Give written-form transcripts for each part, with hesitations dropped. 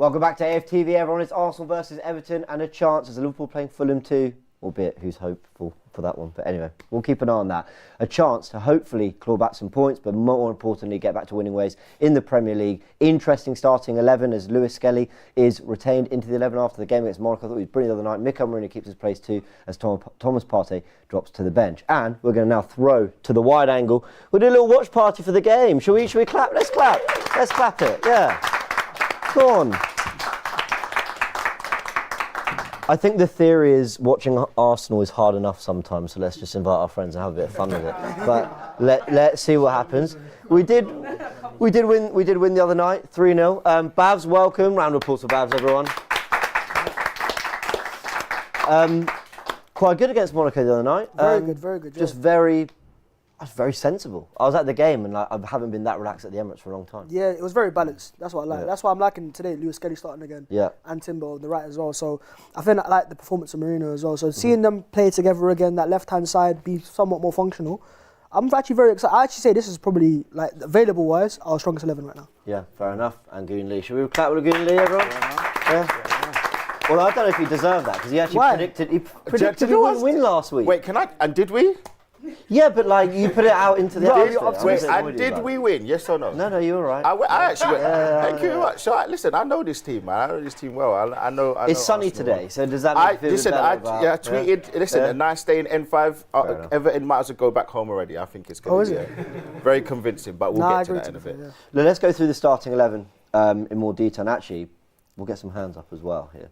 Welcome back to AFTV, everyone. It's Arsenal versus Everton and a chance as Liverpool playing Fulham too, albeit who's hopeful for that one. But anyway, we'll keep an eye on that. A chance to hopefully claw back some points, but more importantly, get back to winning ways in the Premier League. Interesting starting 11 as Lewis Skelly is retained into the 11 after the game against Monaco. I thought he was brilliant the other night. Mika Marino keeps his place too as Thomas Partey drops to the bench. And we're going to now throw to the wide angle. We'll do a little watch party for the game. Shall we clap? Let's clap. Let's clap it. Yeah. Go on. I think the theory is watching Arsenal is hard enough sometimes, so let's just invite our friends and have a bit of fun with it. But let's see what happens. We did win the other night, 3-0. Babs, welcome. Round of applause for Babs, everyone. Quite good against Monaco the other night. Very good. Just very sensible. I was at the game and I haven't been that relaxed at the Emirates for a long time. Yeah, it was very balanced. That's what I like. Yeah. That's why I'm liking today. Lewis Skelly starting again. Yeah. And Timber on the right as well. So I think I like the performance of Marino as well. So seeing them play together again, that left-hand side be somewhat more functional, I'm actually very excited. I actually say this is probably, like, available-wise, our strongest 11 right now. Yeah, fair enough. And Goon Lee. Should we clap with Goon Lee, everyone? Yeah. Well, I don't know if he deserved that because he actually predicted he wouldn't win last week. Wait, and did we? Yeah, but like you put it out into the atmosphere. Did we win? Yes or no? No, you were right. I actually went. Thank you very much. So listen, I know this team, man. I know this team well. I know. It's sunny Arsenal today, so does that make you feel better about? I tweeted. Listen, a nice day in N5. Everton might as well go back home already. I think it's going to be very convincing, but we'll get to that in a bit. Yeah. Let's go through the starting 11 in more detail. And actually, we'll get some hands up as well here.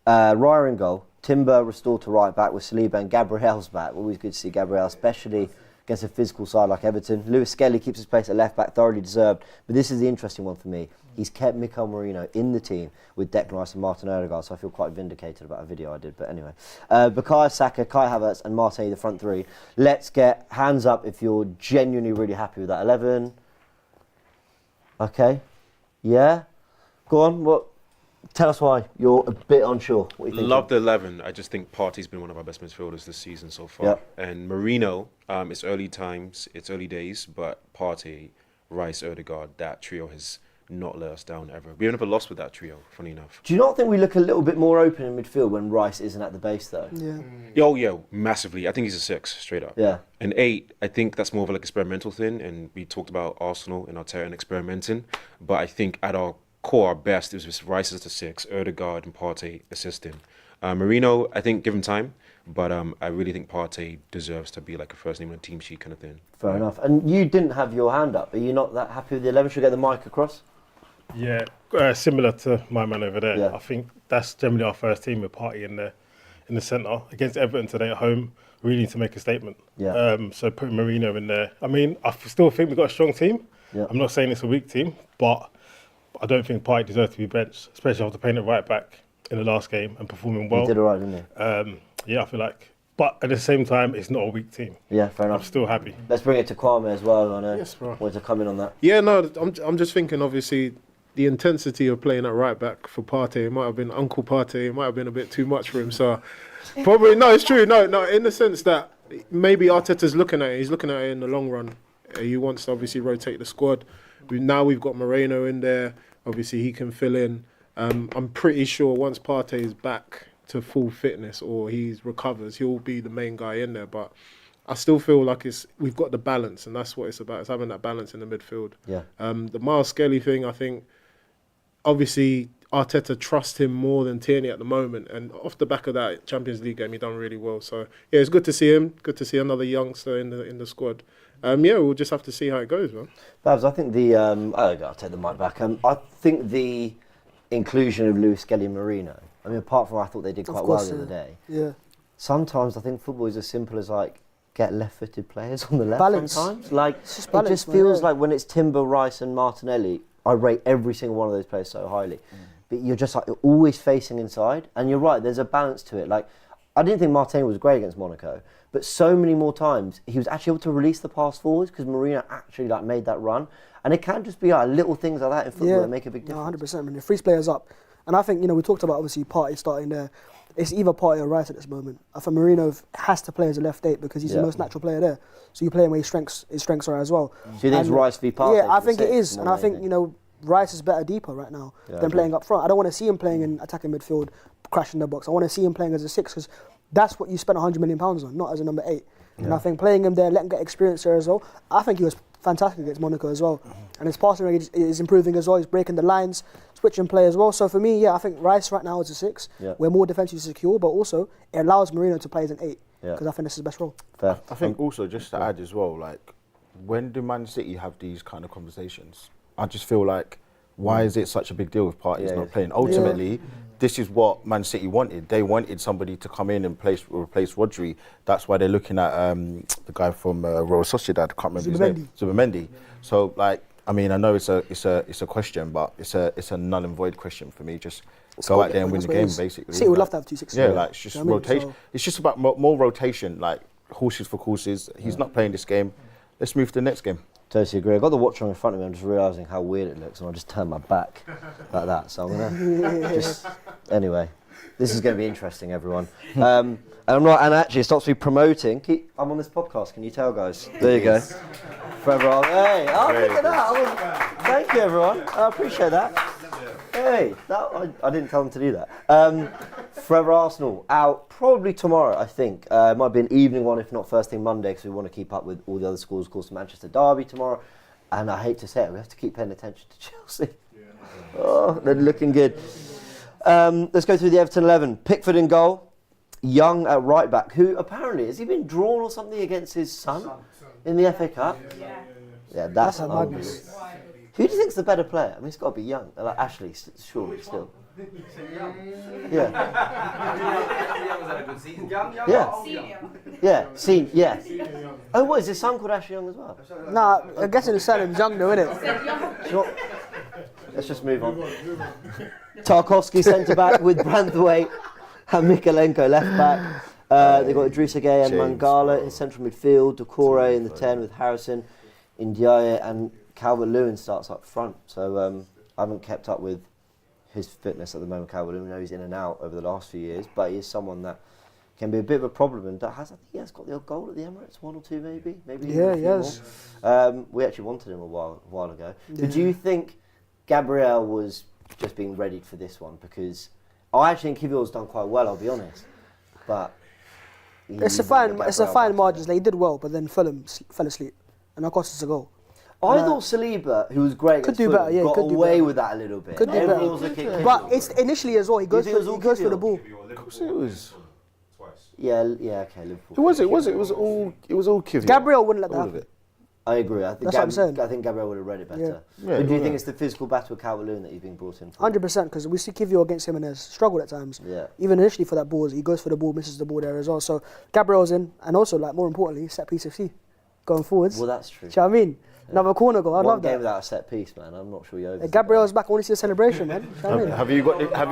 Raya in goal. Timber restored to right back with Saliba and Gabriel's back. Always good to see Gabriel, especially against a physical side like Everton. Lewis Skelly keeps his place at left back, thoroughly deserved. But this is the interesting one for me. He's kept Mika Marino in the team with Declan Rice and Martin Odegaard, so I feel quite vindicated about a video I did. But anyway, Bukayo Saka, Kai Havertz and Martinelli, the front three. Let's get hands up if you're genuinely really happy with that 11. Okay. Yeah? Go on. Tell us why you're a bit unsure. What you think? Love the 11. I just think Partey's been one of our best midfielders this season so far. Yep. And Marino, it's early times, it's early days, but Partey, Rice, Odegaard, that trio has not let us down ever. We've never lost with that trio, funny enough. Do you not think we look a little bit more open in midfield when Rice isn't at the base though? Yeah. Oh yeah, massively. I think he's a 6, straight up. Yeah. And 8, I think that's more of like experimental thing, and we talked about Arsenal and Arteta and experimenting, but I think at our core, our best, it was Rice as the 6, Odegaard and Partey assisting. Marino, I think, give him time, but I really think Partey deserves to be like a first name on a team sheet kind of thing. Fair enough. And you didn't have your hand up. Are you not that happy with the 11? Should we get the mic across? Yeah, similar to my man over there. Yeah. I think that's generally our first team with Partey in the centre. Against Everton today at home, we need to make a statement. Yeah. So putting Marino in there. I mean, I still think we've got a strong team. Yeah. I'm not saying it's a weak team, but I don't think Partey deserves to be benched, especially after playing it right back in the last game and performing well. He did all right, didn't he? Yeah, I feel like. But at the same time, it's not a weak team. Yeah, fair enough. I'm still happy. Let's bring it to Kwame as well. I know. Yes, bro. Wanted to come in on that. Yeah, no, I'm just thinking, obviously, the intensity of playing at right back for Partey, it might have been Uncle Partey, it might have been a bit too much for him. So probably, no, it's true. No, in the sense that maybe Arteta's looking at it. He's looking at it in the long run. He wants to obviously rotate the squad. Now we've got Moreno in there. Obviously, he can fill in. I'm pretty sure once Partey is back to full fitness or he recovers, he'll be the main guy in there. But I still feel like we've got the balance, and that's what it's about. It's having that balance in the midfield. Yeah. The Miles Skelly thing, I think, obviously, Arteta trusts him more than Tierney at the moment. And off the back of that Champions League game, he done really well. So, yeah, it's good to see him. Good to see another youngster in the squad. Yeah, we'll just have to see how it goes, man. Babs, I think I'll take the mic back. I think the inclusion of Lewis Skelly and Marino, I mean, apart from I thought they did quite well the other day. Yeah. Sometimes I think football is as simple as like get left-footed players on the left. Balance. Sometimes, like balance, it just feels like when it's Timber, Rice, and Martinelli, I rate every single one of those players so highly. But you're just like you're always facing inside, and you're right. There's a balance to it. Like I didn't think Martinelli was great against Monaco, but so many more times he was actually able to release the pass forwards because Marino actually like made that run. And it can just be like little things like that in football that make a big difference. No, 100%. I mean, it frees players up. And I think, we talked about obviously Partey starting there. It's either Partey or Rice at this moment. I think Marino has to play as a left 8 because he's the most natural player there. So you play him where his strengths are as well. So you think it's Rice v Partey? Yeah, I think it is. And I think, Rice is better deeper right now Yeah, than playing up front. I don't want to see him playing in attacking midfield, crashing the box. I want to see him playing as a 6 because that's what you spent £100 million on, not as a number 8. And I think playing him there, letting him get experience there as well. I think he was fantastic against Monaco as well. And his passing rate is improving as well. He's breaking the lines, switching play as well. So for me, I think Rice right now is a 6. Yeah. We're more defensively secure, but also it allows Marino to play as an 8 because I think this is his best role. Fair. I think also, just to add as well, like, when do Man City have these kind of conversations? I just feel like, why is it such a big deal if Partey's not playing? Ultimately, this is what Man City wanted. They wanted somebody to come in and replace Rodri. That's why they're looking at the guy from Real Sociedad. I can't remember his name. Zubimendi. So, like, I mean, I know it's a question, but it's a null and void question for me. Just go out there and win the game, basically. City would love to have 2 6. Yeah, like, it's just rotation. It's just about more rotation, like horses for courses. He's not playing this game. Let's move to the next game. Totally agree. I've got the watch on in front of me. I'm just realising how weird it looks, and I'll just turn my back like that. So I'm gonna just anyway. This is going to be interesting, everyone. And I'm not. And actually, it stops me promoting. I'm on this podcast. Can you tell, guys? There you go. Forever. Hey, look at that. Thank you, everyone. I appreciate that. Hey, I didn't tell them to do that. Forever Arsenal out probably tomorrow, I think. It might be an evening one, if not first thing Monday, because we want to keep up with all the other scores. Of course, Manchester Derby tomorrow. And I hate to say it, we have to keep paying attention to Chelsea. Oh, they're looking good. Let's go through the Everton 11. Pickford in goal. Young at right back, who apparently, has he been drawn or something against his son in the FA Cup? Yeah, that's madness. Who do you think's the better player? I mean, it's got to be Young. Like Ashley, surely, still. Yeah. Yeah. Oh, what, is his son called Ashley Young as well? Nah, I'm guessing his surname's Young though, innit? Sure. Let's just move on. Tarkowski centre back with Branthwaite and Mikalenko left back. They've got Idrissa Gueye and Mangala in central midfield. Doucouré in the 10 with Harrison, Ndiaye and Calvert-Lewin starts up front. So I haven't kept up with his fitness at the moment. Calvert-Lewin, I know he's in and out over the last few years, but he is someone that can be a bit of a problem, and I think he has got the odd goal at the Emirates, 1 or 2 maybe. Yeah, he has. We actually wanted him a while ago. Yeah. But do you think Gabriel was just being readied for this one? Because I actually think Kivior's done quite well, I'll be honest. But it's a fine margin. Like, he did well, but then Fulham fell asleep, and that cost us a goal. I thought Saliba, who was great, could do better. Yeah, got away with that a little bit. Could do better. But it's initially as well. He goes for the ball. Of course it was. Yeah, okay, Liverpool. Who was it? It was all Kivior. Gabriel wouldn't let that happen. I agree. I think That's what I'm saying. I think Gabriel would have read it better. Yeah. But do you think it's the physical battle with Calvert-Lewin that he's being brought in for? 100%, because we see Kivior against Jimenez struggled at times. Yeah. Even initially for that ball, he goes for the ball, misses the ball there as well. So Gabriel's in, and also, like, more importantly, set piece FC going forwards. Well, that's true. Do you know what I mean? Another corner goal. I love that. One game without a set piece, man. I'm not sure you're over. Gabriel's back. I want to see a celebration, man. You know what I mean? Have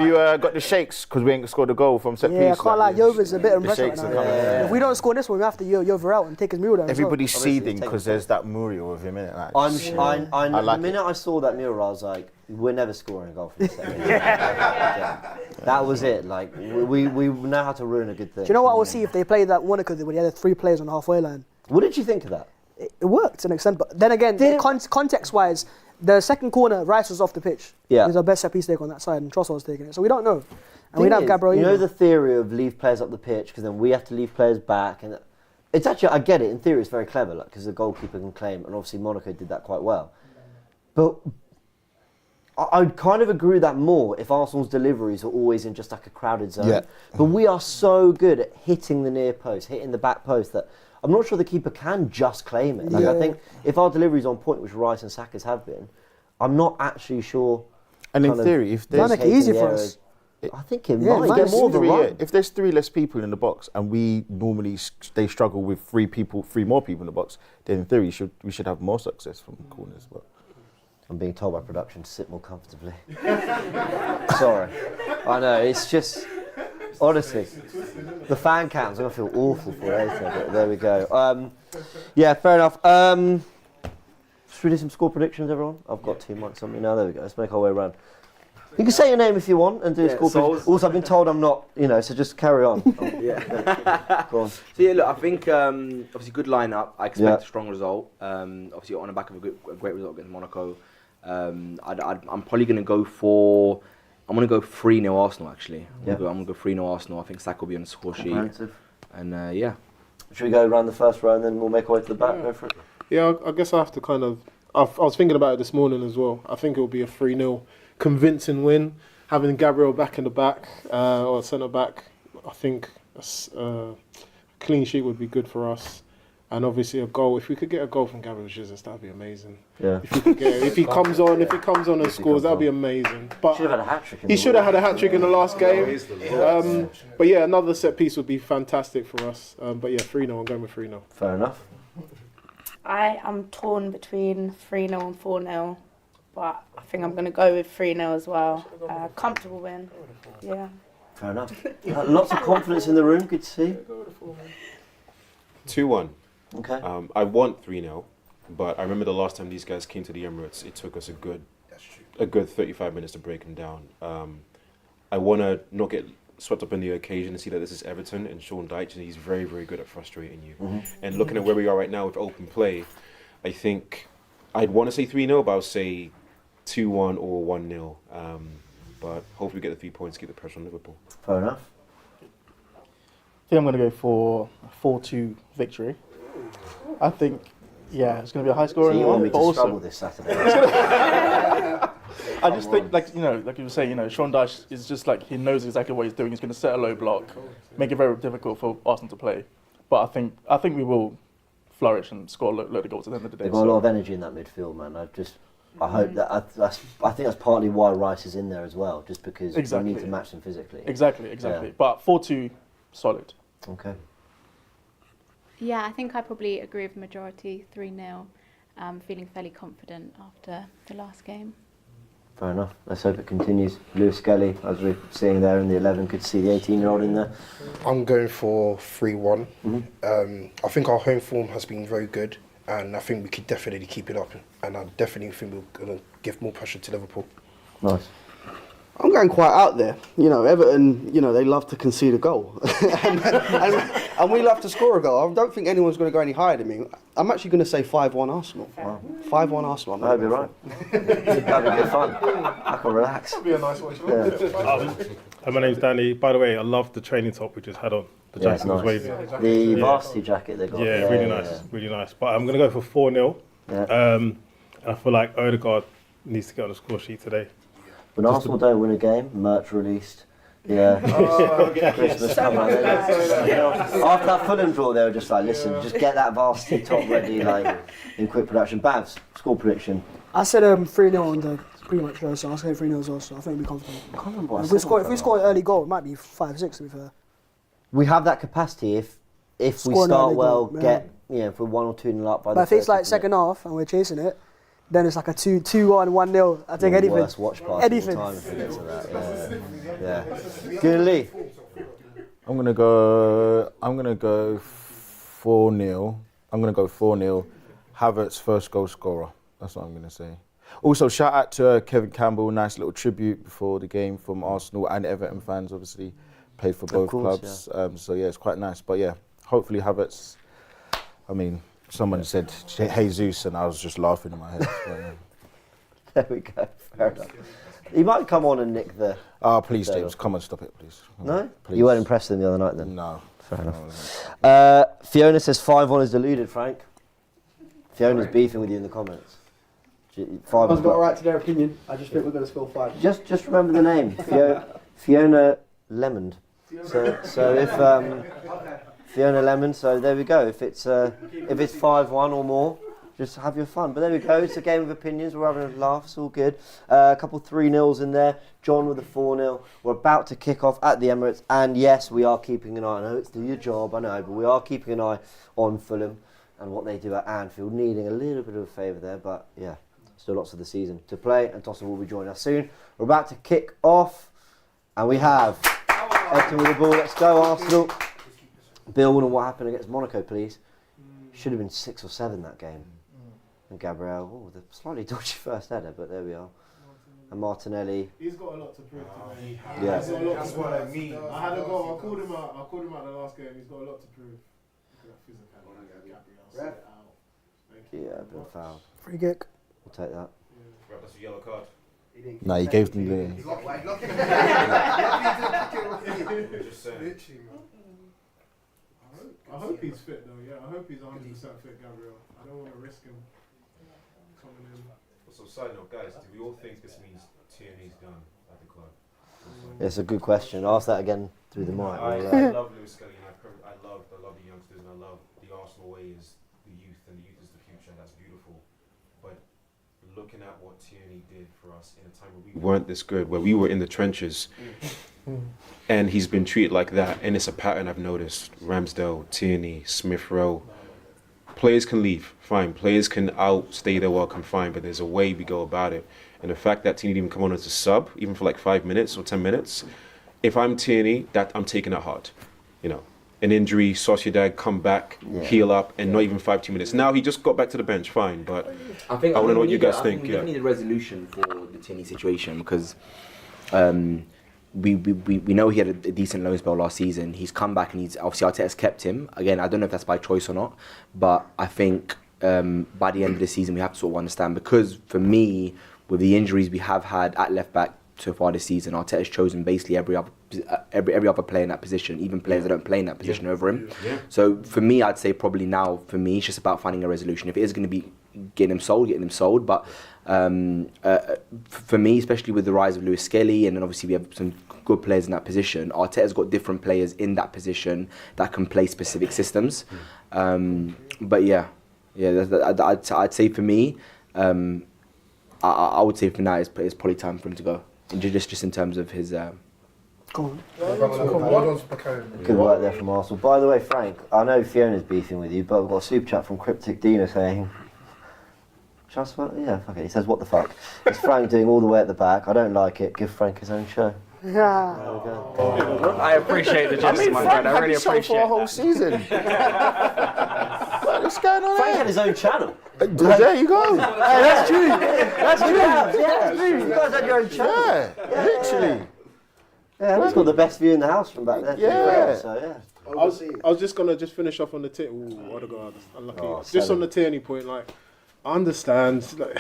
you got the shakes because we ain't scored a goal from set piece? Yeah, I can't lie. Yova's a bit of pressure right now. Yeah. If we don't score this one, we have to Yova out and take his mural down. Everybody's seething because there's that mural of him in it. Like, the minute I saw that mural, I was like, we're never scoring a goal from the set piece. That was it. Like, we know how to ruin a good thing. Do you know what I will see if they played that Monaco when he had 3 players on the halfway line? What did you think of that? It worked to an extent, but then again, context-wise, the second corner, Rice was off the pitch. Yeah. He was our best set piece take on that side, and Trossard was taking it. So we don't know. And we don't have Gabriel You either. know the theory of leave players up the pitch, because then we have to leave players back. And it's actually, I get it, in theory it's very clever, because the goalkeeper can claim, and obviously Monaco did that quite well. But I'd kind of agree with that more if Arsenal's deliveries are always in just like a crowded zone. Yeah. But we are so good at hitting the near post, hitting the back post, that I'm not sure the keeper can just claim it. Like, I think if our delivery's on point, which Rice and Saka's have been, I'm not actually sure. And in theory, if there's... Make it easy for us. I think it might get more of a run. If there's 3 less people in the box and we normally they struggle with 3 more people in the box, then in theory we should have more success from corners. But I'm being told by production to sit more comfortably. Sorry. I know, it's just... Honestly, the fan cams, I'm going to feel awful for it later, but there we go. Yeah, fair enough. Should we do some score predictions, everyone? I've got 2 mics on me now. There we go. Let's make our way around. You can say your name if you want and do a score prediction. Also, I've been told I'm not, so just carry on. Go on. So, yeah, look, I think, obviously, good lineup. I expect a strong result. Obviously, on the back of a great result against Monaco. I'm probably going to go for... I'm going to go 3-0 Arsenal, actually. Yeah. I'm going to go 3-0 Arsenal. I think Saka will be on the score sheet. And, yeah. Should we go around the first row and then we'll make our way to the back? Go for it. Yeah, I guess I have to kind of... I was thinking about it this morning as well. I think it will be a 3-0 convincing win. Having Gabriel back in the back, or centre-back, I think a clean sheet would be good for us. And obviously a goal. If we could get a goal from Gabriel Jesus, that'd be amazing. Yeah. If we could get it. If he comes on and scores, that'd be amazing. But Should have had a hat trick. he should have had a hat trick in the last game. But yeah, another set piece would be fantastic for us. But yeah, 3-0. I'm going with 3-0. Fair enough. I am torn between 3-0 and 4-0, but I think I'm going to go with 3-0 as well. Comfortable win. Yeah. Fair enough. Lots of confidence in the room. Good to see. 2-1. Okay. I want 3-0, but I remember the last time these guys came to the Emirates, it took us a good 35 minutes to break them down. I want to not get swept up in the occasion and see that this is Everton and Sean Dyche, and he's very, very good at frustrating you. Mm-hmm. And looking at where we are right now with open play, I think I'd want to say 3-0, but I'll say 2-1 or 1-0. But hopefully we get the 3 points, keep the pressure on Liverpool. Fair enough. I think I'm going to go for a 4-2 victory. I think, it's going to be a high scoring So you want me one, to but struggle also this Saturday? I just think, like you were saying, Sean Dyche is just like, he knows exactly what he's doing. He's going to set a low block, make it very difficult for Arsenal to play. But I think we will flourish and score a load of goals at the end of the day. They've got a lot of energy in that midfield, man. I hope that I think that's partly why Rice is in there as well, just because we need to match them physically. Exactly. Yeah. But 4-2, solid. Okay. Yeah, I think I probably agree with the majority, 3-0. Feeling fairly confident after the last game. Fair enough. Let's hope it continues. Lewis Skelly, as we're seeing there in the 11, could see the 18-year-old in there. I'm going for 3-1. I think our home form has been very good, and I think we could definitely keep it up. And I definitely think we're going to give more pressure to Liverpool. Nice. I'm going quite out there. Everton, they love to concede a goal. and we love to score a goal. I don't think anyone's going to go any higher than me. I'm actually going to say 5-1 Arsenal. Wow. 5-1 Arsenal. I hope you're right. That'd be good fun. I can relax. That'd be a nice one. My name's Danny. By the way, I love the training top we just had on. The jacket was waving. The varsity jacket they got. Yeah, really nice. But I'm going to go for 4-0. Yeah. I feel like Odegaard needs to get on the score sheet today. When Arsenal don't win a game, merch released. Yeah. Christmas come on. After that Fulham draw, they were just like, listen, just get that varsity top ready, like in quick production. Babs, score prediction. I said 3-0 on the pre-match show, so I'll say 3-0 as well. So I think we'll be confident. I can't remember what I If said. we score an early goal, it might be 5-6 to be fair. We have that capacity if we Score an start early well, goal, get if we're 1 or 2-0 up by But the if it's like 30th second minute. half and we're chasing it, then it's like a 2-1, 1-0. I take The anything. worst watch party Anything. of all time if we get to that. Yeah. Good Lee. I'm gonna go 4-0. I'm gonna go 4-0. Havertz first goal scorer. That's what I'm gonna say. Also, shout out to Kevin Campbell. Nice little tribute before the game from Arsenal and Everton fans. Obviously, played for both clubs. So yeah, it's quite nice. But yeah, hopefully Havertz. I mean, someone said Jesus, and I was just laughing in my head. So, yeah. There we go. Fair enough. He might come on and nick the. Please, James, come on, stop it, please. No? Please. You weren't impressed with him the other night then? No. Fair enough. Fiona says 5-1 is deluded, Frank. Fiona's beefing with you in the comments. Everyone's got a right to their opinion. I just think we're going to score 5. Just remember the name. Fiona Lemond. So if Fiona Lemon, so there we go. If it's 5-1 or more, just have your fun. But there we go. It's a game of opinions. We're having a laugh. It's all good. A couple 3-0s in there. John with a 4-0. We're about to kick off at the Emirates, and yes, we are keeping an eye. I know it's do your job, I know, but we are keeping an eye on Fulham and what they do at Anfield. Needing a little bit of a favour there, but yeah, still lots of the season to play. And Tossa will be joining us soon. We're about to kick off, and we have Everton with the ball. Let's go, Arsenal. Build on what happened against Monaco, please. Should have been 6 or 7 that game. And Gabriel, the slightly dodgy first header, but there we are. And Martinelli. He's got a lot to prove to me. Yeah. He's got a lot to prove. I had a goal. I called him out the last game. He's got a lot to prove. Gabriel, sit it out. Thank you. Yeah, been fouled. Free kick. We'll take that. That's a yellow card. No, he gave them the. Just saying. I hope he's fit though. Yeah, I hope he's 100% fit, Gabriel. I don't want to risk him coming in. So, side note, guys, do we all think this means Tierney's done at the club? It's a good question. Ask that again through the mic. I love Lewis Skelly, and I love the youngsters, and I love the Arsenal way is the youth, and the youth is the future, and that's beautiful. But looking at what Tierney did for us in a time where we weren't this good, where we were in the trenches, and he's been treated like that, and it's a pattern I've noticed. Ramsdale, Tierney, Smith Rowe. Players can leave, fine. Players can outstay their welcome, fine. But there's a way we go about it. And the fact that Tierney didn't even come on as a sub, even for like 5 minutes or 10 minutes, if I'm Tierney, that I'm taking it hard. You know, an injury, Sociedad come back, heal up, and not even 5-2 minutes. Now he just got back to the bench, fine. But I want to know what you guys think. We need a resolution for the Tierney situation because we know he had a decent loan spell last season. He's come back and he's obviously Arteta's kept him. Again, I don't know if that's by choice or not, but I think by the end of the season we have to sort of understand, because for me, with the injuries we have had at left back so far this season, Arteta's chosen basically every other player in that position, even players that don't play in that position over him. So for me, I'd say probably now for me it's just about finding a resolution. If it is going to be getting him sold. But for me, especially with the rise of Lewis Skelly, and then obviously we have some good players in that position, Arteta's got different players in that position that can play specific systems. But I'd say for me, I would say for now it's probably time for him to go. And just in terms of his. Good work there from Arsenal. By the way, Frank, I know Fiona's beefing with you, but we've got a super chat from Cryptic Dina saying, yeah, fuck it. He says, what the fuck? It's Frank doing all the way at the back. I don't like it. Give Frank his own show. Yeah. There we go. I appreciate the jest, my friend. I really appreciate for a whole season. What's going on? Frank had his own channel. There you go. Hey, that's true. That's true. Yeah, you guys had your own channel. Yeah, literally. Yeah, he's got the best view in the house from back there. Yeah. So, yeah. I was just gonna finish off on the Tierney. Odegaard, unlucky. Just on the Tierney point, like I understand. Like,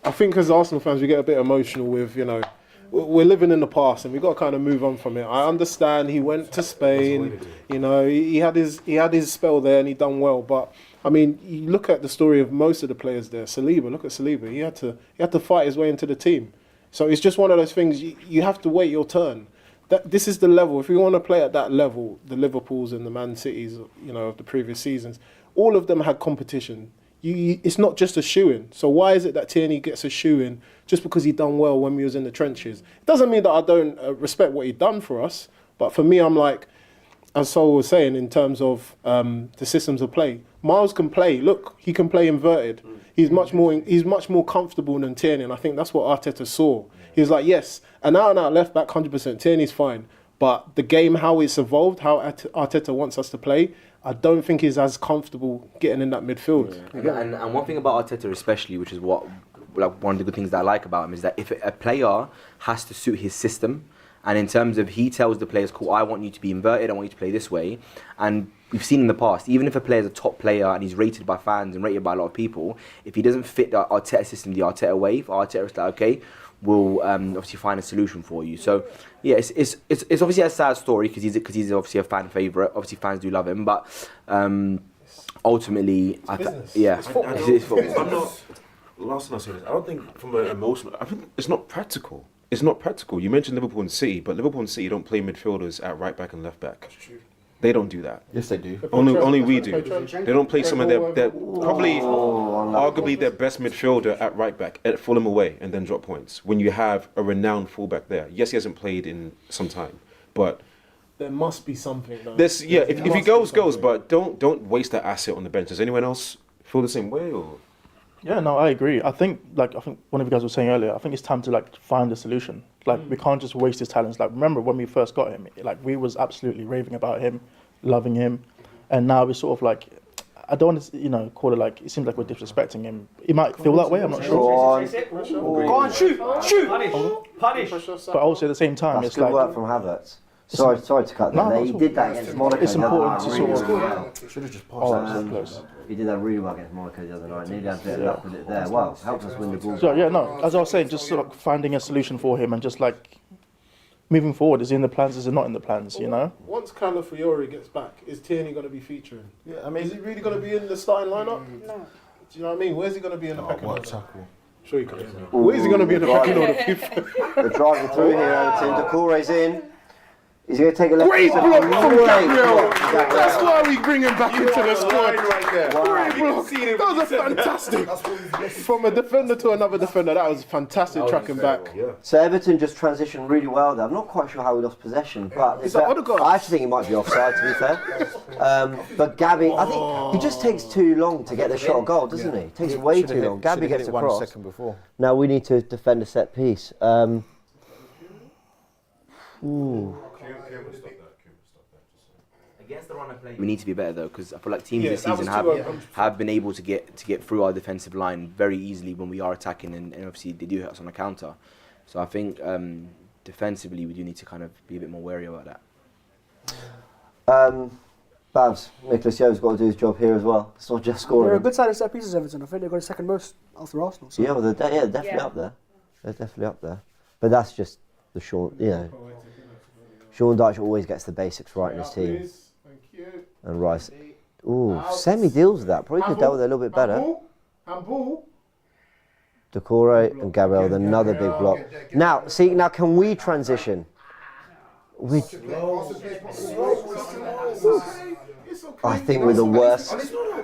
I think as Arsenal fans, we get a bit emotional with, you know, we're living in the past and we've got to kind of move on from it. I understand he went to Spain, you know, he had his spell there and he done well. But I mean, you look at the story of most of the players there. Saliba, look at Saliba. He had to fight his way into the team. So it's just one of those things. You have to wait your turn. This is the level. If you want to play at that level, the Liverpools and the Man Cities, you know, of the previous seasons, all of them had competition. It's not just a shoe-in. So why is it that Tierney gets a shoe-in just because he done well when we was in the trenches? It doesn't mean that I don't respect what he done for us, but for me, I'm like, as Sol was saying, in terms of the systems of play, Miles can play. Look, he can play inverted. He's much more comfortable than Tierney, and I think that's what Arteta saw. He was like, yes, an out-and-out left-back, 100%, Tierney's fine. But the game, how it's evolved, how Arteta wants us to play, I don't think he's as comfortable getting in that midfield. Yeah. And one thing about Arteta especially, which is what one of the good things that I like about him, is that if a player has to suit his system, and in terms of he tells the players, cool, I want you to be inverted, I want you to play this way. And we've seen in the past, even if a player's a top player and he's rated by fans and rated by a lot of people, if he doesn't fit the Arteta system, the Arteta way, Arteta is like, okay, we'll obviously find a solution for you. So yeah, it's obviously a sad story because he's obviously a fan favourite. Obviously fans do love him, but ultimately, it's football. I'm not. Last thing I'll say is, I don't think from an emotional. I think it's not practical. It's not practical. You mentioned Liverpool and City, but Liverpool and City don't play midfielders at right back and left back. That's true. They don't do that. Yes, they do. Only we do. They don't play some of their probably arguably their best midfielder at right back at Fulham away and then drop points when you have a renowned fullback there. Yes, he hasn't played in some time, but there must be something. Though. If he goes, but don't waste that asset on the bench. Does anyone else feel the same way or? Yeah, no, I agree. I think one of you guys was saying earlier, I think it's time to find a solution. We can't just waste his talents. Remember when we first got him, we was absolutely raving about him, loving him, and now we're sort of I don't want to, call it it seems like we're disrespecting him. He might feel that way, I'm not sure. Go on, shoot! Punish! But also at the same time, That's good work from Havertz. Sorry to cut that. No, He did that against Monaco. It's the other important night to really sort of- well. Should have just passed Oh, that. that's close. He did that really well against Monaco the other night. Nearly had a bit of luck with it there. Well, helped us win the ball. So yeah, no. As I was saying, just sort of finding a solution for him and just like moving forward. Is he in the plans? Is it not in the plans? You know. Once Calafiori gets back, is Tierney going to be featuring? Yeah, I mean, is he really going to be in the starting lineup? No. Do you know what I mean? Where's he going to be in the pecking order? Tackle. Sure you can. Where's he going to be in the pecking order? They're driving through here, Everton. Doucouré's in. He's going to take a left. Great block from Gabriel. That's Gabriel. why we bring him back into the squad. Wow. Great block. That was a fantastic. From a defender to another defender, that was fantastic tracking back. So Everton just transitioned really well there. I'm not quite sure how we lost possession, but Is that Odegaard? I actually think he might be offside, to be fair. But Gabby, I think he just takes too long to get the shot on goal, doesn't he? It takes way too long. Gabby gets across. 1 second before. Now we need to defend a set piece. Ooh. Against the run of play, we need to be better though, because I feel like teams this that was season have been able to get through our defensive line very easily when we are attacking, and obviously they do hit us on a counter. So I think defensively we do need to kind of be a bit more wary about that. Babs, Nicholas Yeo's got to do his job here as well. It's not just scoring. They're a good side of set pieces, Everton. I think they've got a second most after Arsenal. So. Yeah, well, they're definitely up there. They're definitely up there. But that's just the Sean, Sean Dyche always gets the basics right in his team. And Rice, Semi deals with that. Probably could have dealt with it a little bit better. Doucouré and Gabriel with another big block. Now can we transition? I think we're the worst.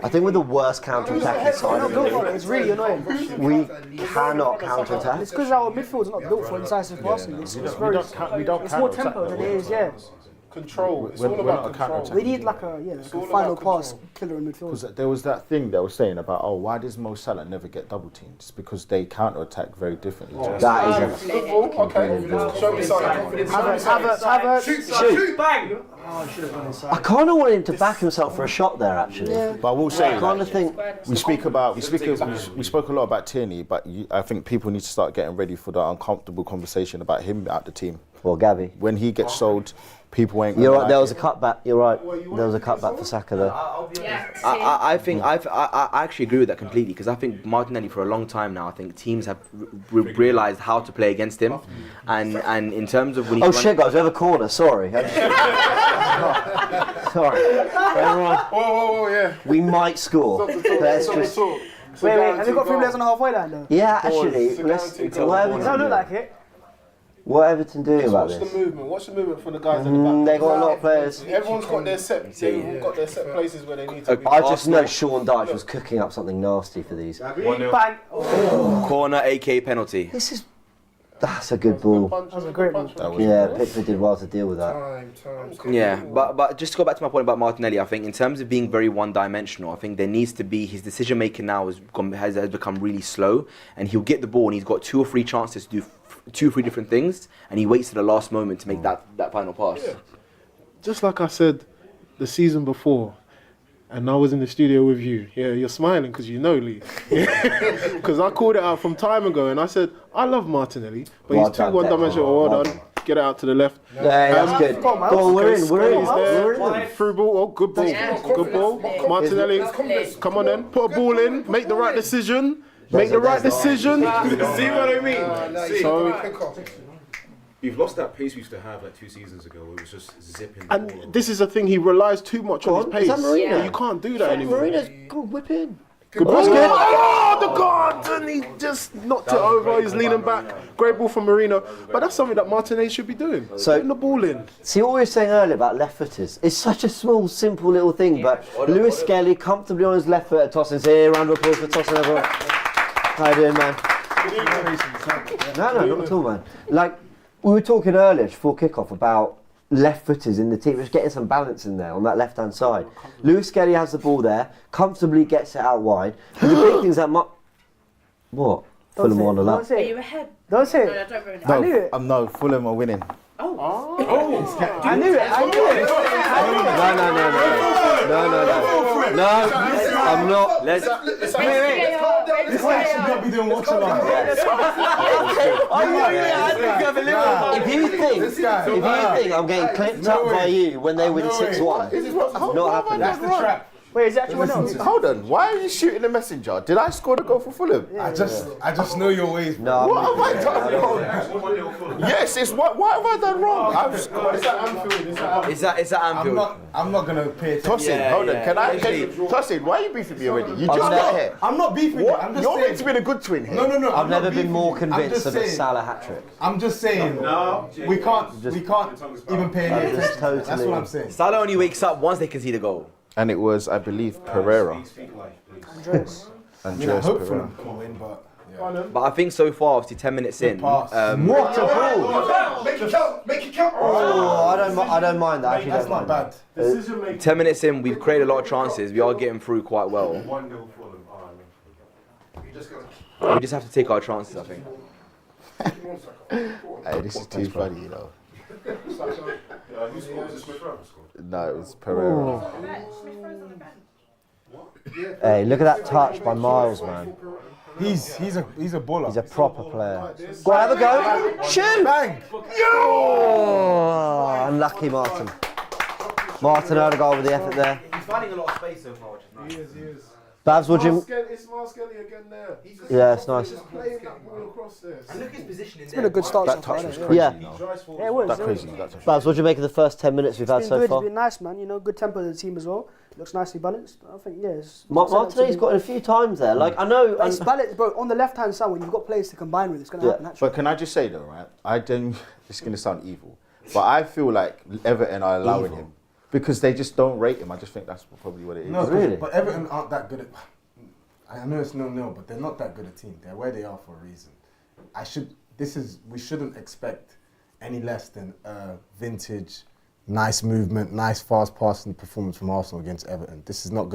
I think we're the worst counter-attacking side. It's really annoying. We cannot counter-attack. It's because our midfield's not built for incisive passing. It's more tempo than it is, Control. It's all about control. We need like a final pass killer in midfield. Because there was that thing they were saying about, why does Mo Salah never get double teamed? It's because they counter-attack very differently. That is a okay. Show me something. Havertz. Shoot! Bang! I kind of want him to back himself for a shot there, actually. Yeah. But I will say, I kind of think we spoke a lot about Tierney, but I think people need to start getting ready for the uncomfortable conversation about him out the team. Well, Gabby. When he gets sold, people ain't. You're right. There was a cutback. You're right. There was a cutback for Saka there. I think I actually agree with that completely, because I think Martinelli for a long time now, I think teams have realised how to play against him, and in terms of when he's shit, guys, we have a corner. Sorry. Sorry. Everyone, Whoa, yeah. we might score. Let's just. Wait, have you got 3 players on the halfway line though? Yeah, actually, let's. It don't look like it. What are Everton doing about Watch this? the movement. Watch the movement from the guys in the back. They got a lot of players. Everyone's got their set. They've got their set places where they need to be. I just know Sean Dyche was cooking up something nasty for these. Bang. corner, aka penalty. That's a good ball. That was a great ball. Yeah, Pickford did well to deal with that. Yeah, but just to go back to my point about Martinelli, I think in terms of being very one-dimensional, I think there needs to be, his decision making now has become really slow, and he'll get the ball and he's got 2 or 3 chances to do 2 or 3 different things, and he waits to the last moment to make that final pass. Yeah. Just like I said the season before, and I was in the studio with you. Yeah, you're smiling because you know Lee. Because I called it out from time ago, and I said, I love Martinelli, but he's too one-dimensional. Well done. Get it out to the left. Yeah, that's good. Well, we're in. Through ball. Oh, good ball. Good ball. Martinelli, come on then. Put a ball in. Make the right decision. Make the right decision. See what I mean? So, You've lost that pace we used to have like 2 seasons ago. It was just zipping. and this is the thing, he relies too much on his pace. Is that Marino? But you can't do that anymore. Marino's go whip in. Good ball. Oh, the guard! And he just knocked it over. He's leaning back. Great ball from Marino. But that's something that Martinez should be doing. So, putting the ball in. See what we were saying earlier about left footers? It's such a small, simple little thing, but Lewis Skelly comfortably on his left foot at tossing. Here, round of applause for tossing everyone. How you doing, man? No, not at all, man. Like, we were talking earlier before kickoff about left footers in the team, just getting some balance in there on that left hand side. Lewis Skelly has the ball there, comfortably gets it out wide. But the big thing's that what? Fulham on the left. Are you ahead? Don't say No, it. don't ruin it. I knew it. No, Fulham are winning. I knew it. No. No, I'm not. Let's wait. This guy should not be doing watch along. If you think I'm getting clipped up by you when they win 6-1, not happening. That's the trap. Wait, is it actually 1-0? Hold on, why are you shooting the messenger? Did I score the goal for Fulham? I just know your ways. No, What have I done wrong? Yes, it's what have I done wrong? I've scored. It's at Anfield. I'm not gonna pay attention. Tosin, hold on. Tosin, why are you beefing me already? You just got here. I'm not beefing you. I'm just You're saying. meant to be the good twin here. No. I've never been more convinced of a Salah hat-trick. I'm just saying. We can't even pay any attention. That's what I'm saying. Salah only wakes up once they concede a goal. And it was, I believe, Pereira. Andres. Andres Pereira. Can win, but But I think so far, obviously, 10 minutes in. What a ball! make it count. Oh, I don't mind that. Actually, That's not bad. 10 minutes in, we've created a lot of chances. We are getting through quite well. We just have to take our chances, I think. Hey, this is too funny, you know. No, it was Pereira. Hey, look at that touch by Miles, man. He's a baller. He's a proper player. Go on, have a go. Shoot! Bang! Oh, unlucky Martin. Martin Odegaard with the effort there. He's finding a lot of space so far, which is nice. He is. Babs, would you? It's Miles Kelly again there. Yeah, it's nice. Playing that ball across there. And look at his position in It's been a good start. That touch was crazy. Yeah. Yeah, it was. That crazy. That touch. Babs, what do you make of the first 10 minutes we've had It's so been good. far? It's been nice, man. You know, good tempo of the team as well. Looks nicely balanced. I think, yes. Martinelli's got it a few times there. Like, I know. It's balanced, bro. On the left-hand side, when you've got players to combine with, it's going to happen naturally. But can I just say though, right? It's going to sound evil, but I feel like Everton are allowing him because they just don't rate him. I just think that's probably what it is. No, Really? but Everton aren't that good at. I know it's 0-0, but they're not that good a team. They're where they are for a reason. We shouldn't expect any less than a vintage, nice movement, nice fast passing performance from Arsenal against Everton. This should not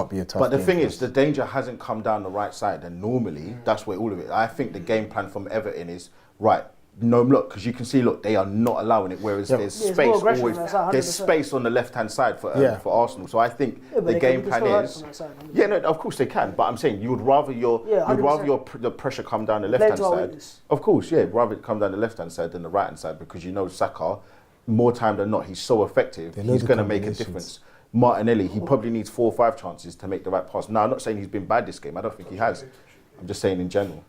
be a tough But the game thing for is, us. the danger hasn't come down the right side, and normally that's where all of it. I think the game plan from Everton is right. No, look, because you can see, look, they are not allowing it. Whereas there's space always. There's space on the left-hand side for Arsenal. So I think the game plan is. Yeah, no, of course they can. But I'm saying you would rather the pressure come down the left-hand side. Of course, yeah, rather it come down the left-hand side than the right-hand side because you know Saka, more time than not, he's so effective. He's going to make a difference. Martinelli, he probably needs 4 or 5 chances to make the right pass. Now, I'm not saying he's been bad this game. I don't think he has. I'm just saying in general.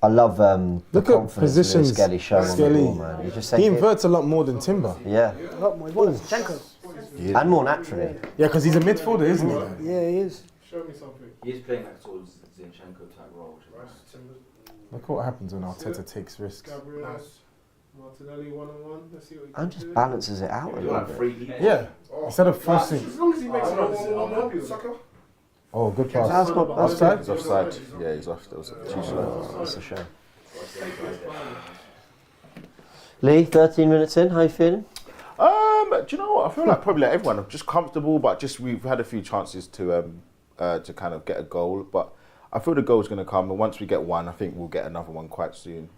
I love the Look at confidence positions. Skelly showing on the ball, man. He inverts a lot more than Timber. Yeah. A lot more. He's more than Zinchenko. And more naturally. Yeah, because he's a midfielder, isn't he? Yeah, he is. Show me something. He's playing that sort of Zinchenko type role. Look what happens when Arteta takes risks. Gabriel, Martinelli 1-on-1. Let's see what he And can just do. balances it out a little bit. Yeah, instead of forcing. As long as he makes it 1-on-1, I'm happy with it. Oh, good pass. That's not Offside? He's offside. Yeah, he's off. That was too slow. That's a shame. Lee, 13 minutes in, how you feeling? Do you know what? I feel like probably like everyone. I'm just comfortable, but just we've had a few chances to kind of get a goal. But I feel the goal's going to come, and once we get one, I think we'll get another one quite soon.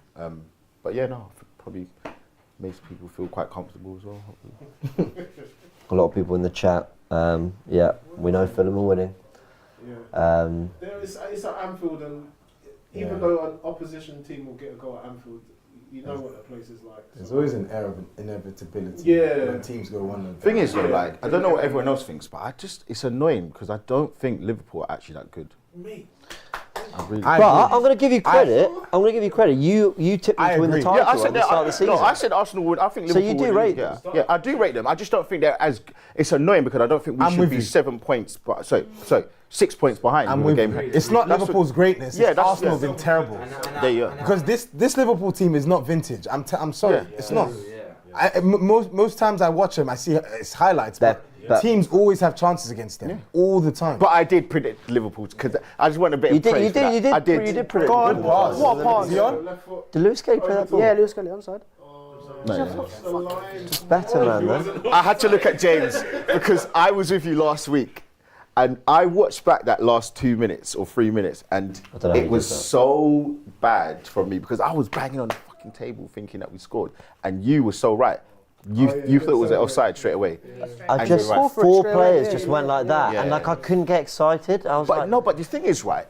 But yeah, no, probably makes people feel quite comfortable as well. Hopefully. A lot of people in the chat. Yeah, we know Fulham are winning. Yeah. It's at Anfield, and even though an opposition team will get a goal at Anfield, you know what the place is like. There's always an air of inevitability when teams go 1-0. Thing is, though, like I don't know what everyone else thinks, but it's annoying because I don't think Liverpool are actually that good. Me. But I'm going to give you credit. You tipped them to win the title at the start of the season. No, I said Arsenal would. I think Liverpool So you do rate them? Yeah, I do rate them. I just don't think they're as. It's annoying because I don't think we should be 7 points. But sorry, 6 points behind. I'm with you. It's not Liverpool's greatness. Yeah, it's Arsenal been terrible. There you go. Because this Liverpool team is not vintage. I'm sorry, it's not. Most times I watch them, I see it's highlights, but teams always have chances against them all the time. But I did predict Liverpool because I just want a bit of praise. You did predict. God, what pass? Did Lewis Kelly play that ball? Yeah, Lewis Kelly onside. Just better, man. Then. I had to look at James because I was with you last week. And I watched back that last 2 minutes or 3 minutes, and it was so bad from me because I was banging on the fucking table thinking that we scored, and you were so right. you thought it was offside straight away. I And just you're right. four players just went like that, Yeah. and like I couldn't get excited. I was But like, no, but the thing is, right?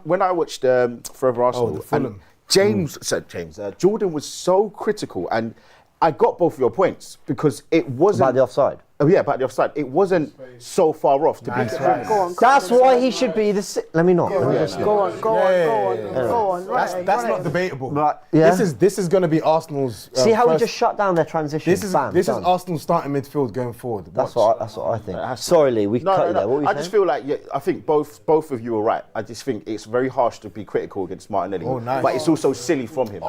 When I watched Forever Arsenal, the Fulham. and Jordan was so critical, and I got both of your points because it wasn't about the offside. Oh yeah, about the offside. It wasn't so far off to be. That's why he should be the. Let me not. Go on. That's not debatable. But, yeah. This is going to be Arsenal's. See how we first- just shut down their transition. This is Bam, this is done. Arsenal's starting midfield going forward. That's Watch. what I think. Sorry, Lee, we cut you there. What were you I saying? just feel like I think both of you are right. I just think it's very harsh to be critical against Martinelli, Oh, nice. but it's also silly from him.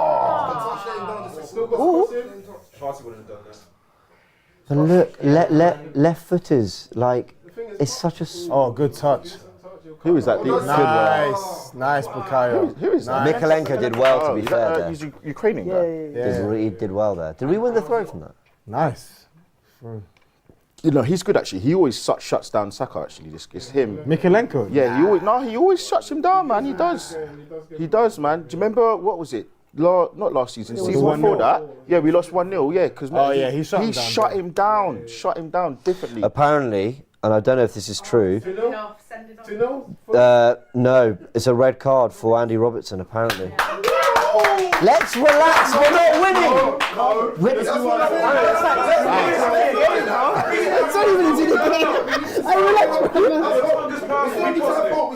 And look, left footers, like, it's such a. Oh, good touch. Who is that? Nice, Bukayo. Who is that? Mikolenko did well, to be is fair. that, There. he's a Ukrainian guy. He did well there. Did we win the throw from that? Nice. You know, he's good actually. He always shuts down Saka actually. It's him. Mikolenko. Yeah, he always shuts him down, man. He does. He does, man. Do you remember what was it? Not last season, season before that. Yeah, we lost 1-0. Yeah, because he shut him down. Shut him down differently. Apparently, and I don't know if this is true. 2-0? No, it's a red card for Andy Robertson, apparently. Let's relax, we're not winning!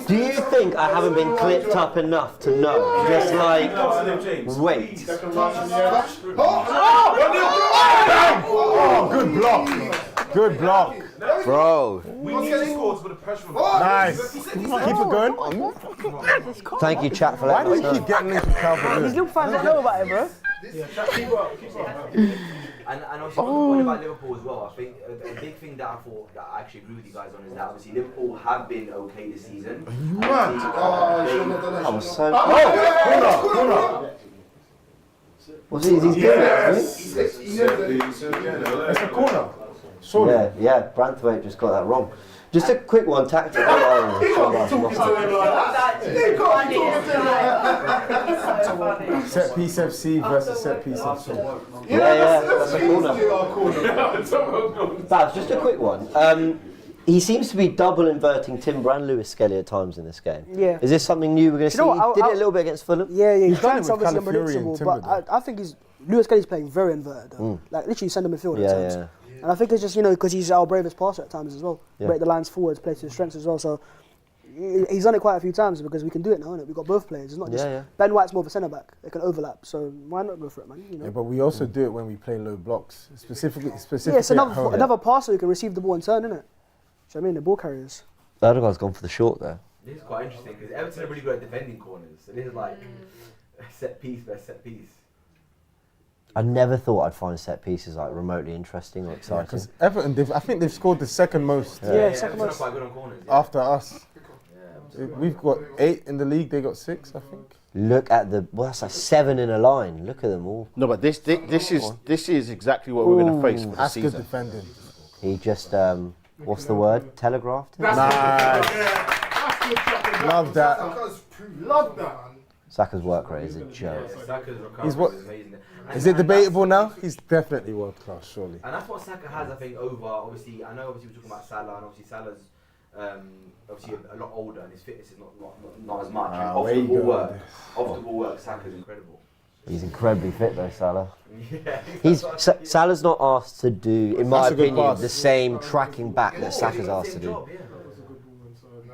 Do you think I haven't been clipped up enough to know? Just like, wait. Oh, good block. Good block. Bro. Nice. Keep it going. Thank you, chat, for Why letting do us we know. keep getting into Calvert? These little fans don't know about it, bro. And also the point about Liverpool as well. I think a big thing that I thought that I actually agree with you guys on is that obviously Liverpool have been okay this season. I was so. Oh! What's he? He's good at it, isn't he? It's a corner. Yeah, Branthwaite just got that wrong. Just a quick one, tactic. Set piece FC versus set piece FC. Yeah, that's a corner. Babs, just a quick one. He seems to be double inverting Timber and Lewis Skelly at times in this game. Yeah. Is this something new we're going to see? You know what, He did it a little bit against Fulham. Yeah, he's done trying it with something Calafiori unpredictable, and Timber, but I think Lewis Kelly's playing very inverted though. Like literally centre midfield at times. Yeah. And I think it's just, because he's our bravest passer at times as well. Yeah. Break the lines forwards, play to his strengths as well. So he's done it quite a few times because we can do it now, innit? We've got both players. It's not just Ben White's more of a centre back. They can overlap. So why not go for it, man? Yeah, but we also do it when we play low blocks, specifically. Yeah, it's another passer who can receive the ball and turn, innit? Do you know what I mean? The ball carriers. Odegaard's gone for the short there. This is quite interesting because Everton are really good at defending corners. So this is like set piece versus set piece. I never thought I'd find set pieces like remotely interesting or exciting. Because Everton, I think they've scored the second most. Second most. Quite good on corners. After us. We've got 8 in the league, they got 6, I think. Look at that's like 7 in a line. Look at them all. No, but this is exactly what we're going to face for the That's season. good defending. He just, what's the word? Telegraphed? Nice. Love that. Love that. Saka's work rate is a joke. He's what? Is it debatable now? He's definitely world class, surely. And that's what Saka has, I think, over. Obviously, I know. Obviously, we're talking about Salah, and obviously Salah's obviously a lot older, and his fitness is not as much. Off the ball work, Saka's incredible. He's incredibly fit though, Salah. Yeah. Salah's not asked to do, in my That's a good opinion, pass. the same tracking back that Saka's asked to do.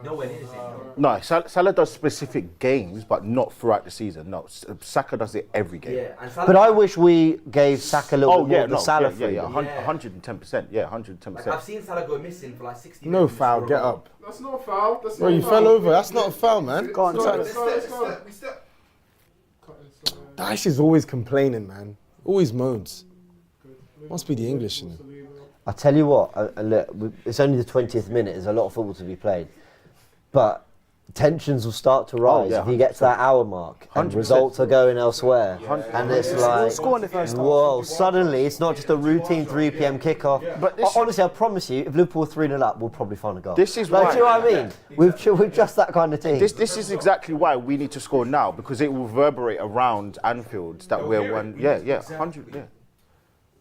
Nowhere near the same job. No, Salah does specific games, but not throughout the season. No, Saka does it every game. Yeah, and Salah, But I wish we gave Saka a little bit more of the Salah yeah, freedom. 110%. Yeah, 110%. like, I've seen Salah go missing for like 60 No minutes. foul, get up. That's not a foul. That's Bro, not you a foul. fell over. That's not a foul, man. Go on, Let's step. Daesh is always complaining, man. Always moans. Must be the English in him. I tell you what, look, it's only the 20th minute. There's a lot of football to be played, but tensions will start to rise if you get to that hour mark and 100%. results are going elsewhere. And it's like, Score in the first half. whoa, suddenly it's not just a routine 3 p.m. kickoff. But this- Honestly, I promise you, if Liverpool are 3-0 up, we'll probably find a goal. This is like, why- do you know what I mean? We're just that kind of team. This is exactly why we need to score now, because it will reverberate around Anfield that we're one. Yeah, 100. Yeah.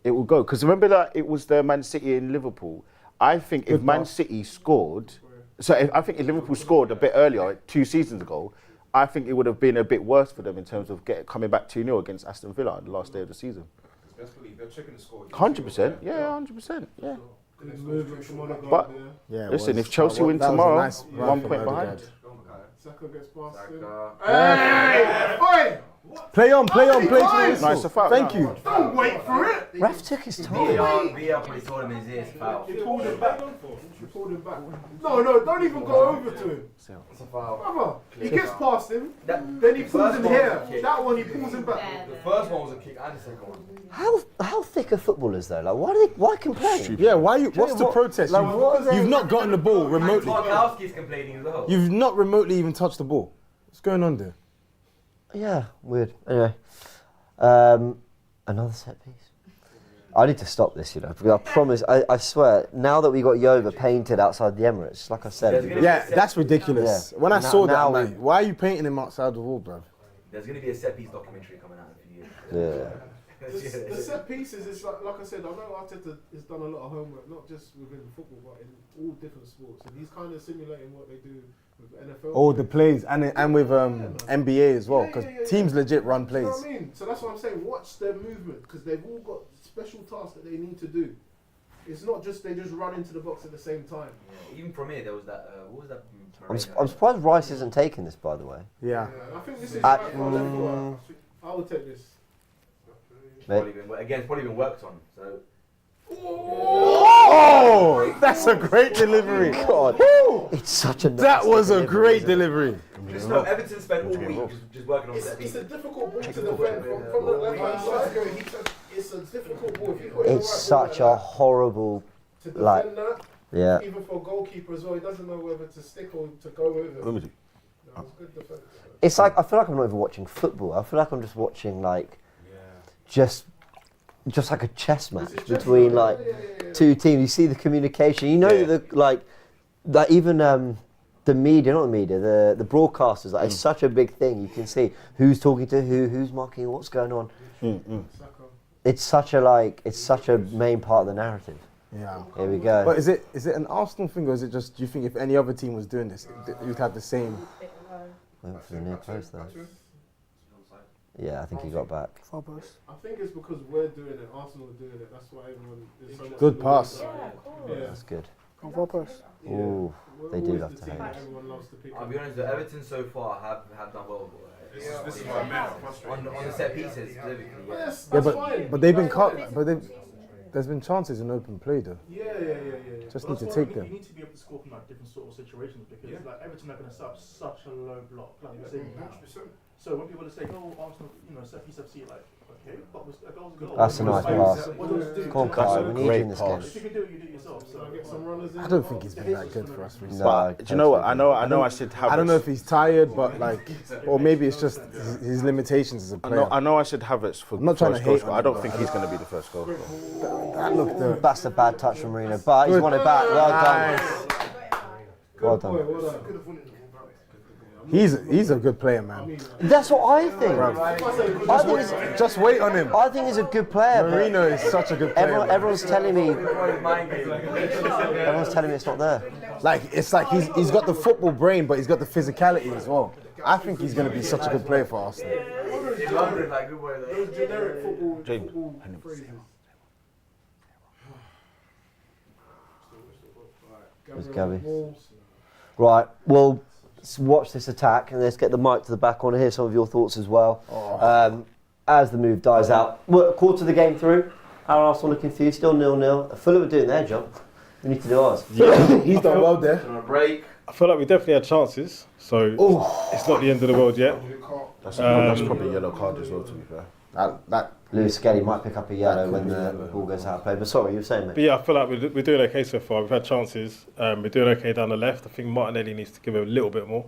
it will go. Because remember that it was the Man City and Liverpool. I think if Man City scored, I think if Liverpool scored a bit earlier, 2 seasons ago, I think it would have been a bit worse for them in terms of coming back 2-0 against Aston Villa on the last day of the season. Best believe they're checking the score. 100%, yeah, 100%, yeah. But listen, if Chelsea win tomorrow, 1 point behind. Saka gets past him. Hey! Play on. Nice, a foul. Thank you. Don't wait for it. Ref took his time. VR probably told him in his ear to foul. He pulled him back. No, don't even go over to him. It's a foul. Brother, he gets past him, then he pulls him here. That one he pulls him back. The first one was a kick and the second one. How thick are footballers though? Like why complain? Yeah, what's the protest? You've not gotten the ball remotely. Tarkowski's complaining as well. You've not remotely even touched the ball. What's going on there? Yeah, weird. Anyway, another set piece. I need to stop this, because I promise, I swear, now that we got Yoba painted outside the Emirates, like I said. Yeah, that's ridiculous. Yeah. When I saw that, man, why are you painting him outside the wall, bro? There's going to be a set piece documentary coming out in a few years. Yeah. The set pieces, it's like I said, I know Arteta has done a lot of homework, not just within football, but in all different sports. And he's kind of simulating what they do with NFL. Oh, the plays, and with NBA as well, because teams legit run plays. You know what I mean? So that's what I'm saying, watch their movement, because they've all got special tasks that they need to do. It's not just they just run into the box at the same time. Yeah, even from here, there was that, what was that? I'm surprised Rice isn't taking this, by the way. Yeah. I think this is right for left foot. I would take this. It's probably been worked on. So. Oh, that's a great delivery. God, it's such a. That was a great delivery. Just know Everton spent all week just working on that. It's a difficult ball to defend from the left hand side. It's a difficult ball. It's such a horrible, to defend that. Yeah. Even for a goalkeeper as well, he doesn't know whether to stick or to go with it. Let me see. No, it's good defense. It's like I feel like I'm not even watching football. I feel like I'm just watching just like a chess match between two teams. You see the communication. You know that even the media, not the media, the broadcasters. It's such a big thing. You can see who's talking to who's marking, what's going on. It's such a main part of the narrative. Yeah. Here we go. But is it an Arsenal thing, or is it just? Do you think if any other team was doing this, you'd have the same? Went for the near post though. Yeah, I think he got back. I think it's because we're doing it, Arsenal are doing it. That's why everyone is so much. Good pass. Yeah. That's good. Far post. Ooh, they do love to hate. I'll be honest, Everton so far have done well. This is what I meant. On the set pieces specifically. Yes, Yeah, that's fine. but they've been cut. There's been chances in open play though. Yeah. Just need to take them. You need to be able to score from different sort of situations because Everton are going to set up such a low block. Like you're saying, so when people are saying, "Oh, Arsenal, set piece FC," like, okay, but a goal's a goal. That's a nice pass. What do you do? Come on, Kai, we need you in this game. If you can do it, you do it yourself. So get some runners in. I don't think he's been that good for us recently. But do you know what? I know I should have. I don't know if he's tired, but or maybe it's just his limitations as a player. I know I should have it for. I'm not trying to hate, but I don't think he's going to be the first goal. That looked. That's a bad touch from Marino, but he's won it back. Well done. Well done. He's a good player, man. That's what I think. Just wait on him. I think he's a good player. Marino is such a good player. Everyone's telling me. It's not there. It's like he's got the football brain, but he's got the physicality as well. I think he's going to be such a good player for Arsenal. James. There's Gabby. Right, well, watch this attack and let's get the mic to the back. I want to hear some of your thoughts as well. As the move dies out. Well, a quarter of the game through. How are Arsenal looking for you? Still 0-0. Fulham are doing their job. We need to do ours. He's done well there. Break. I feel like we definitely had chances, so it's not the end of the world yet. That's probably a yellow card as well, to be fair. Lewis Skelly might pick up a yellow when the ball goes out of play. But sorry, you were saying, mate. But yeah, I feel like we're doing okay so far. We've had chances. We're doing okay down the left. I think Martinelli needs to give it a little bit more.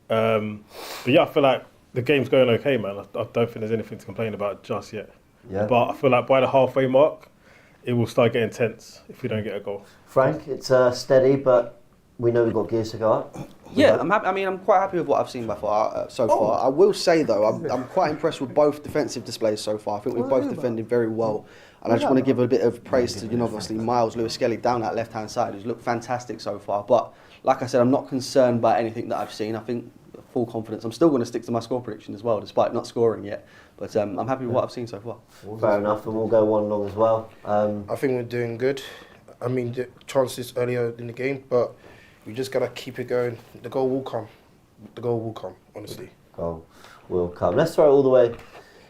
But yeah, I feel like the game's going okay, man. I don't think there's anything to complain about just yet. Yeah. But I feel like by the halfway mark, it will start getting tense if we don't get a goal. Frank, it's steady, but we know we've got gears to go up. Yeah, I'm happy. I mean, I'm quite happy with what I've seen so far. I will say though, I'm quite impressed with both defensive displays so far. I think we've both defended very well. And I just want to give a bit of praise to, obviously Miles Lewis-Skelly down that left-hand side, who's looked fantastic so far. But like I said, I'm not concerned by anything that I've seen. I think full confidence. I'm still going to stick to my score prediction as well, despite not scoring yet. But I'm happy with what I've seen so far. Fair enough, and we'll go 1-0 as well. I think we're doing good. I mean, the chances earlier in the game, but we just got to keep it going. The goal will come. The goal will come, honestly. Goal will come. Let's throw it all the way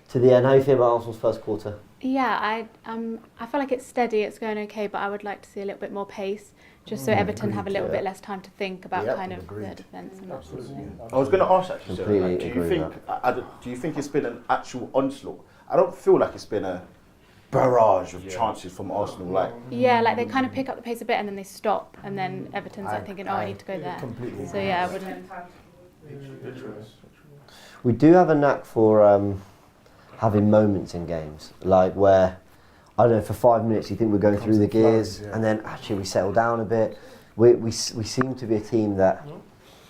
to the end. How do you feel about Arsenal's first quarter? Yeah, I feel like it's steady, it's going okay, but I would like to see a little bit more pace, just so Everton have a little bit less time to think about the defence and that sort of thing. I was going to ask actually, Completely do you agree think with do you think it's been an actual onslaught? I don't feel like it's been a barrage of chances from Arsenal. Like they kind of pick up the pace a bit and then they stop, and then Everton's thinking, I need to go there. So I wouldn't. We do have a knack for having moments in games, like where, I don't know, for 5 minutes you think we're going through the gears, and then actually we settle down a bit. We seem to be a team that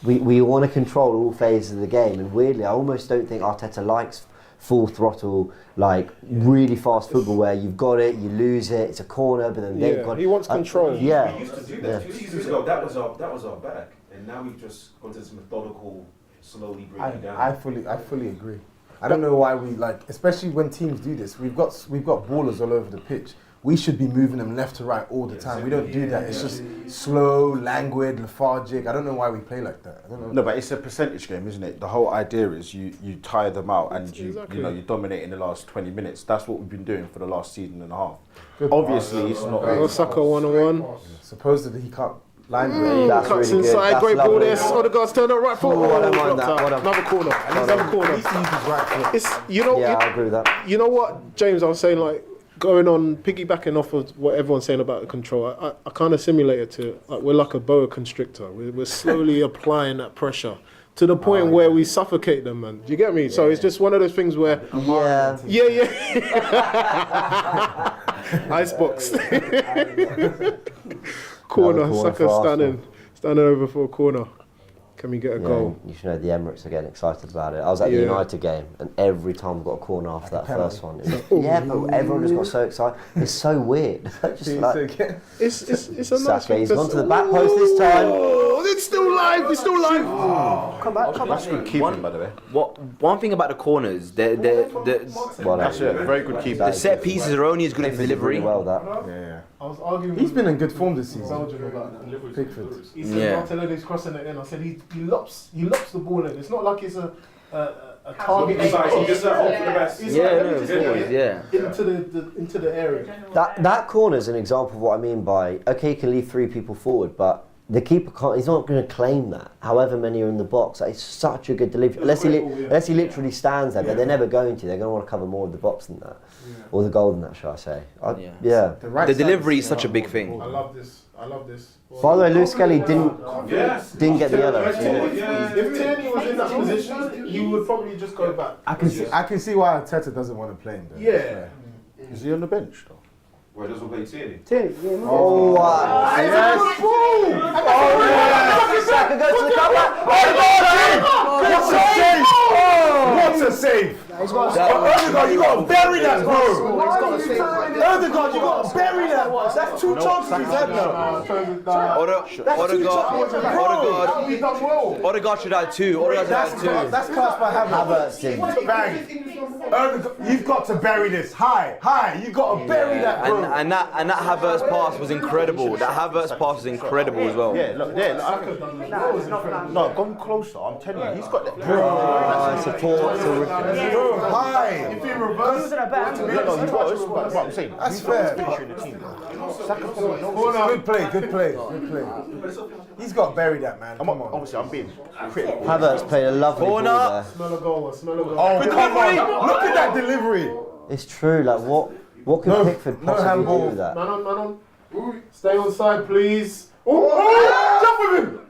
we want to control all phases of the game, and weirdly I almost don't think Arteta likes full throttle, like really fast football where you've got it, you lose it, it's a corner, but then they've got. He wants control. We used to do that 2 seasons ago. That was our back, and now we've just gone to this methodical, slowly breaking down. I fully agree. I don't know why we especially when teams do this. We've got ballers all over the pitch. We should be moving them left to right all the time. We don't do that. It's just slow, languid, lethargic. I don't know why we play like that. I don't know. No, but it's a percentage game, isn't it? The whole idea is you tire them out and you dominate in the last 20 minutes. That's what we've been doing for the last season and a half. Obviously, it's not. Saka 1-on-1. Supposedly he can't line Cuts really inside, good. great That's ball lovely. there. Odegaard's turned up right foot. I don't mind blocked that. out. Another corner. Another corner. At least he uses right foot. It's I agree with that. You know what, James? I was saying, like, going on, piggybacking off of what everyone's saying about the control. I kind of simulate it to we're like a boa constrictor. We're slowly applying that pressure to the point where we suffocate them, man. Do you get me? Yeah. So it's just one of those things where icebox. Corner, Saka standing over for a corner. Can we get a goal? You should know the Emirates are getting excited about it. I was at the United game, and every time we got a corner after that first one, but everyone just got so excited. It's so weird. It's a nice thing. He's gone to the back post this time. Oh, it's still live. It's still live. Oh. Come back. That's good keeping, by the way. One thing about the corners, that's a very good keeping. The set pieces are only as good as delivery. Well, that. Yeah. I was arguing. He's been in good form this season. Pickford. He said Martinelli's crossing it in. I said he lops the ball in. It's not like it's a target. Into the area. That corner is an example of what I mean by he can leave 3 people forward, but the keeper can't. He's not going to claim that. However many are in the box, it's such a good delivery. Unless he literally stands there, but they're never going to. They're going to want to cover more of the box than that, or the goal than that, shall I say? The delivery is such a big thing. I love this. By the way, Lewis-Skelly didn't get the yellow. If Tierney was in that position, he would probably just go back. I can see why Arteta doesn't want to play him. Yeah. Is he on the bench though? Why doesn't play Tierney? Oh, wow. Yes. Saka goes to the cover. What a save! Odegaard, you got to bury that, bro. Odegaard, you got to bury that. That's 2 chances he's had now. Odegaard should have 2. That's class by Havertz. Bang. You've got to bury this. High. You got to bury that, bro. And that Havertz pass was incredible. That Havertz pass was incredible as well. Yeah, look. No, gone closer. I'm telling you, he's got that. High. If he reverses I'm saying. That's fair. Good play. He's got to bury that, man. Come on. Obviously, I'm being critical. Havertz played a lovely ball there. Smell a goal. Oh, come on. Look at that delivery. It's true. Like what can Pickford possibly do with that? Man on. Stay on side, please. Jump with him.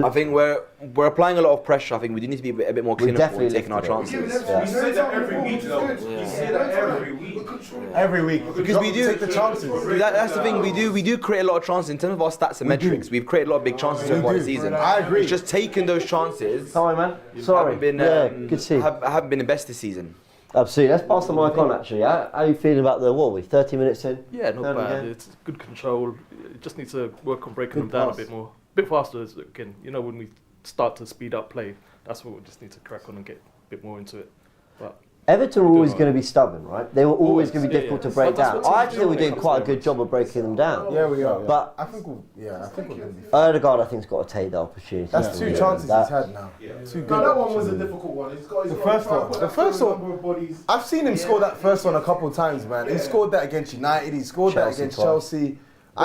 I think we're applying a lot of pressure. I think we do need to be a bit more clinical in taking our chances. We say that every week, though. We say that every week. Every week. Because we do take the chances. That's the thing. We do create a lot of chances in terms of our stats and metrics. We've created a lot of big chances so far this season. I agree. It's just taking those chances. Sorry, man. Sorry. Haven't been, good to see. haven't been the best this season. Absolutely. Let's pass the mic on, actually. How are you feeling about the, what are we, 30 minutes in? Yeah, not bad. It's good control. You just need to work on breaking them down a bit more. A bit faster, again. You know, when we start to speed up play, that's what we just need to crack on and get a bit more into it. But Everton were always going to be stubborn, right? They were always going to be difficult to break down. I actually think we're doing quite a good job of breaking them down. Yeah, we are. But I think we're going to be. Odegaard, I think, has got to take the opportunity. That's two chances he's had now. Two good. No, that one was a difficult one. The first one. I've seen him score that first one a couple of times, man. He scored that against United. He scored that against Chelsea.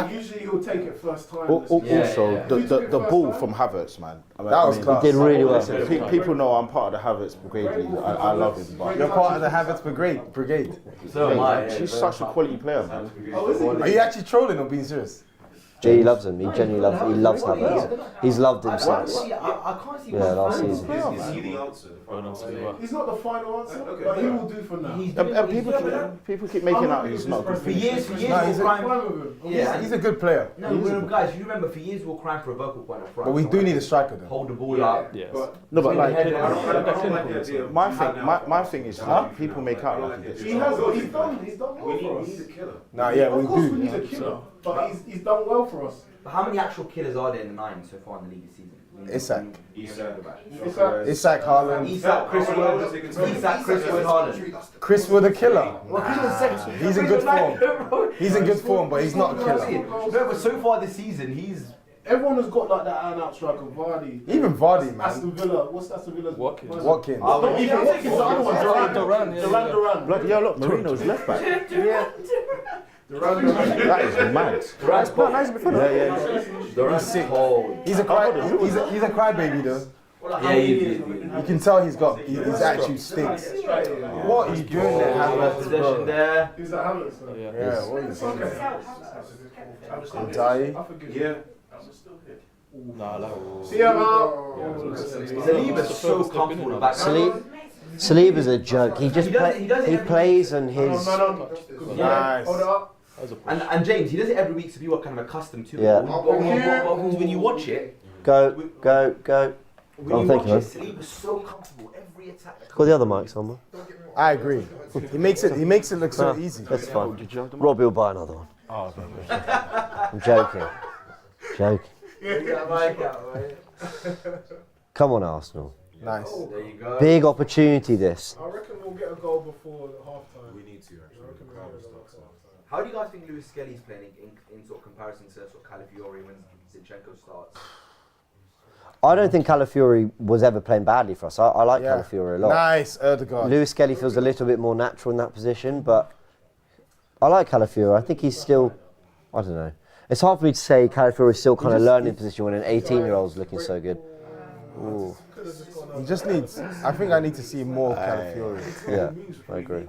Usually he'll take it first time. Also, the ball from Havertz, man. That was class. He did really well. Listen, people know I'm part of the Havertz brigade. I love him. But you're part of the Havertz brigade. So am I. He's such a quality player, man. Are you actually trolling or being serious? Yeah, he loves him. He genuinely loves him. He loves Havertz. He's loved him since. I can't see last season. Is he the answer? He's not the final answer, but he will do for now. And people keep making out he's not good. For years, we were He's a good player. No, guys, you remember for years we were crying for a vocal point up front. But we do need a striker though. Hold the ball up. Yes. No, but like my thing is people make out like he's done well for us. We need a killer. Nah, yeah, we We do. need a killer, but he's done well for us. But how many actual killers are there in the 9 so far in the league this season? Isak, Haaland. Isak, Chris Wood, Haaland. Chris Wood a killer. Nah. He's in good form. He's in good form, but he's not a killer. No, but so far this season, he's... Everyone has got like that out and out striker, Vardy. Even Vardy, man. Aston Villa. What's Aston Villa's? Watkins. Duran. Bloody hell, look, Marino's left back. Yeah. That is mad. He's sick. He's a crybaby though. Yeah, you can tell his attitude stinks. What are you doing there, Havertz? Possession there. Who's that, Havertz? Yeah, what are you saying? Yeah. See him out. Saliba's so comfortable back. Saliba's a joke. He just he plays and his. Nice. Hold it up. And James, he does it every week, so you are kind of accustomed to it. Yeah. But when you watch it, Go. when you watch it, Saliba's so comfortable every attack. Got the other mics on, man. I agree. He makes it look so easy. That's fine. Robbie will buy another one. Oh, I'm joking. Come on, Arsenal. Nice. There you go. Big opportunity this. I reckon we'll get a goal before half time. We need to actually. How do you guys think Lewis Skelly's playing in sort of comparison to sort of Calafiori when Zinchenko starts? I don't think Calafiori was ever playing badly for us. I like Calafiori a lot. Nice, Odegaard. Lewis Skelly feels a little bit more natural in that position, but I like Calafiori. I think he's still, I don't know. It's hard for me to say Calafiori is still kind of learning position when an 18-year-old's looking so good. Ooh. He just needs. I think I need to see more Calafiori. Yeah, I agree.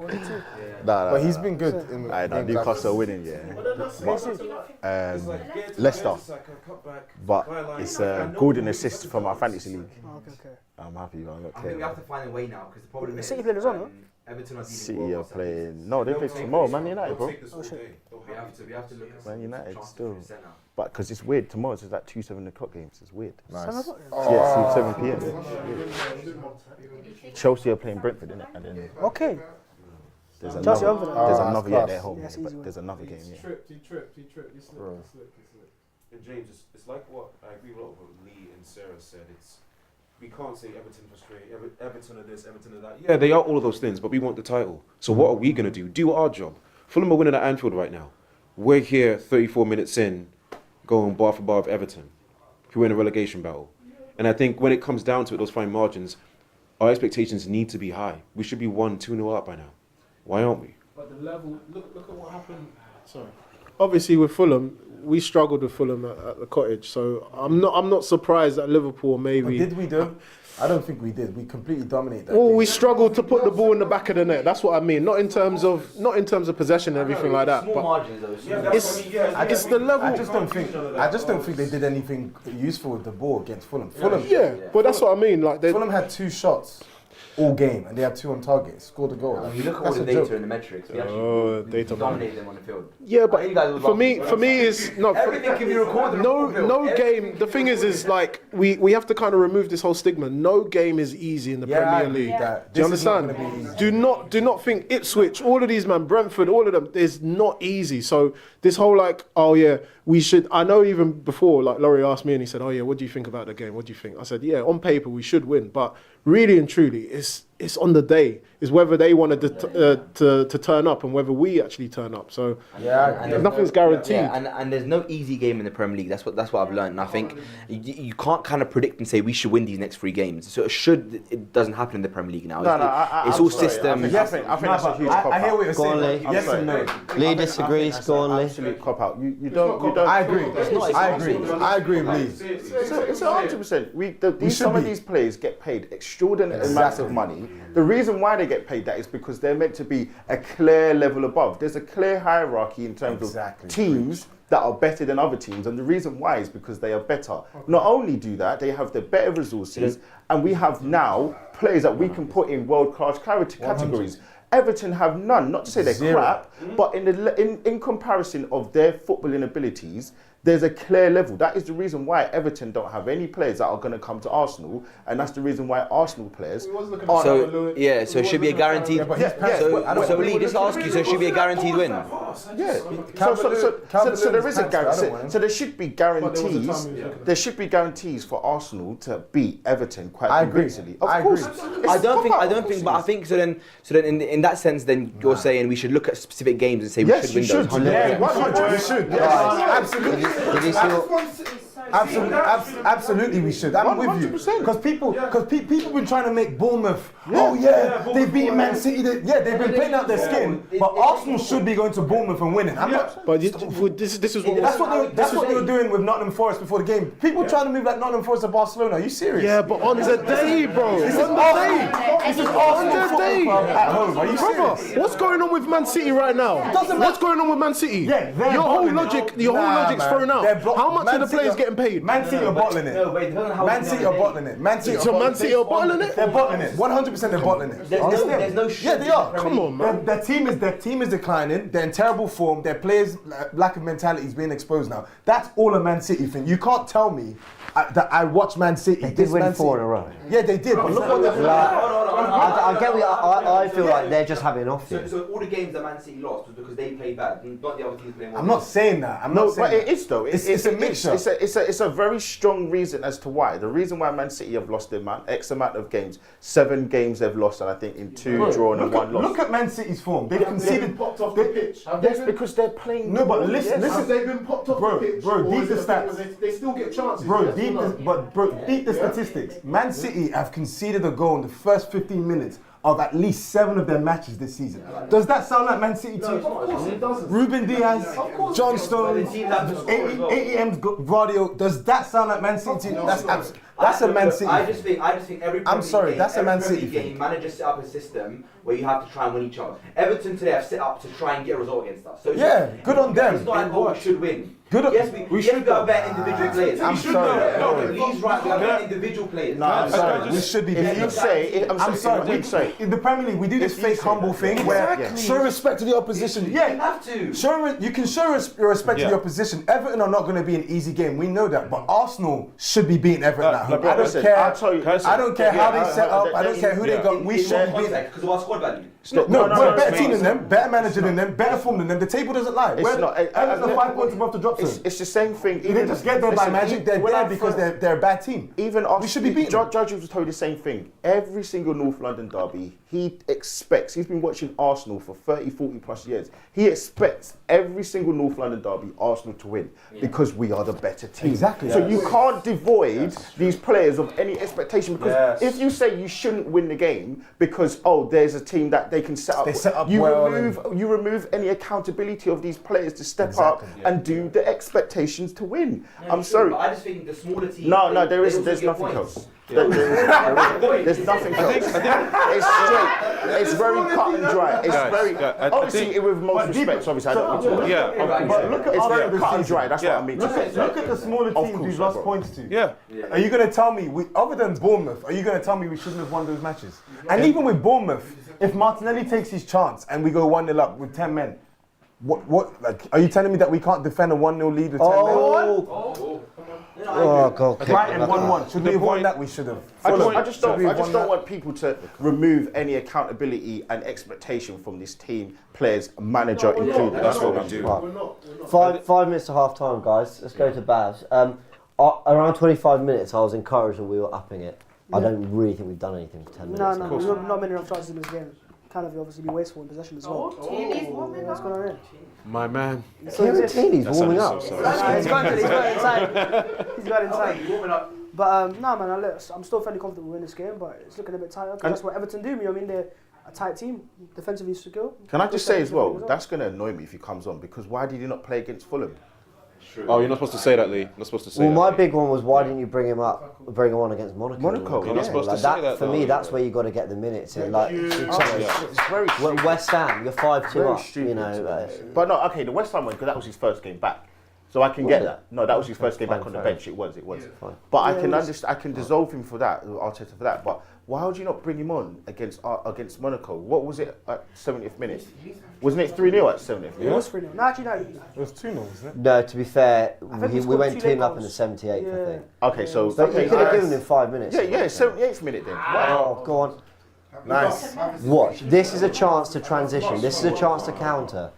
But he's been good. I know Newcastle winning, Leicester. But it's a golden assist for my fantasy league. I'm happy. I think we have to find a way now because the problem is City playing as well, no? Everton are City are playing. No, they play tomorrow. Man United, bro. We have to look at Man United still. But because it's weird. Tomorrow it's like 2 7 o'clock games. It's weird. Nice. Yeah, 7 p.m. Chelsea are playing Brentford, innit? And then Okay. there's Chelsea another. over there. There's Oh, another. that's Yeah, they're class. home. Yeah, it's but easy there's another game. He Yeah. tripped. He slipped. And James, it's like what I agree with what Lee and Sarah said. We can't say Everton frustrated, Everton are this, Everton are that. Yeah, they are all of those things, but we want the title. So what are we going to do? Do our job. Fulham are winning at Anfield right now. We're here 34 minutes in, going bar for bar of Everton. We're in a relegation battle. And I think when it comes down to it, those fine margins, our expectations need to be high. We should be 1-2-0 up by now. Why aren't we? But the level. Look at what happened. Sorry. Obviously, with Fulham, we struggled with Fulham at the Cottage, so I'm not surprised that Liverpool maybe. But did we do? I don't think we did. We completely dominated that. Well, game. we struggled to put the ball in the back of the net. That's what I mean. Not in terms of possession and everything like that. Small But margins though. it's the level. I just don't think they did anything useful with the ball against Fulham. Yeah, but that's what I mean. Like Fulham had 2 shots. all game, and they had 2 on target. Scored a goal. When you look at all the data and the metrics, we actually dominated them on the field. Yeah, but for me, is not everything can be recorded. No game. The thing is like we have to kind of remove this whole stigma. No game is easy in the Premier League. Do you understand? Do not think Ipswich, all of these man, Brentford, all of them. It's not easy. So this whole like, oh yeah, we should. I know even before, like Laurie asked me and he said, oh yeah, what do you think about the game? What do you think? I said, yeah, on paper we should win, but really and truly, it's on the day. It's whether they wanted to turn up and whether we actually turn up. So nothing's guaranteed. Yeah, and there's no easy game in the Premier League. That's what I've learned. And I think you can't kind of predict and say we should win these next 3 games. So it doesn't happen in the Premier League now. It's all systems. I think that's a huge cop out. I hear what you're saying. Yes and no. Lee disagrees. Go on, Lee. Absolute cop out. You don't. I agree. I agree with Lee. It's 100%. Some of these players get paid extraordinary amounts of money. The reason why they get paid that is because they're meant to be a clear level above. There's a clear hierarchy in terms of teams that are better than other teams, and the reason why is because they are better. Not only do that, they have the better resources, and we have now players that we can put in world-class categories. 100%. Everton have none. Not to say they're crap, but in comparison of their footballing abilities, there's a clear level. That is the reason why Everton don't have any players that are going to come to Arsenal, and that's the reason why Arsenal players. So it should be a guaranteed. So Lee, just ask you. So it should be a guaranteed win. Yeah. So there is a guarantee. So there should be guarantees. There should be guarantees for Arsenal to beat Everton quite convincingly. Of course. I don't think. But I think so. Then in that sense, then you're saying we should look at specific games and say we should win those. Yeah, we should. Absolutely. Absolutely, we should. I'm with you because people been trying to make Bournemouth. They've beaten Man City. They've been playing out their skin. But Arsenal should be going to Bournemouth and winning. But this is what that's what they were doing with Nottingham Forest before the game. People trying to move like Nottingham Forest to Barcelona. Are you serious? Yeah, but on the day, bro. This is Arsenal football club at home. Are you serious? What's going on with Man City right now? What's going on with Man City? Your whole logic's thrown out. How much are the players getting paid? Man City are bottling it. Man City are bottling it. Man City are bottling it. They're bottling it. 100% they're bottling it. There's no yeah, they are. Come on, man. Their team is declining. They're in terrible form. Their players' lack of mentality is being exposed now. That's all a Man City thing. You can't tell me that I watch Man City. They did win 4 in a row. Yeah, they did. But look what they've I get what I feel like they're just having off. So all the games that Man City lost was because they played bad, not the other teams playing well. I'm not saying that. But it is though. It's a mixture. It's a very strong reason as to why. The reason why Man City have lost their X amount of games, 7 games they've lost, and I think in 2 drawn and 1 loss. Look at Man City's form. They've conceded. Popped off the pitch. Yes, because they're playing. No, but listen. They've been popped off the pitch. Bro, these are stats. They still get chances. Beat the statistics. Man City have conceded a goal in the first 15 minutes of at least 7 of their matches this season. Does that sound like Man City team? Of course it doesn't. Ruben Diaz, John Stones, 80M Guardiola. Does that sound like Man City team? That's a Man City. I just think every that's a Man City game. Managers set up a system where you have to try and win each other. Everton today have set up to try and get a result against us. So good on them. It's not like, oh, we should win. We should have better individual players. I'm sorry. No, Lee's right. We have better individual players. No, I'm sorry. We should be beating. I'm sorry. In the Premier League, we do this fake humble thing where show respect to the opposition. Yeah, you have to. You can show respect to the opposition. Everton are not going to be an easy game. We know that, but Arsenal should be beating Everton at home. I don't care how they set up. I don't care who they got. We should be beating. Because of our squad value. No, we're a better team than them, better manager than them, better form than them. The table doesn't lie. It's not. Everton are 5 points above the drop zone. It's the same thing. They didn't just get there by magic. They're there because they're a bad team. Even we should be beaten. Judge was told the same thing. Every single North London derby, he's been watching Arsenal for 30, 40 plus years. He expects every single North London derby Arsenal to win because we are the better team. Exactly. So you can't devoid these players of any expectation because if you say you shouldn't win the game because there's a team that they can set up. They set up you well remove any accountability of these players to step up and do the expectations to win. I'm sorry. But I just think the smaller teams. No, there's nothing else. There's nothing else. It's straight. It's very cut and dry. It's very obviously with most respect. Obviously, I don't want to. Yeah, but look at it's us very this cut and season. dry. That's what I mean. Look at the smaller teams we've lost points to. Yeah. Are you going to tell me, other than Bournemouth, are you going to tell me we shouldn't have won those matches? And even with Bournemouth, if Martinelli takes his chance and we go 1-0 up with 10 men, like, are you telling me that we can't defend a 1-0 lead with 10 men? Oh, God. Brighton 1-1. Should we have won that? We should have. I just don't want people to remove any accountability and expectation from this team, players, manager included. That's what we do. Right. 5 minutes to half time, guys. Let's go to Babs. Around 25 minutes, I was encouraged that we were upping it. I don't really think we've done anything for 10 minutes. No, we've not made enough chances in this game. Kind of obviously be wasteful in possession as well. What's going on here? My man. Kieran Tierney's warming up. He's got inside. He's got inside. But no, man, I'm still fairly comfortable in this game, but it's looking a bit tighter. That's what Everton do. I mean, they're a tight team, defensively secure. Can I just say as well, that's going to annoy me if he comes on, because why did he not play against Fulham? Oh, you're not supposed to say that, Lee. You're not supposed to say well, that. my big one was why didn't you bring him on against Monaco? You're not supposed to say that. For me, that's where you got to get the minutes in. Like, it's very stupid. West Ham, you're 5-2 up. You know, but no, okay, the West Ham one, because that was his first game back. So I can get that. No, that was his first game back on the bench. It was. But I can understand. I can dissolve him for that, Arteta for that. But why would you not bring him on against Monaco? What was it at 70th minute? Wasn't it 3-0 at 70th minute? It was 3-0. No, actually, no. It was 2-0, wasn't it? No, to be fair, we went 2-0 up in the goals. 78th, I think. Okay, so But you could have given him 5 minutes. Yeah, 78th minute then. Oh, go on. Nice. Watch. This is a chance to transition. This is a chance to counter.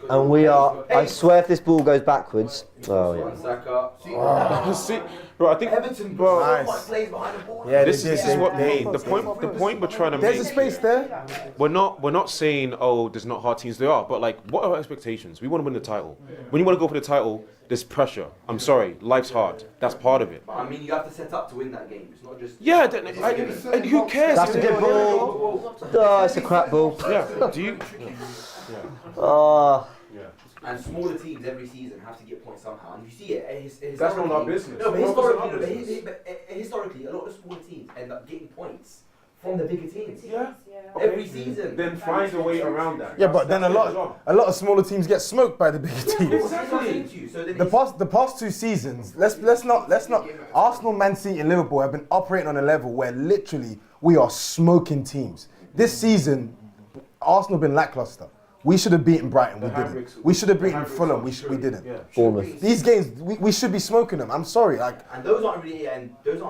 And we are, I swear if this ball goes backwards, oh yeah. See, bro, I think Everton Nice. plays behind the ball. Yeah, this is what the point we're trying to make. There's a space there. We're not saying, oh, there's not hard teams. There are, but like, what are our expectations? We want to win the title. When you want to go for the title, there's pressure. I'm sorry, life's hard. That's part of it. But I mean, you have to set up to win that game. It's not just. Yeah, and who cares? That's a good ball. Oh, it's a crap ball. Yeah. Do you? Oh. And smaller teams every season have to get points somehow. And you see it. That's not our business. No, but historically, a lot of smaller teams end up getting points from the bigger teams. Yeah. Every season. Then find a way around that. Yeah, but then a lot of smaller teams get smoked by the bigger teams. The past 2 seasons, let's not Arsenal, Man City and Liverpool have been operating on a level where literally we are smoking teams. This season, Arsenal have been lackluster. We should have beaten Brighton, we didn't. We should have beaten Fulham, we didn't. Bournemouth. These games, we should be smoking them. I'm sorry, like. And those aren't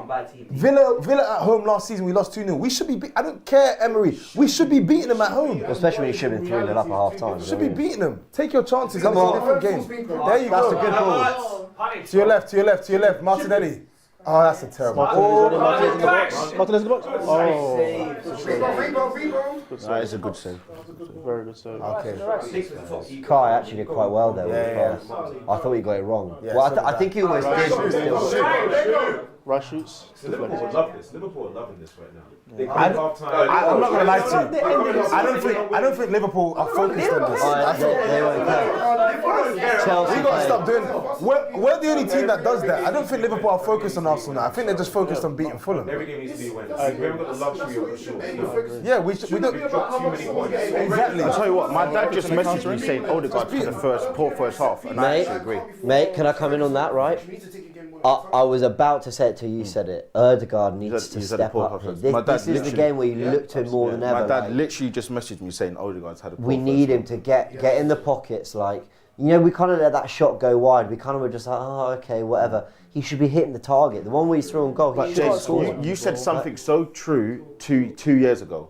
bad teams. Villa at home last season, we lost 2-0. We should be. I don't care, Emery. We should be beating them at home. Especially when you should have been 3-0 up at half time. Should be beating them. Take your chances. Come it's on. a different game. There you That's go. a good ball. To your left, Martinelli. Oh, that's a terrible. Martinez in the box. Oh, That is a good save. very good save. Okay. Kai actually did quite well there with the pass. I thought he got it wrong. Yeah, Well, so did I think he almost did. But still. Right shoots. Liverpool love this. Liverpool are loving this right now. I'm not gonna lie to you. I don't think Liverpool are focused on this. They won't care. Chelsea We gotta play. stop doing that. We're the only team that does that. I don't think Liverpool are focused on Arsenal now. I think they're just focused on beating Fulham. Every game needs to be a win. We haven't got the luxury of a short. Yeah, we don't. Drop too many points. Exactly. I'll tell you what, my dad just messaged me saying Odegaard for the poor first half, and I actually agree. Mate, can I come in on that, right? I was about to say it till you said it. Odegaard needs to step up here. This is the game where you look to him more than ever. My dad literally just messaged me saying Odegaard's had a poor We need him to get in the pockets. Like, you know, we kind of let that shot go wide. We kind of were just like, oh, okay, whatever. He should be hitting the target. The one where he's throwing goal, he should score. You said something so true 2 years ago.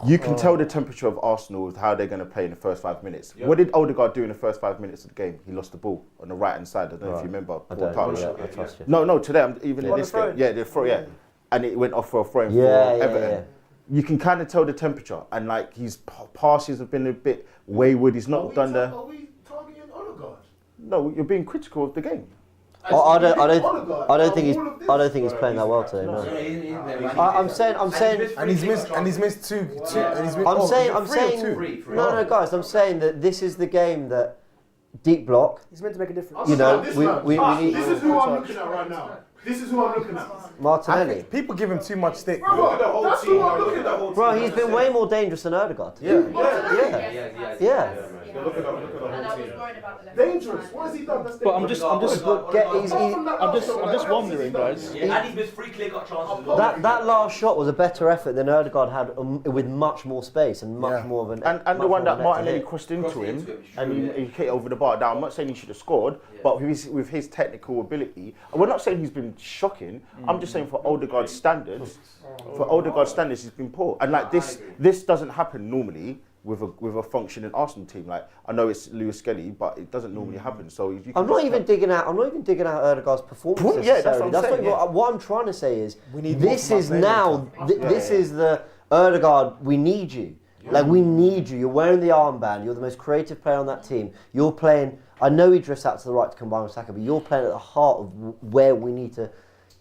You can tell the temperature of Arsenal with how they're going to play in the first 5 minutes. Yep. What did Odegaard do in the first 5 minutes of the game? He lost the ball on the right-hand side. I don't know if you remember. I don't. Yeah, I trust you. No, today, even in this game. Yeah, the throw, yeah. And it went off for a throw-in for Everton. Yeah. You can kind of tell the temperature. And, like, his passes have been a bit wayward. He's not done the... Are we targeting Odegaard? No, you're being critical of the game. I don't think he's playing that well today. No. I'm saying, and he's missed two. I'm saying, no, guys, I'm saying that this is the game that deep block. He's meant to make a difference. You know, we need. This is who I'm looking at right now. This is who I'm looking at. Martinelli. People give him too much stick. Bro, that's who I'm looking at. Bro, he's been way more dangerous than Odegaard. Yeah. Look at the whole team. Dangerous. What has he done? That's But I'm just wondering, guys. And he's missed 3 clear-cut chances. That last shot was a better effort than Odegaard had with much more space and much more of an. And the one that Martinelli crossed into him and he hit over the bar. Now I'm not saying he should have scored, but with his technical ability, we're not saying he's been shocking. I'm just saying for Odegaard's standards, he's been poor. And like this doesn't happen normally with a functioning Arsenal team. Like I know it's Lewis Skelly, but it doesn't normally happen. So I'm not even digging out Odegaard's performance. Yeah, that's what I'm saying. What I'm trying to say is this is the Odegaard. We need you. Like we need you. You're wearing the armband. You're the most creative player on that team. You're playing. I know he drifts out to the right to combine with Saka, but you're playing at the heart of where we need to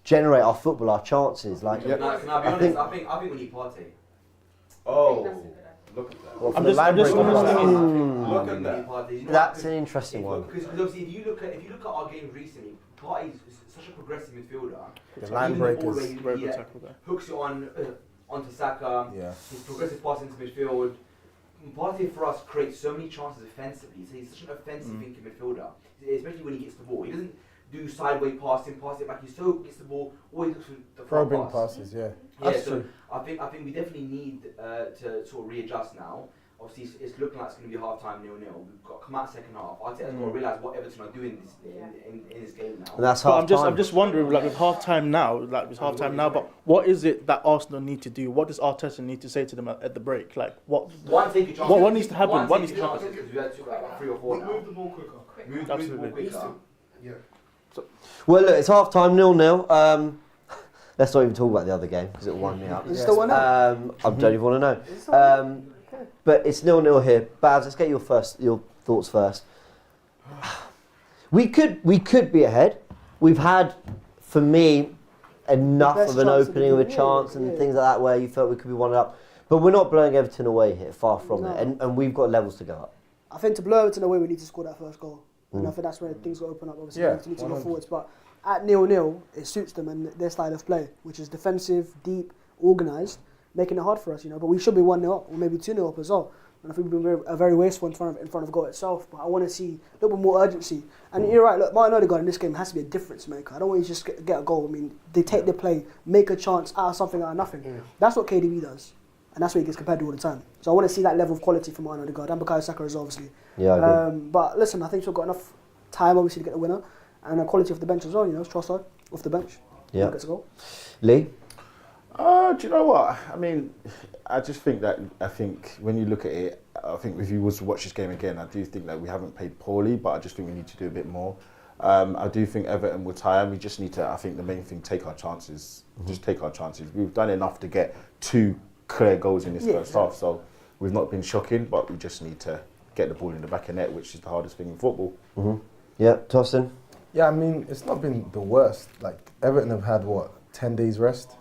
generate our football, our chances. Like, Can I be honest? I think we need Partey. Oh, look at that. Well, Look at that. That's an interesting one. Because obviously, if you look at our game recently, Partey is such a progressive midfielder. The line breakers. Hooks it onto Saka. Yeah. His progressive pass into midfield. Partey for us creates so many chances offensively. So he's such an offensive thinking midfielder, especially when he gets the ball. He doesn't do sideways passing, pass it back. He so gets the ball, always looks for the front Probing pass. passes, yeah. That's true. I think we definitely need to sort of readjust now. Obviously, it's looking like it's going to be half-time 0-0. We've got to come out second half. Arteta's got to realise what Everton are doing in this game now. And that's half-time. I'm just wondering, like with half-time now, but what is it that Arsenal need to do? What does Arteta need to say to them at the break? Like what needs to happen? What needs to happen? Because we had 3 or 4 now. Move the ball quicker. Move the ball quicker. Yeah. Well, look, it's half-time 0-0. Let's not even talk about the other game because it'll wind me up. It's still 1-0. I don't even want to know. But it's 0-0 here. Babs, let's get your thoughts first. We could be ahead. We've had, for me, enough of an opening of a chance and things like that where you felt we could be 1 up. But we're not blowing Everton away here, far from it. And we've got levels to go up. I think to blow Everton away, we need to score that first goal. And I think that's where things will open up. Obviously, we need to go forwards. But at 0-0, it suits them and their style of play, which is defensive, deep, organised, making it hard for us, you know. But we should be 1-0 up or maybe 2-0 up as well. And I think we've been very wasteful in front of goal itself. But I want to see a little bit more urgency. And you're right, look, Martin Odegaard in this game has to be a difference maker. I don't want you to just get a goal. I mean, they take the play, make a chance out of something, out of nothing. Yeah. That's what KDB does. And that's what he gets compared to all the time. So I want to see that level of quality from Martin Odegaard and Bukayo Saka as well, obviously. Yeah, I agree. But listen, I think we've got enough time, obviously, to get the winner. And the quality of the bench as well, you know, Trossard off the bench. Yeah. Gets a goal. Lee? Do you know what? I mean, I think when you look at it, I think if you was to watch this game again, I do think that we haven't played poorly, but I just think we need to do a bit more. I do think Everton will tire. We just need to, I think the main thing, take our chances. Just take our chances. We've done enough to get 2 clear goals in this first half, so we've not been shocking, but we just need to get the ball in the back of net, which is the hardest thing in football. Yeah, Tossin? Yeah, I mean, it's not been the worst. Like, Everton have had, 10 days rest?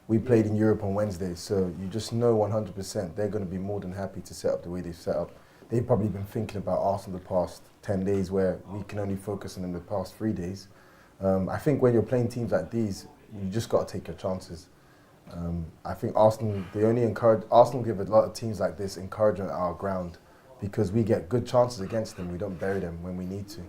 We played in Europe on Wednesday, so you just know 100% they're going to be more than happy to set up the way they've set up. They've probably been thinking about Arsenal the past 10 days where we can only focus on them the past 3 days. I think when you're playing teams like these, you just got to take your chances. I think Arsenal give a lot of teams like this encouragement at our ground because we get good chances against them. We don't bury them when we need to.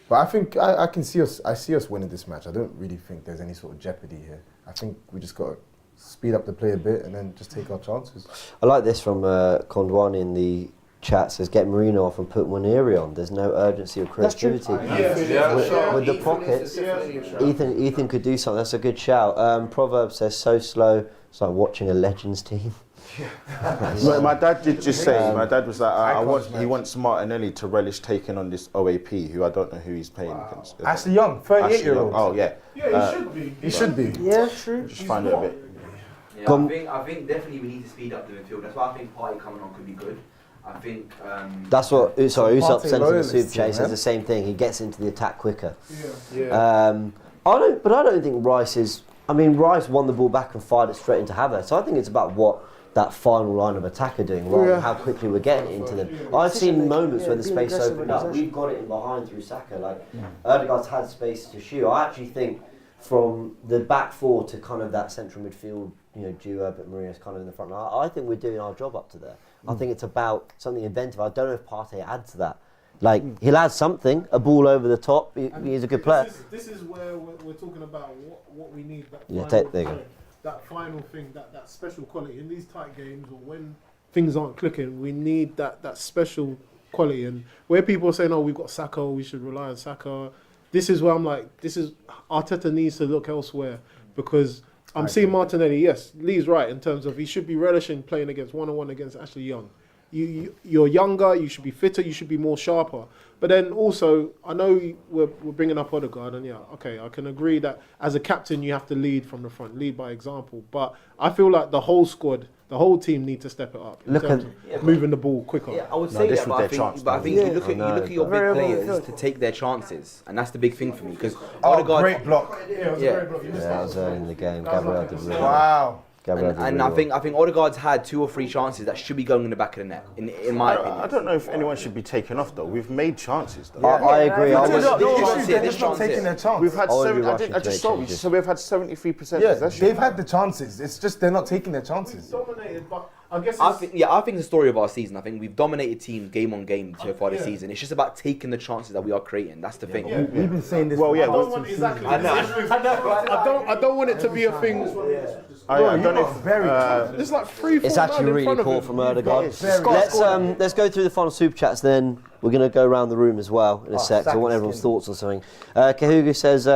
But I think I see us winning this match. I don't really think there's any sort of jeopardy here. I think we just got to speed up the play a bit and then just take our chances. I like this from Kondwan in the chat. Says, get Marino off and put Muniri on. There's no urgency or creativity. With the pockets, Ethan could do something. That's a good shout. Proverb says, so slow. It's like watching a Legends team. My dad did just say, my dad was like, he wants Martinelli to relish taking on this OAP, who I don't know who he's playing against. Ashley Young, 38-year-old. Oh, yeah. Yeah, he should be. He should be. Yeah, true. Just find it a bit. Yeah, I think definitely we need to speed up the midfield. That's why I think Partey coming on could be good. I think. That's what. Sorry, Usopp Partey sent in the loyalist, super chat. He says man. the same thing. He gets into the attack quicker. Yeah. I don't think Rice is. I mean, Rice won the ball back and fired it straight into Havertz. So I think it's about what that final line of attack are doing, rather than how quickly we're getting into them. I've seen moments where the space opened up. We've got it in behind through Saka. Like Odegaard's had space to shoot. I actually think from the back four to kind of that central midfield, duo, but Mourinho's kind of in the front line. I think we're doing our job up to there. I think it's about something inventive. I don't know if Partey adds to that. Like, he'll add something, a ball over the top. He's a good player. This is where we're talking about what we need. That final thing, that special quality in these tight games, or when things aren't clicking, we need that special quality. And where people are saying, "Oh, we've got Saka, we should rely on Saka," this is where I'm like, Arteta needs to look elsewhere, because I'm seeing Martinelli. Yes, Lee's right in terms of he should be relishing playing against one-on-one against Ashley Young. You're younger, you should be fitter, you should be more sharper. But then also, I know we're bringing up Odegaard, and I can agree that as a captain you have to lead from the front, lead by example. But I feel like the whole squad, the whole team need to step it up in terms of moving the ball quicker. Yeah, I would say that, but I think you look at your big players to take their chances, and that's the big thing for me. Because Odegaard, great block. That was early in the game. Gabriel did really well. Wow. And I think Odegaard's had 2 or 3 chances that should be going in the back of the net. In my opinion, I don't know if anyone should be taken off though. We've made chances though. I agree. They're just not taking their chance. We've had so we've had 73% possession. They've had the chances. It's just they're not taking their chances. Dominated, but I guess I think it's the story of our season. I think we've dominated teams game on game so far this season. It's just about taking the chances that we are creating. That's the thing. We've been saying this. I don't want it to be a thing. I don't know if There's like 3-4 It's actually really cool from Odegaard. Let's go through the final super chats. Then we're going to go around the room as well in a sec. So I want everyone's thoughts on something. Kahuga says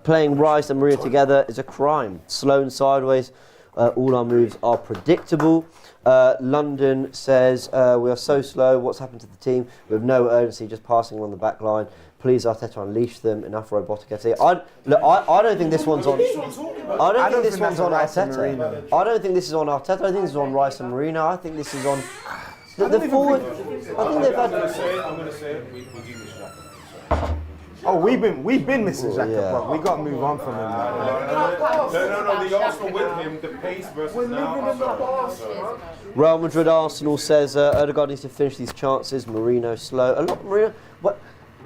playing Rice and Maria together is a crime. Slow and sideways. All our moves are predictable. London says we are so slow. What's happened to the team? We have no urgency, just passing on the back line. Please, Arteta, unleash them. Enough robotic activity. I don't think this one's on. I don't think this one's on Arteta. I don't think this is on Arteta. I think this is on Rice and Marino. I think this is on the forward. I think they've had. I'm going to say it. We do miss Xhaka. Oh, we've been missing Xhaka, but we got to move on from him. No, the Arsenal with him, the pace versus now. Real Madrid Arsenal says Odegaard needs to finish these chances. Marino slow. A lot of Marino.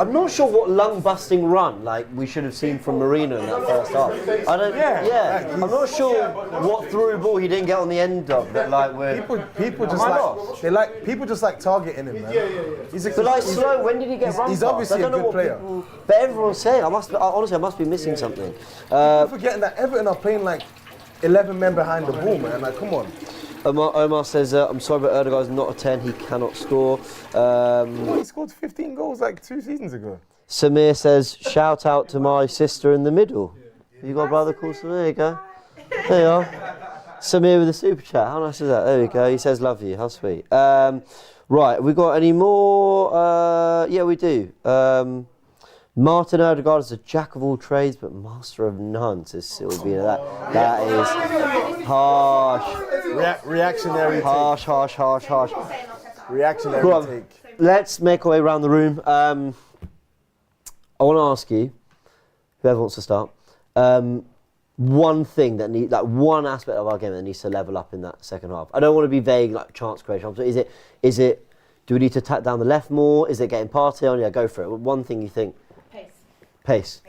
I'm not sure what lung-busting run we should have seen from Marino in that first half. I don't. I'm not sure what through ball he didn't get on the end of. But people just like targeting him, man. He's slow. When did he get run? He's obviously a good player. But everyone's saying I must be missing something. People forgetting that Everton are playing 11 men behind the ball, man. Like, come on. Omar says, I'm sorry, but Odegaard's not a 10, he cannot score. He scored 15 goals 2 seasons ago. Samir says, shout out to my sister in the middle. You got a brother called Samir? There you go. There you are. Samir with a super chat. How nice is that? There we go. He says, love you. How sweet. Right, we got any more? Yeah, we do. Martin Odegaard is a jack of all trades, but master of none, says Sylvia. That is harsh. Reactionary harsh. Reactionary take. Let's make our way around the room. I want to ask you, whoever wants to start, one thing that one aspect of our game that needs to level up in that second half. I don't want to be vague, like chance creation. Is it? Do we need to attack down the left more? Is it getting Partey on? Yeah, go for it. One thing you think. Pace.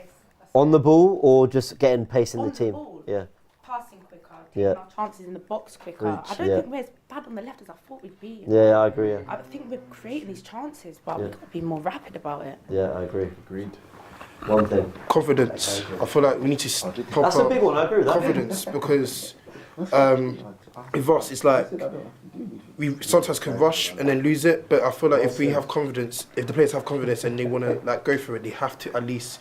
On the ball or just getting pace in the team? Ball. Yeah. Passing quicker, taking our chances in the box quicker. I don't think we're as bad on the left as I thought we'd be. Yeah, I agree. Yeah. I think we're creating these chances, but we've got to be more rapid about it. Yeah, I agree. Agreed. One thing. Confidence. I feel like we need to That's a big one, I agree with that. Confidence, because with us, it's like we sometimes can rush and then lose it, but I feel like if we have confidence, if the players have confidence and they want to go for it, they have to at least,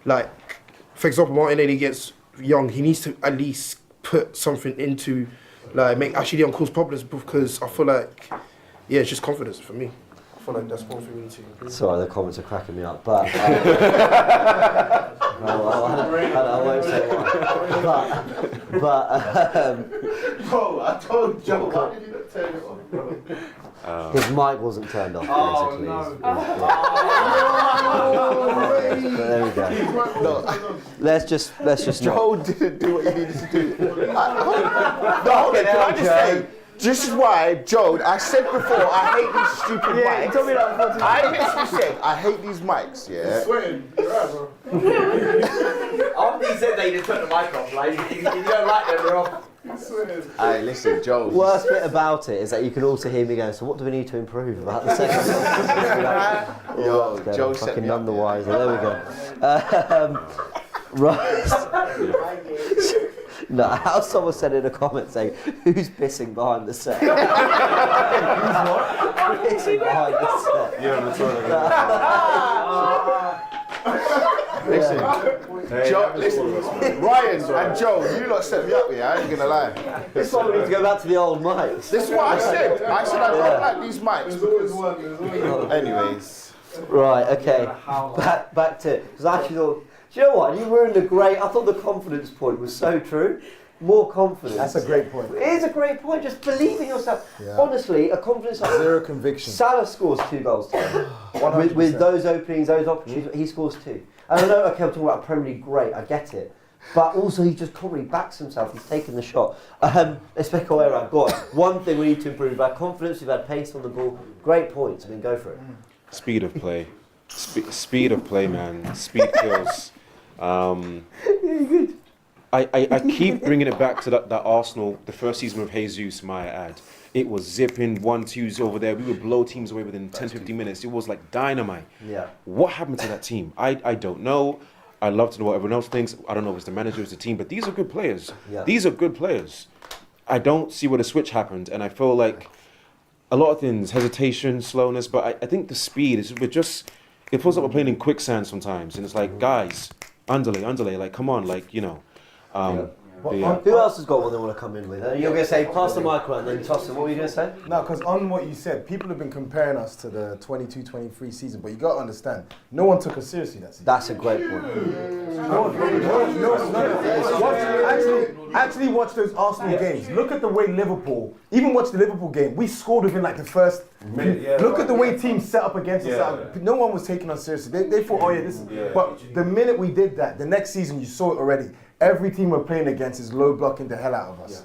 for example, Martinelli gets Young, he needs to at least put something into, make Ashley Young cause problems, because I feel like, it's just confidence for me. I feel like that's one thing we need to improve. Sorry, the comments are cracking me up, but I won't say why. But bro, I told Joe, why did you not turn it on, bro? His mic wasn't turned off, basically. There we go. No, let's just Joe didn't do what he needed to do. Hold on, can I just say, this is why, Joe, I said before, I hate these stupid mics. You told me that before too. I literally said, I hate these mics, yeah? You're sweating. You're right, bro. After you said that, you just turned the mic off. Like, if you don't like them, they're off. Hey, listen, Joe. Worst bit about it is that you can also hear me going, so what do we need to improve about the second? Yo, Joe set fucking me none up the there. wiser. There we go. Right. No, how someone said in a comment saying, who's pissing behind the set? Who's what? Pissing behind the set. Yeah, that's Listen, Joe, listen, Ryan and Joe, you lot set me up here, I ain't gonna lie. This one we need to go back to the old mics. This is what I said. I said I don't like these mics because... Anyways. Right, okay. Back to it. Because I actually thought, do you know what? You ruined a great... I thought the confidence point was so true. More confidence. That's a great point. It is a great point. Just believe in yourself. Yeah. Honestly, a confidence... Zero conviction. Salah scores 2 goals today. with those openings, those opportunities, he scores 2. And I know, okay, I'm talking about Premier League, great, I get it. But also, he just probably backs himself. He's taken the shot. Let's pick our way around. Go on. One thing we need to improve: we've had confidence, we've had pace on the ball. Great points. I mean, go for it. Speed of play. Speed of play, man. Speed kills. I keep bringing it back to that Arsenal, the first season with Jesus, Maya ad. It was zipping 1-2s over there. We would blow teams away within 10-15 minutes. It was like dynamite. Yeah. What happened to that team? I don't know. I'd love to know what everyone else thinks. I don't know if it's the manager, it's the team, but these are good players. Yeah. These are good players. I don't see where the switch happened, and I feel like a lot of things, hesitation, slowness, but I think the speed is, it feels like we're playing in quicksand sometimes, and it's like, guys, underlay, like, come on, like, you know. Who else has got one they want to come in with? You're going to say, pass the mic around, then toss it. What were you going to say? No, because on what you said, people have been comparing us to the 22-23 season, but you got to understand, no one took us seriously that season. That's a great point. Actually watch those Arsenal games. Look at the way Liverpool, even watch the Liverpool game, we scored within like the first minute. Look at the way teams set up against us. No one was taking us seriously. They thought, oh yeah, this is... But the minute we did that, the next season you saw it already. Every team we're playing against is low blocking the hell out of us.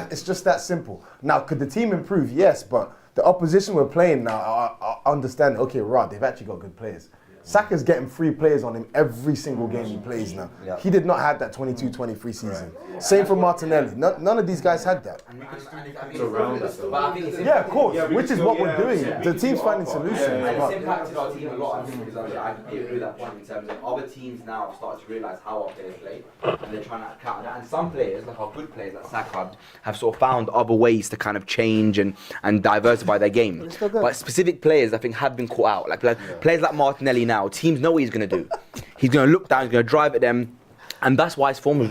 It's just that simple. Now, could the team improve? Yes, but the opposition we're playing now, I understand, okay, right, they've actually got good players. Saka's getting 3 players on him every single game he plays now. Yeah. He did not have that 22-23 season. Same for Martinelli. None of these guys had that. Yeah, of course, which is what we're doing. The team's finding solutions. And it's impacted our team a lot, because I completely agree with that point in terms of other teams now have started to realise how our players play, and they're trying to counter that. And some players, like our good players like Saka, have sort of found other ways to kind of change and diversify their game. But specific players, I think, have been caught out. Like players like Martinelli now, teams know what he's going to do. He's going to look down, he's going to drive at them, and that's why his form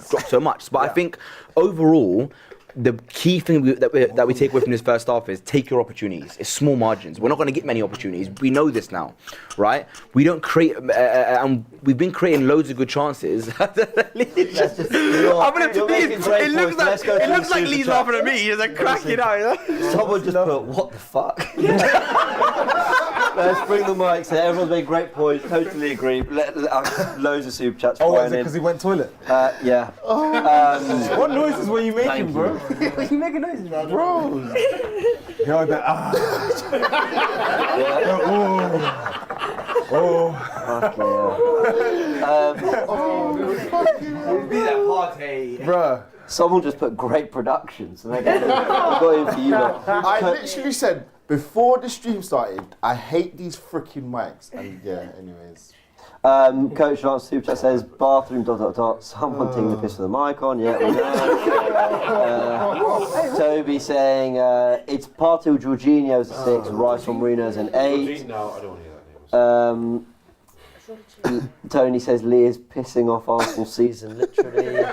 dropped so much. But I think overall, the key thing that we take away from this first half is take your opportunities. It's small margins. We're not going to get many opportunities. We know this now, right? We don't create, and we've been creating loads of good chances. It looks like Lee's laughing at me. He's like cracking out. Someone just put, what the fuck? Let's bring the mics here. Everyone's made great points. Totally agree. Loads of super chats. Oh, is it because he went toilet? Yeah. What noises were you making, bro? Were you making noises, bro? Yo, that Bruh. Someone just put great productions, and they got in for you lot. I literally said, before the stream started, I hate these freaking mics. And yeah, anyways. Coach Lance Super Chat says, bathroom ... Someone taking the piss with the mic on, yeah, we know. Toby saying, it's Partey, Jorginho's a 6, Rice from Marino's an 8. No, I don't want to hear that name. Tony says Lee is pissing off Arsenal season, literally.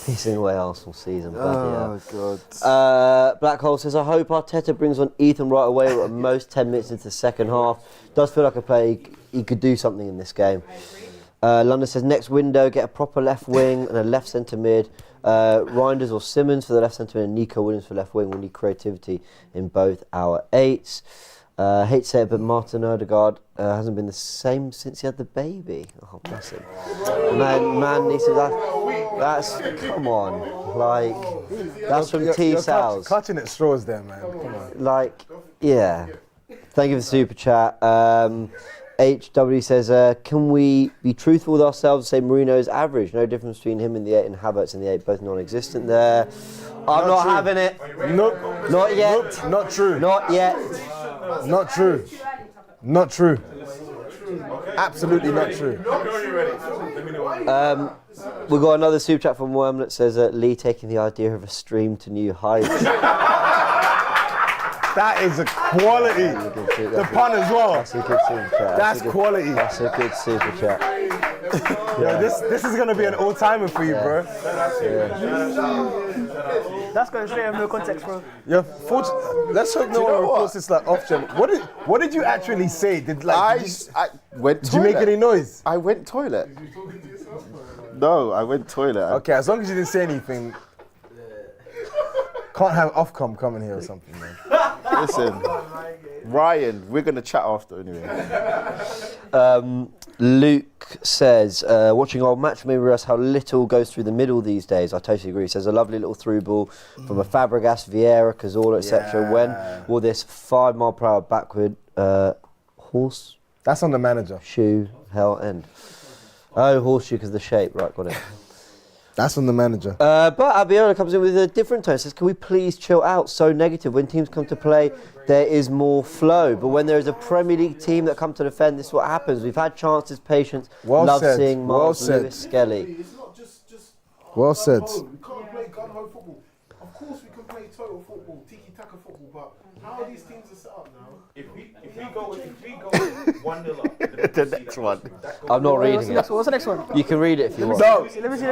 Pissing away Arsenal season, bloody hell. God. Black Hole says, I hope Arteta brings on Ethan right away. We're at most 10 minutes into the second half. Does feel like a play he could do something in this game. London says, next window, get a proper left wing and a left centre mid. Reinders or Simmons for the left centre and Nico Williams for left wing. We need creativity in both our 8s. Hate to say it, but Martin Odegaard hasn't been the same since he had the baby. Oh, bless him. Man needs to... That's... Come on. Like, that's from T. Sales. Clutching at straws there, man. Come on. Like, yeah. Thank you for the super chat. HW says, can we be truthful with ourselves and say Mourinho's average? No difference between him in the 8 and Havertz in the 8, both non-existent there. I'm not having it. Nope. Not yet. Nope. Not true. Not yet. Not true. Not true. Absolutely not true. We've got another super chat from Worm that says Lee taking the idea of a stream to new heights. That is a quality. The pun as well. That's a good super chat. That's quality. That's a good super chat. Yo, this is gonna be an all-timer for you, bro. That's going straight out of no context, bro. Yeah, let's hope no one reports this like off jam. What did you actually say? Did went did you make any noise? I went toilet. No, I went toilet. Okay, as long as you didn't say anything. Can't have Ofcom coming here or something, man. Listen, Ryan, we're gonna chat after anyway. Luke says, watching old match made me realise how little goes through the middle these days. I totally agree. He says, a lovely little through ball from a Fabregas, Vieira, Cazorla, etc. When will this 5 mile per hour backward horse? That's on the manager. Shoe, hell end. Oh, horseshoe because of the shape. Right, got it. That's on the manager. But Abiola comes in with a different tone. Says, can we please chill out? So negative. When teams come to play, there is more flow. But when there is a Premier League team that come to defend, this is what happens. We've had chances, patience. Love seeing Miles Lewis Skelly. It's not just well said. We can't play gun-ho football. Of course we can play total football, tiki-taka football, but how are these teams are set up now? If we go 1-0 up, the next one. I'm not reading it. What's the next one? You can read it if you want. Let me see.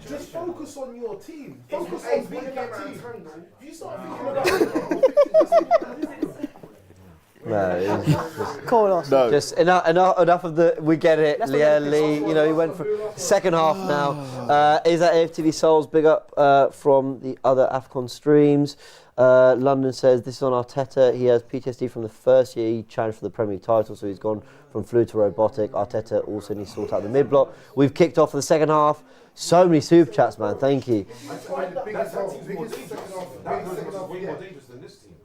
Just focus on your team. Focus on beating your team. If you start thinking about No, just enough of the. We get it, Lee. You know, he went for second half now. Is that AFTV Souls? Big up from the other AFCON streams. London says this is on Arteta. He has PTSD from the first year he challenged for the Premier League title, so he's gone from fluid to robotic. Arteta also needs to sort out the mid block. We've kicked off for the second half. So many super chats, man. Thank you.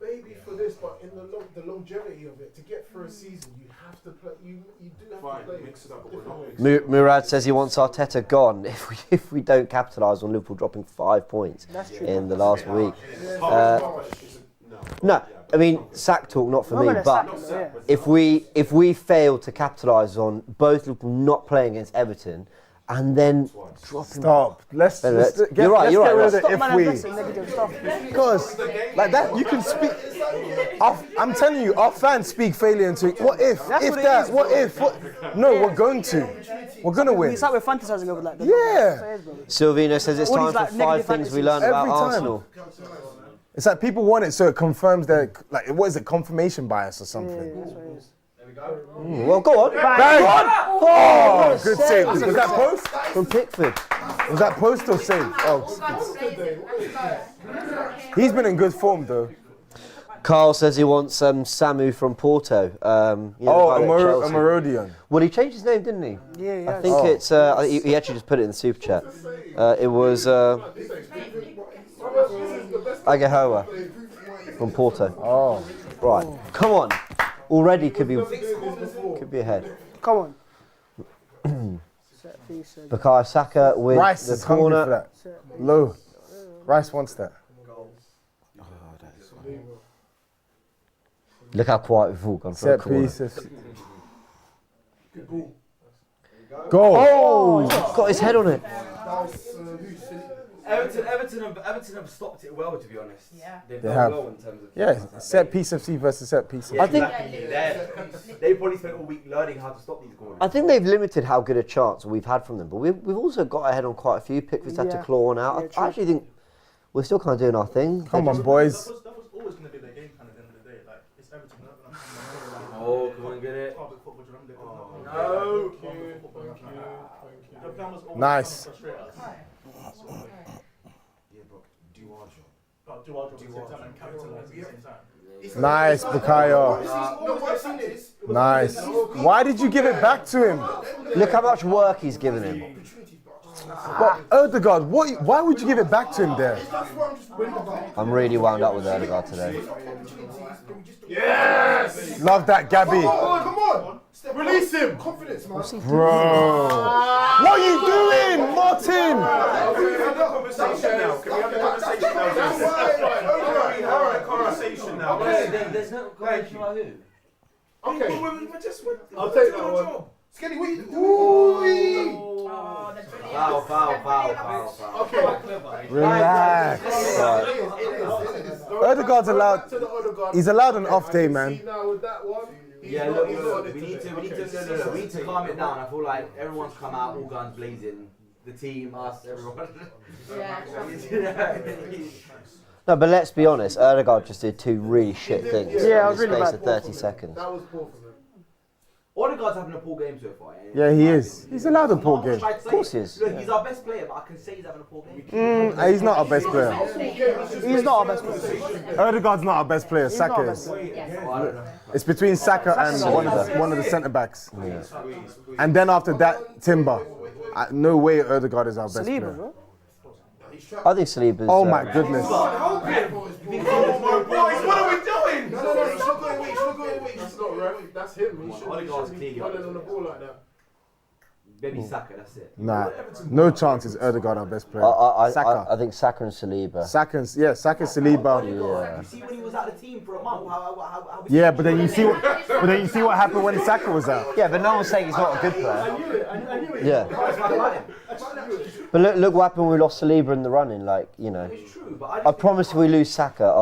Maybe for this, but in the longevity of it, to get through a season, you have to play. You do have to play. Mix it up, but Murad says he wants Arteta gone if we don't capitalise on Liverpool dropping 5 points in the last week. No, I mean sack talk not for me, but if we fail to capitalise on both Liverpool not playing against Everton. And then dropping. Stop. Let's get rid of it if we. Because like that, you can speak. I'm telling you, our fans speak failure into. What if? No, we're going to. We're going to win. It's like we're fantasizing over like. Yeah. Silvino says it's time for 5 things we learned about Arsenal. It's like people want it, so it confirms their what is it? Confirmation bias or something. Well, go on. Bang! Oh, good save. Was that post? From Pickford. Was that post or save? Oh. He's been in good form, though. Carl says he wants Samu from Porto. Amarodion. Well, he changed his name, didn't he? Yeah. I think it's... he actually just put it in the super chat. It was... Agahoa from Porto. Oh. Right. Come on. Already could be ahead. Come on. Bukayo Saka with Rice the is hungry corner. for that. Low. Rice wants that. Look how quiet we've all gone for a corner. Goal. Oh, he's got his head on it. Everton have stopped it well, to be honest. Yeah. They've They done have. well in terms of set piece FC versus set piece FC. I think they probably spent all week learning how to stop these corners. I think they've limited how good a chance we've had from them, but we've also got ahead on quite a few. Pickford's had to claw on out. I actually think we're still kind of doing our thing. Come on, boys. That was always going to be their game plan at the end of the day. Like, it's Everton. Oh, come on, get it. No. Nice. do our job. Do our job at the same time and capitalise at the same time. Nice, Bukayo. Nice. Why did you give it back to him? Look how much work he's given him. But Odegaard, why would you give it back to him there? I'm really wound up with Odegaard today. Yes! Love that, Gabby. Come on. Release him. Confidence, man. Bro. What are you doing, Martin? Can we have the conversation now? Can we have the conversation now? Conversation now. There's no conversation about who. Okay. I'll take that one. Skelly, what are you doing? Foul. Okay. Relax. Odegaard's allowed. He's allowed an off day, man. Now with that one. Yeah, look, we need to calm it down. I feel like everyone's come out, all guns blazing. The team, us, everyone. No, but let's be honest, Odegaard just did two really shit things in the space of 30 seconds. That was poor for him. Odegaard's having a poor game so far. Yeah, he is. He's allowed a poor game. Of course he is. Look, he's our best player, but I can say he's having a poor game. He's not our best player. He's not our best player. Odegaard's not our best player. Saka is. It's between Saka and one of the centre backs. Yeah. And then after that, Timber. No way Odegaard is our best player. I think Saliba's... Oh my goodness. Oh my boys, what are we doing? No, he's not going away. That's not right. That's him. He shouldn't be running on the ball like that. Maybe Saka, that's it. Nah, no chance is Odegaard our best player. I think Saka and Saliba. Saka, Saliba. Yeah. You see when he was out of the team for a month, how Yeah, but then you see what happened when Saka was out. Yeah, but no one's saying he's not a good player. I knew it. Yeah. But look what happened when we lost Saliba in the running. Like, you know. It's true, but I promise if we lose Saka,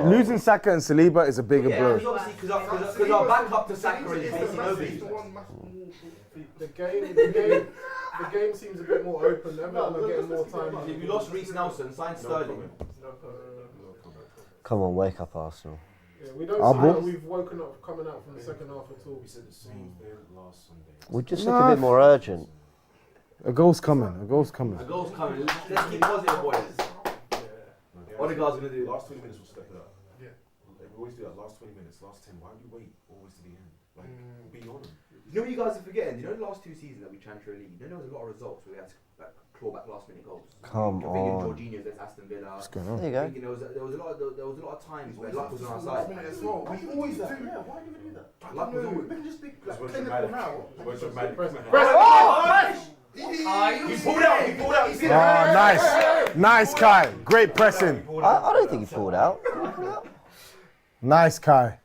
Losing Saka and Saliba is a bigger blow. Obviously, because our backup to Saka is basically nobody. The game seems a bit more open. Everyone are getting more time. If you lost Reece Nelson, signed Sterling. Come on, wake up, Arsenal. Yeah, we don't see that we've woken up coming out from the second half at all. We said the same thing last Sunday. We just look a bit more urgent. A goal's coming. A goal's coming. Let's keep positive, boys. Odegaard's going to do. Last 20 minutes we'll step it up. Yeah. We always do that. Last 20 minutes, last 10. Why do we wait always to the end? Like, be on them. You know what you guys are forgetting? You know the last two seasons that we transfer league? You know there was a lot of results where we had to claw back last minute goals. Come I'm on. thinking Jorginho's against Aston Villa. What's going on? There you go. There was a lot of times where luck was on our side. We always do. Yeah, why do we do that? Luck was always. We can just be clinical now. He pulled out. Nice, Kai. Great pressing. I don't think he pulled out. Nice, Kai.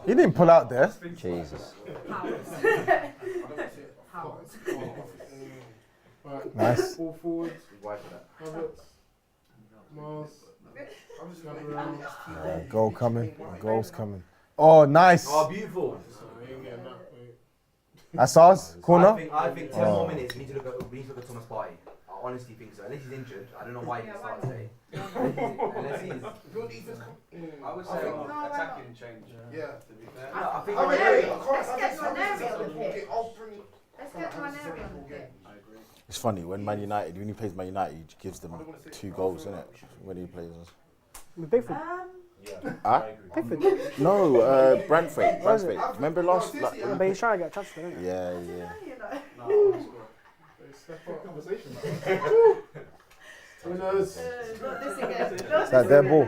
He didn't pull out there. Jesus. Nice. Ball forward. Havertz. Mars. Goal coming. Goal's coming. Oh, nice. Oh, beautiful. That's ours. Corner. I think 10 more minutes. We need to look at Thomas Partey. I honestly think so. Unless he's injured, I don't know why he didn't start today. Unless he is. I would say attacking change. Yeah. To be fair. I think Let's get to an area on the pitch. Let's get to an area on the pitch. It's funny when Man United, when he plays Man United, he gives them 2 goals, isn't it? When he plays us. Pickford. Pickford. No, Brentford. Remember last? But he's trying to get a touch for it, isn't he? Yeah. Winners. Is that their ball?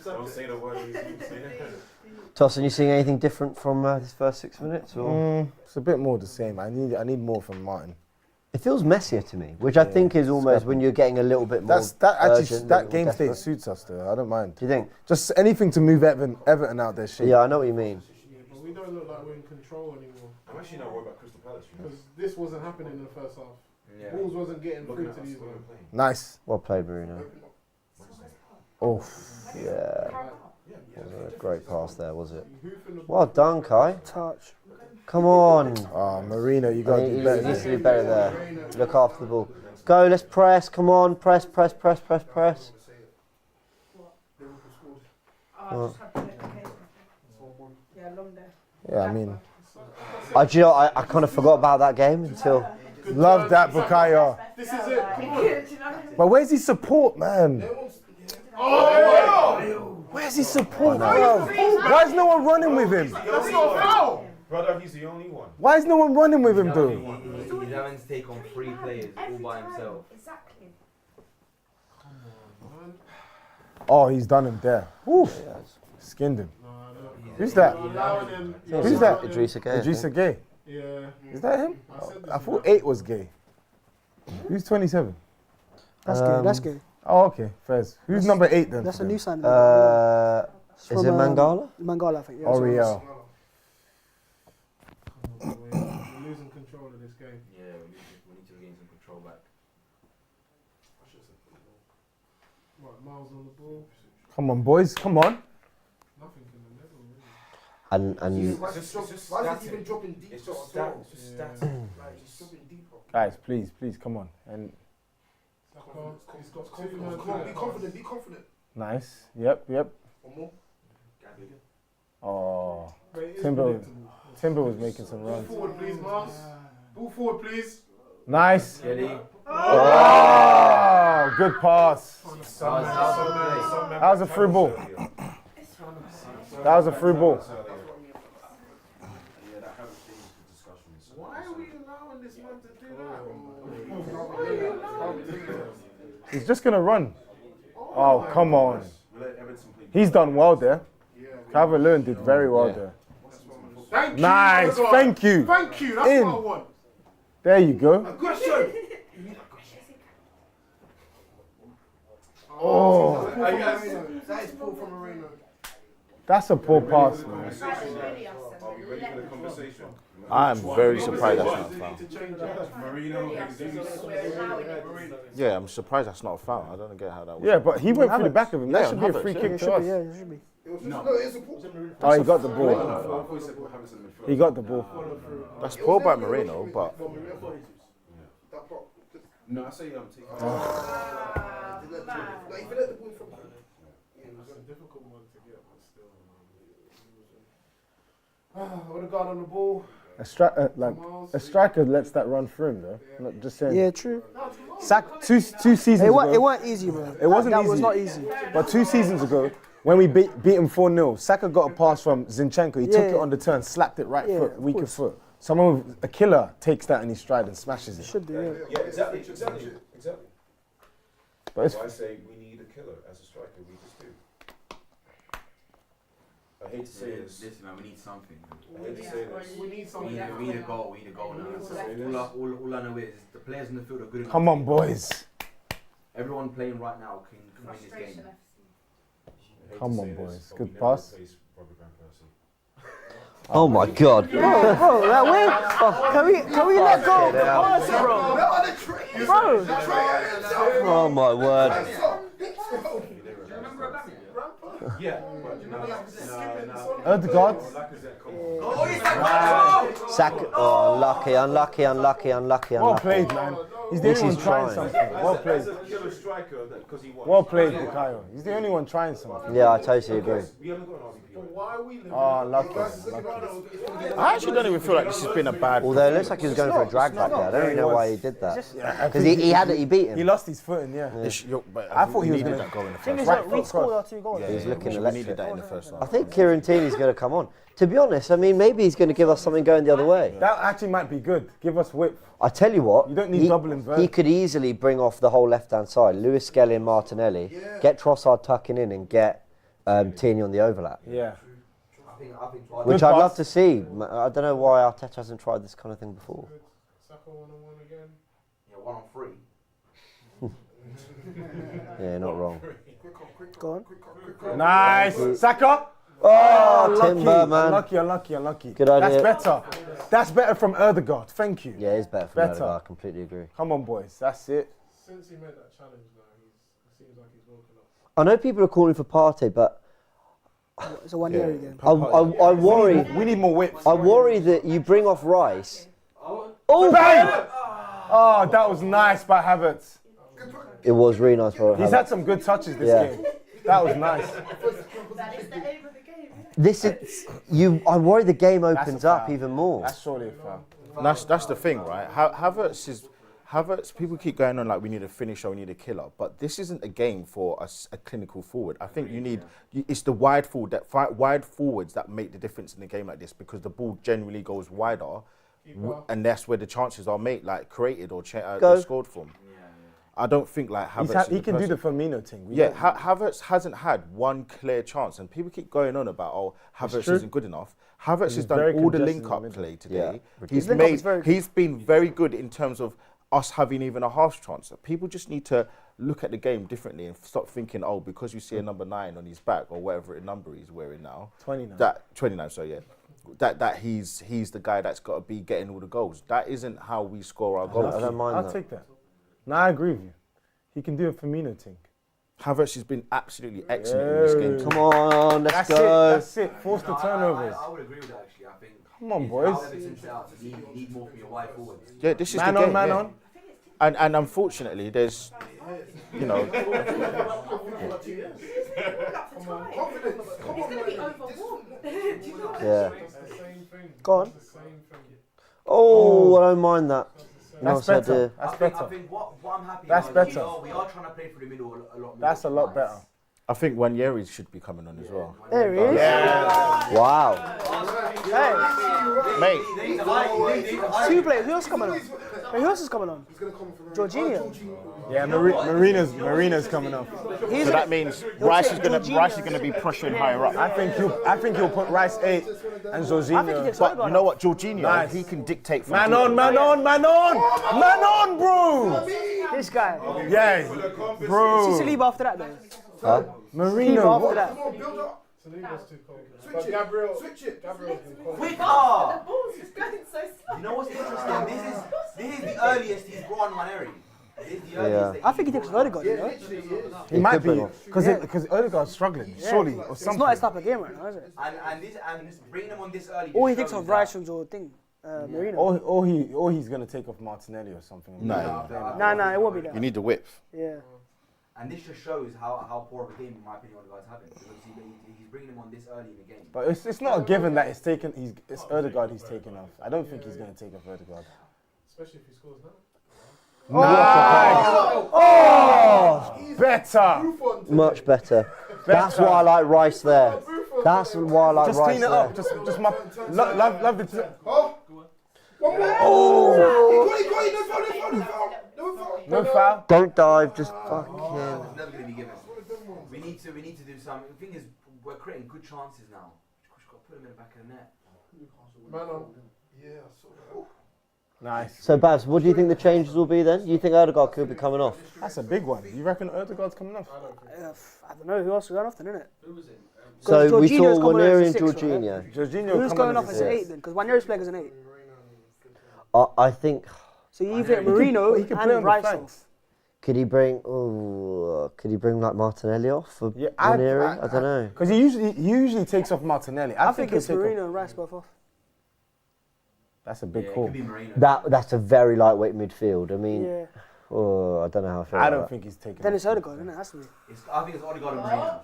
Don't say the word. Tossin, you seeing anything different from this first 6 minutes? Or? It's a bit more the same. I need more from Martin. It feels messier to me, which I think is almost when you're getting a little bit more. That game state suits us though. I don't mind. Do you think? Just anything to move Everton out their shape. Yeah, I know what you mean. But we don't look like we're in control anymore. I'm actually not worried about Crystal Palace. Because this wasn't happening in the first half. Balls wasn't getting through to these ones. Nice. Well played, Bruno. Oh, yeah. Wasn't a great pass there, was it? Well done, Kai. Touch. Come on. Oh, Marino, you got to do better. He needs to do better there. Look after the ball. Go, let's press. Come on, press. Yeah, long day. Yeah, I mean, I kind of forgot about that game until Love that, Bukayo. This is it. Come on. But where's his support, man? Oh! Where's his support, bro? Why is no one running with him? That's not foul. Brother, he's the only one. Why is no one running with him, though? He's having to take on 3 players all by himself. Exactly. Oh, he's done him there. Oof. Skinned him. Who's that? Who's that? Idrissa Gueye. Idrissa Gueye. Yeah. Is that him? I thought 8 was gay. Who's 27? That's gay. That's gay. Oh, okay. Fairs. Who's number 8 then? That's a new sign. Is it Mangala? Mangala, I think. Yeah, Oriel. We're losing control of this game. Yeah, we need to regain some control back. Right, Miles on the ball. Come on, boys. Come on. Nothing in the middle, really. And you. Why is it even dropping deep? It's just shot stats. as It's well? just Yeah. stats. Like, he's dropping deeper. Guys, please, come on. And He's got Come on, be confident, be confident. nice. Yep. One more. Oh, But it is Timber predictable. was making some Ball runs. forward, please, Miles. Ball forward, please. Nice. Kelly. Oh, good pass. That was a free ball. That was a free ball. Why are we allowing this man to do that? He's just gonna run. Oh, come on. He's done well there. Calvert-Lewin did very well there. Thank you. Nice. Odegaard. Thank you. Thank you. That's In. what I want. There you go. Aggression. Oh, That is poor from Moreno. that's a poor pass, man. Are we ready for the conversation? I'm very surprised that's not a foul. Yeah, I'm surprised that's not a foul. I don't get how that was. Yeah, but he went through the back of him. That Yeah, should be a Havertz, free yeah. kick to us. Yeah, it should be. Oh, he got the ball. He got the ball. That's poor by Moreno, but No, I say I'm taking. Like, if you let the ball from It was a difficult one to get, but still. Odegaard on the ball. A striker lets that run through him, though. Not just saying. Yeah, true. Two seasons ago. It weren't easy, bro. It wasn't that easy. was not easy. But 2 seasons ago, when we beat him 4-0, Saka got a pass from Zinchenko. He took it on the turn, slapped it right foot, weaker foot. Someone with a killer takes that in his stride and smashes it. Should do, yeah. Yeah, exactly. But it's, So I say we need a killer as a striker. We just do. I hate to say this. Listen, man, we need something. I hate to say this. We need something. We need a goal. We need a goal now. All I know is the players in the field are good enough. come on, boys. Everyone playing right now can win this game. Come on, boys. Good pass. Oh my God. Bro, like, where? Can we let go of the pass, bro? Oh my word. Yeah. Odegaard. Saka. Oh, unlucky. Well played, man. He's the This only one is trying trying. something. Well played. Killer striker because he won. Well played, Bukayo. He's the only one trying something. Yeah, I totally agree. We haven't got an RVP. Why are we Oh, lucky. I actually don't even feel like this has been a bad. Although it looks like he was going for a drag back there. I don't really know why he did that. Because he beat him. He lost his footing, yeah. I thought he was needed going that goal in the Thing first is, half. we scored our 2 goals. He was looking We electric. needed that in the first half. I think Kieran Tierney's going to come on. To be honest, I mean, maybe he's going to give us something going the other way. That actually might be good. Give us width. I tell you what, You don't need double invert. he could easily bring off the whole left-hand side. Lewis Skelly and Martinelli, get Trossard tucking in and get Tierney on the overlap. Yeah. Which I'd love to see. I don't know why Arteta hasn't tried this kind of thing before. Saka 1-on-1 again. Yeah, 1 on 3. Yeah, not wrong. Go on. Nice. Saka. Oh, Unlucky. Timber, man. Unlucky. Good idea. That's better. That's better from Odegaard. Thank you. Yeah, it's better for Odegaard. I completely agree. Come on, boys. That's it. Since he made that challenge now, it seems like he's woken up. I know people are calling for Partey, but It's a 1 year again. I worry. We need more width. I worry that you bring off Rice. Oh, bang! Oh, that was nice by Havertz. It was really nice for He's had some good touches this game. That was nice. This is you. I worry the game opens That's a up foul. even more. That's surely a foul. That's the thing, right? Havertz, people keep going on like we need a finisher, we need a killer, but this isn't a game for a clinical forward. I think it's the wide forwards that make the difference in a game like this, because the ball generally goes wider, and that's where the chances are created or scored from. I don't think like Havertz. He can do the Firmino thing. Havertz hasn't had one clear chance, and people keep going on about Havertz isn't good enough. Havertz has done all the link-up play today. Yeah. He's been very good in terms of us having even a half chance. People just need to look at the game differently and stop thinking, because you see a number 9 on his back or whatever number he's wearing now. 29. 29. So yeah. That he's the guy that's got to be getting all the goals. That isn't how we score our goals. I don't mind I'll take that. No, I agree with you. He can do a Firmino thing. Havertz has been absolutely excellent in this game. Come on, let's go. That's it. Force the turnovers. I would agree with that actually. I think. Come on, boys. You need more from your wide forwards. Yeah, this is man the game. Man on. And unfortunately, there's, Yeah. Go on. Oh, I don't mind that. That's better. That's better. I think what I'm happy That's about better. we are trying to play through the middle a lot more. That's a lot better. I think Wanyeri should be coming on as well. There he is. Yeah. Wow. Hey. Mate. 2 players. Who else coming on? Who else is coming on? Jorginho. Yeah, Marina's coming off. So that means Rice is gonna be pushing higher up. I think he'll put Rice 8 and Jorginho. But you know what, Jorginho, he can dictate. From Man on, bro. This guy. Yeah, bro. See Saliba after that though. Huh? Marino. After that. Saliba's too cold. Switch it. Gabriel's been cold. Quicker! The ball's just going so slow. You know what's interesting? This is the earliest he's brought Wanyeri. I think he takes Odegaard, you know? He might be, because Odegaard's struggling, surely, or something. It's not his type of game right now, is it? And bringing him on this early. Or he takes off Rice or thing, Marino. Or he's going to take off Martinelli or something. No, it won't be that. You need the width. Yeah. And this just shows how poor of a game, in my opinion, Odegaard's having. Because he's bringing him on this early in the game. But it's not a given that it's Odegaard he's taking off. I don't think he's going to take off Odegaard. Especially if he scores now. Nice! Oh! Better! Much better. That's why I like Rice there. That's why I like just Rice clean it there. up. Just love the. No foul. Don't dive. Just fucking. It's never going to be given. We need to do something. The thing is, we're creating good chances now. We've got to put them in the back of the net. Man on. Yeah, I saw that. Nice. So, Babs, what do you think the changes will be then? You think Odegaard could be coming off? That's a big one. You reckon Odegaard's coming off? I don't know. Who else is going off then, innit? Who was it? So we saw Jorginho's coming on Wanyeri as and a 6, right? Jorginho. Who's going off as an 8 then? Because Wanyeri's playing as an 8. I think. So you either get Marino he can play on and the Rice flanks. off. Could he bring like Martinelli off for Wanyeri? I don't know. Because he usually takes off Martinelli. I think it's Marino and Rice both off. That's a big call. That's a very lightweight midfield. I mean, Yeah. I don't know how I feel. I about don't that. think he's taking. Then it's Odegaard, isn't it? Has to be. I think it's Odegaard and Marino.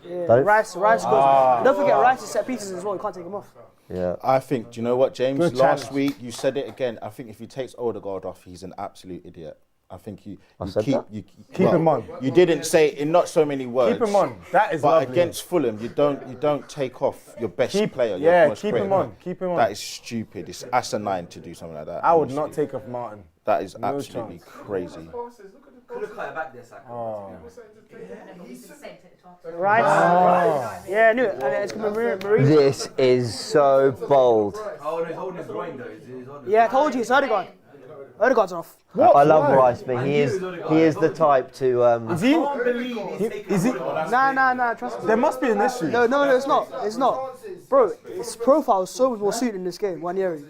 Yeah. Don't- Rice goes. Don't forget Rice's set pieces as well. You can't take him off. Yeah. I think. Do you know what, James? Good Last challenge. week you said it again. I think if he takes Odegaard off, he's an absolute idiot. I think you said keep that? you Keep him on. You didn't say it in not so many words. Keep him on. That is But lovely. against Fulham, you don't take off your best player. Your Yeah, most keep him creative on. player. Keep him on. That is stupid. It's asinine to do something like that. I would not take off Martin. That is No absolutely chance. crazy. Could have cut it back there, Saka. Oh. Rice. Yeah, I knew it. And it's going to be Marino. This is so bold. Oh, no, he's holding his groin though. He's holding Yeah, I told you it's Odegaard. Odegaard's off. I love Rice, but he is the type to. Is he? I can't believe he's taking Is he? Nah, trust me. There must be an issue. No, it's not. It's not. Bro, his profile is so more suited in this game, Wanyeri.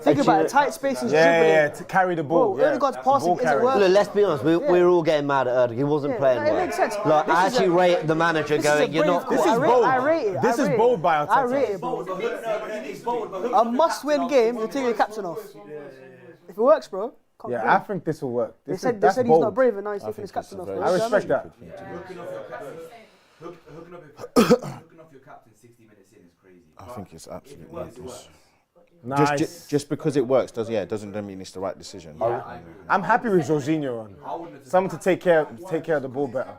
Think about it, tight spaces, dribbling. To carry the ball. Bro, Odegaard's passing isn't working. Look, let's be honest. We're all getting mad at Odegaard. He wasn't playing it well. makes sense. Like, This I is actually a- rate the manager This is a going. You're brave not. call. This is bold. I rate it. This I is rate bold it. by I Arteta. rate it, bro. A must-win game, you take your captain off. If it works, bro. Can't Yeah, complain. I think this will work. They This said is- that's he's bold. not brave and now he's I taking his think captain it's off. a bro. I You know what respect that. Hooking off your captain 60 minutes in is crazy. I think it's absolutely If it works, it madness. works. Nice. Just because it works doesn't mean it's the right decision. I'm happy with Jorginho on. Someone to take care of the ball better.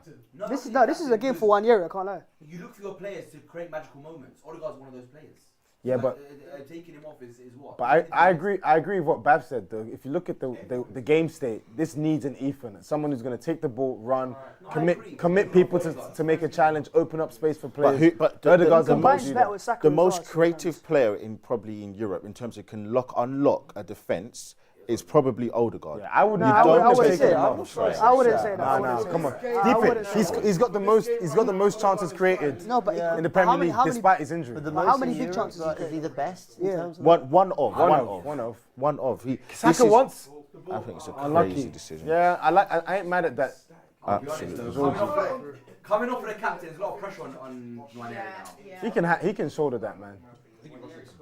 This is a game for 1 year. I can't lie. You look for your players to create magical moments. Odegaard's one of those players. Yeah, So, but taking him off is what? But I agree with what Bav said though. If you look at the game state, this needs an Ethan, someone who's going to take the ball, run, commit people to make a challenge, open up space for players. But Odegaard's the most creative player probably in Europe in terms of can unlock a defence is probably Odegaard. Yeah, I wouldn't say that. I wouldn't say that. No, come on. Deep it. He's got the most chances created in the Premier League despite his injury. How many big chances is he the best? In terms of one of. Saka once. I think it's a crazy decision. Yeah, I ain't mad at that. Absolutely. Coming off with the captain, there's a lot of pressure on Nwaneri now. He can shoulder that, man.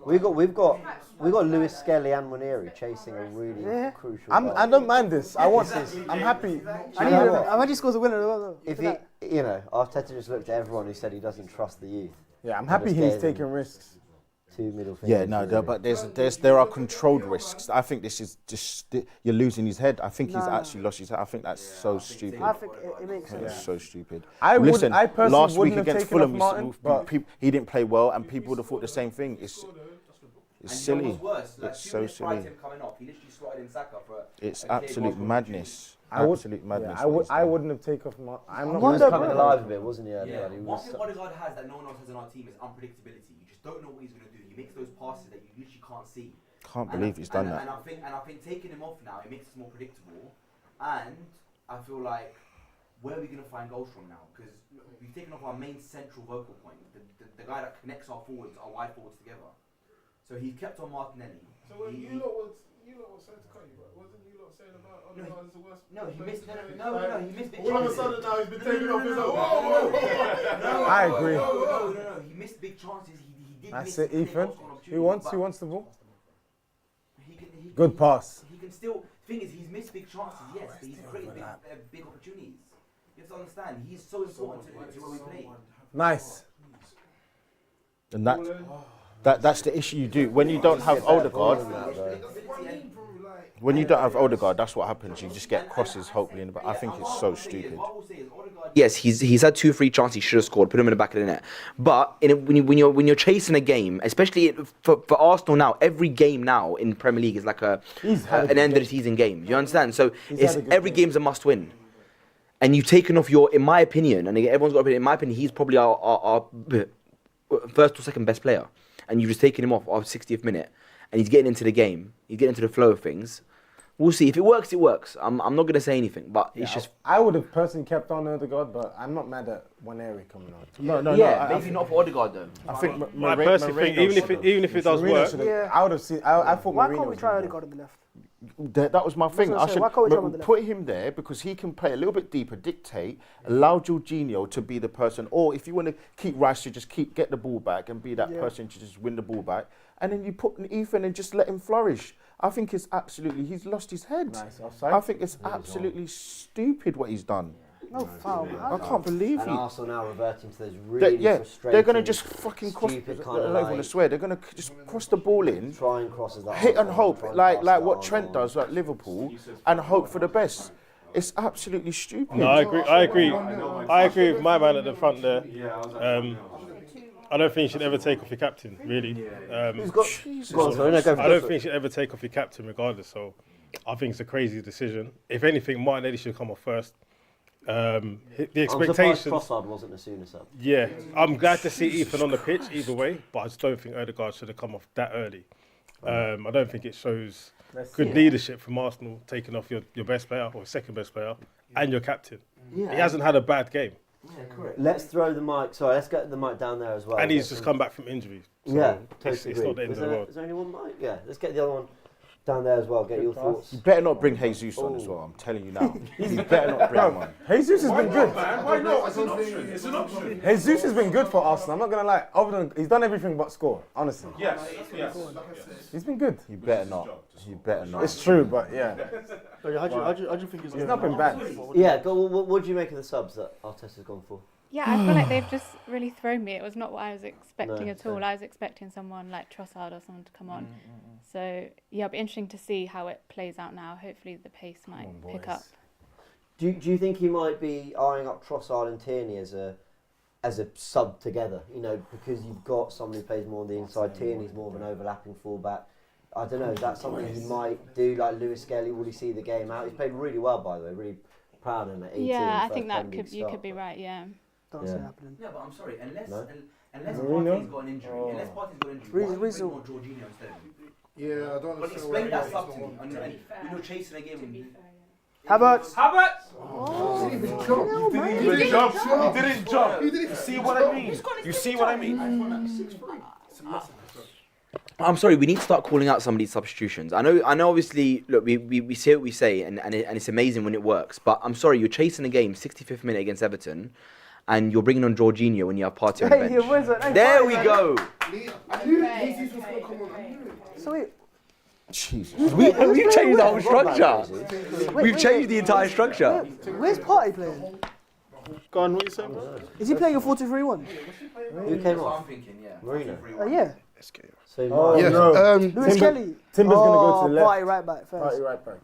We've got Lewis Skelly and Nwaneri chasing a really crucial goal. I don't mind this. I want this. I'm happy. I he scores a winner as well. If Arteta just looked at everyone who said he doesn't trust the youth. Yeah, I'm happy he's taking risks. Two middle fingers. Yeah, no, but there are controlled risks. I think this is just you're losing his head. I think he's actually lost his head. I think that's so stupid. I think it makes sense. That's so stupid. I personally last week wouldn't have against taken Fulham, off Martin, he didn't play well, and people would have thought the same thing. It's silly. You know what's worse? It's so silly. Him coming off, he literally slotted in Saka for It's absolute madness. I wouldn't have taken off Martin. I'm not just coming alive a bit, wasn't he? Yeah. One thing Odegaard has that no one else has in our team is unpredictability. You just don't know what he's going to do. He makes those passes that you literally can't see. Can't believe he's done that. And I think taking him off now, it makes us more predictable. And I feel like, where are we going to find goals from now? Because we've taken off our main central vocal point, the guy that connects our forwards, our wide forwards together. So he kept on Martinelli. So you lot was saying to cut you, but wasn't you lot saying about Odegaard is the worst? No, he missed. No, he missed big chances. All of a sudden now he's been taken off. He's like, whoa. I agree. No, he missed big chances. He did. That's it, Ethan. Who wants the ball? Good pass. He can still. Thing is, he's missed big chances, yes, but he's created big opportunities. You have to understand, he's so important to where we play. Nice. And that's the issue you do when you don't have Odegaard. When you don't have Odegaard, that's what happens. You just get crosses, hopefully. But I think it's so stupid. Yes, he's had 2 free chances he should have scored. Put him in the back of the net. But when you're chasing a game, especially for Arsenal now, every game now in Premier League is like an end of the season game. You understand? So every game's a must win. And you've taken off in my opinion, and everyone's got an opinion. In my opinion, he's probably our first or second best player. And you've just taken him off our 60th minute, and he's getting into the game. He's getting into the flow of things. We'll see. If it works, it works. I'm not going to say anything, but it's just... I would have personally kept on Odegaard, but I'm not mad at Nwaneri coming on. No. Maybe not for Odegaard, though. I think... I personally think, even if it does work... I would have seen... I thought Why can't we try Odegaard on the left? That was my thing. I should put him there because he can play a little bit deeper, dictate, allow Jorginho to be the person, or if you want to keep Rice to just get the ball back and be that person to just win the ball back, and then you put Ethan and just let him flourish. I think it's absolutely, he's lost his head. Nice offside. I think it's absolutely stupid what he's done. No foul. I can't believe and it. Arsenal now reverting to those really frustrating, they're going to just fucking cross. I stupid don't want to swear. They're going to just cross the ball in, trying crosses that hit and hope, like what Trent does, like Liverpool, and hope for the best. It's absolutely stupid. No, I agree with my man at the front there. I don't think you should ever take off your captain, really. I don't think you should ever take off your captain regardless. So I think it's a crazy decision. If anything, Martinelli should come off first. The expectations... I'm surprised Trossard wasn't as soon as up. Yeah, I'm glad to see Ethan on the pitch either way, but I just don't think Odegaard should have come off that early. I don't think it shows good leadership from Arsenal, taking off your best player or second best player and your captain. Yeah. He hasn't had a bad game. Yeah, correct. Let's throw the mic. Sorry, let's get the mic down there as well. And he's just come back from injury. So totally it's not the end of the world. Is there only one mic? Yeah, let's get the other one down there as well. Get your thoughts. You better not bring Jesus on as well. I'm telling you now. You better not bring him on. Jesus has been good. Why not? It's an option. Jesus has been good for Arsenal. I'm not gonna lie. Other than he's done everything but score. Honestly. Yes. He's been good. You better not. You better not. It's true, but yeah. How do you think he's not been bad? Yeah. What do you make of the subs that Arteta's gone for? Yeah, I feel like they've just really thrown me. It was not what I was expecting No, at all. I was expecting someone like Trossard or someone to come on. So yeah, it'll be interesting to see how it plays out now. Hopefully the pace might pick up. Do you think he might be eyeing up Trossard and Tierney as a sub together? You know, because you've got somebody who plays more on the inside. Tierney's more of an overlapping fullback. I don't know. Is that something he might do? Like Lewis Skelly, will he see the game out? He's played really well, by the way. Really proud of him at 18. Yeah, I think that you could be right. Yeah. Don't see it happening. No, but I'm sorry. Unless No? unless Marino? Partey's got an injury, why would you bring on Jorginho instead? Yeah, I don't But understand. explain that sub to me. When you're chasing a game. Havertz. Havertz. He didn't jump. He didn't jump. You see what I mean? You see what I mean? I'm sorry, we need to start calling out some of these substitutions. I know. Obviously, look, we say what we say, and it's amazing when it works. But I'm sorry, you're chasing a game, 65th minute against Everton, and you're bringing on Jorginho when you have Partey on the bench. There we go. So wait. Jesus. We've changed the whole structure. We've changed the entire structure. Where's Partey playing? Go on, what you saying? Is he playing a 4-2-3-1? Who came off? Marino. Yeah. So Lewis Kelly. Timber's going to go to the left. Partey right back first. Partey right back.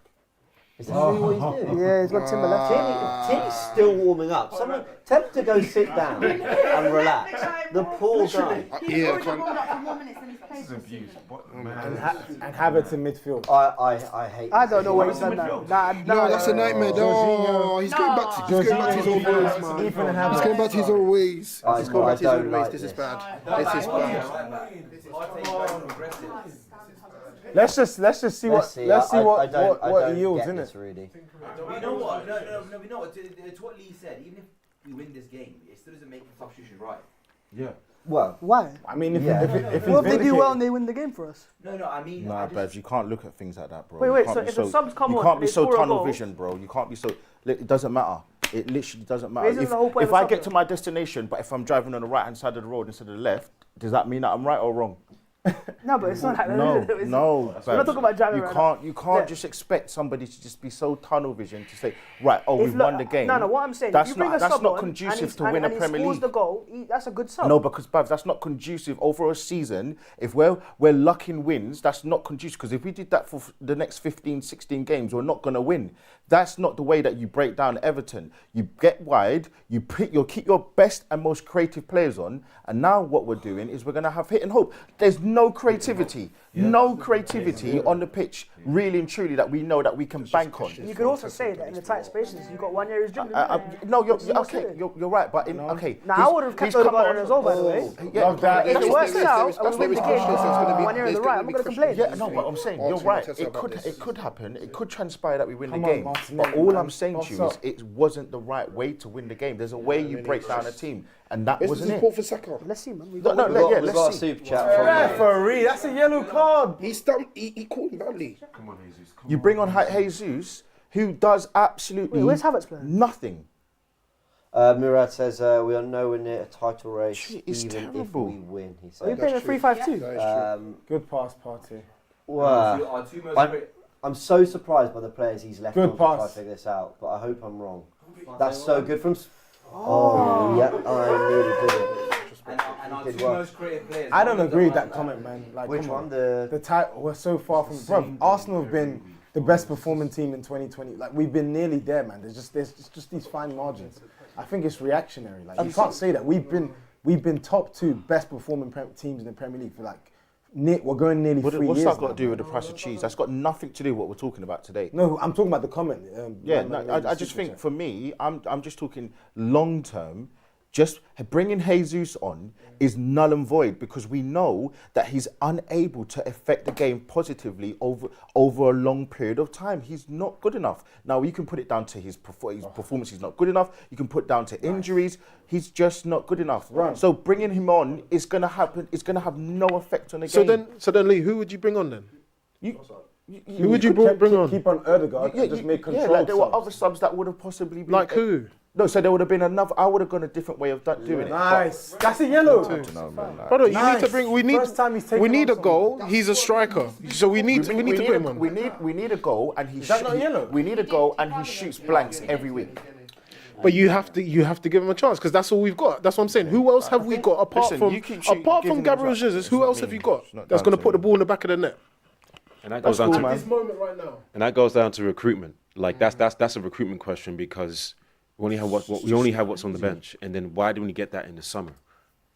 Is this really what he's doing? Yeah, he's got Timber left. Tierney's still warming up. Someone tell him to go sit down and relax. The poor guy. This is abuse. And Havertz in midfield. I hate. I don't know what he's done now. No, that's a nightmare. Oh, he's going back to his old ways, man. He's going back to his old ways. He's going back to his old ways. This is bad. This is bad. Let's just see what it yields, isn't it? Really. You know what? No. You know what? It's what Lee said. Even if we win this game, it still doesn't make the substitution right. Yeah. Well, why? I mean, if what if they do well and they win the game for us? No. I mean, Nah, Bev, you can't look at things like that, bro. Wait. You can't So be if the subs come on, you can't be they so score a tunnel goal. vision, bro. You can't be so. It doesn't matter. It literally doesn't matter. Isn't the whole point If of I sub get then? to my destination, but if I'm driving on the right hand side of the road instead of the left, does that mean that I'm right or wrong? No, but it's not like that. No, It's- no. We're not talking about driving You right can't. now. You can't Yeah. just expect somebody to just be so tunnel vision to say, right, oh, If we've look- won the game. No, what I'm saying, That's if you bring not. a That's sub not on conducive to and win a he Premier scores League. the goal, that's a good sub. No, because Babs, that's not conducive over a season. If we're lucking wins, that's not conducive. Because if we did that for the next 15, 16 games, we're not going to win. That's not the way that you break down Everton. You get wide, you'll keep your best and most creative players on, and now what we're doing is we're going to have hit and hope. There's no creativity, on the pitch, really and truly, that we know that we can bank on. You could also say that in the tight spaces, you've got 1 year is dribbling. No, you're right, but okay. Now I would have kept Odegaard on as well, by the way. Yeah, If it works out, that's and we win the game, 1 year on the right, I'm not going to complain. Yeah, no, but I'm saying you're right. It could happen. It could transpire that we win the game. But all I'm saying to you is it wasn't the right way to win the game. There's a way you break down a team, and that wasn't it. Support for Saka. Let's see, man. We've got a super chat from Referee, that's a yellow card. He called him badly. Come on, Jesus. You bring on Jesus, who does absolutely Where's Havertz playing? nothing. Murad says we are nowhere near a title race, It's even terrible. if we win. He Are you said. playing a 3-5-2? Good pass, Partey. Well, I'm so surprised by the players he's left Good on to try to pass. figure this out, but I hope I'm wrong. That's so good from. Oh, yeah, I nearly did it. And our Did two well. most creative players. I don't agree with that comment, man. Like, Which come one? on. The title. We're so far from. Bro, Arsenal have been the best performing team in 2020. Like, we've been nearly there, man. There's just these fine margins. I think it's reactionary. Like, you can't say that. We've been top 2 best performing teams in the Premier League for like. We're going nearly 3 years. What's that got now, to do with the price of cheese? That's got nothing to do with what we're talking about today. No, I'm talking about the comment. I just think for me, I'm just talking long term. Just bringing Jesus on is null and void because we know that he's unable to affect the game positively over a long period of time. He's not good enough. Now, you can put it down to his performance. He's not good enough. You can put it down to injuries. He's just not good enough. Right. So bringing him on is going to happen. It's going to have no effect on the game. So then, Lee, who would you bring on then? Who would you could bring on? Keep on Odegaard and just make control. Like there were other subs that would have possibly been. Like who? No, so there would have been another. I would have gone a different way of doing it. Nice. That's a yellow. Brother, you need to bring. We need a goal. He's a striker, so we need to put him on. We need a goal, and he. Is that not yellow? We need a goal, and he shoots blanks every week. But you have to give him a chance because that's all we've got. That's what I'm saying. Who else have we got apart from Gabriel Jesus? Who else have you got that's going to put the ball in the back of the net? And that goes down to This moment right now. And that goes down to recruitment. Like that's a recruitment question because we only have what's on the bench, and then why didn't we get that in the summer?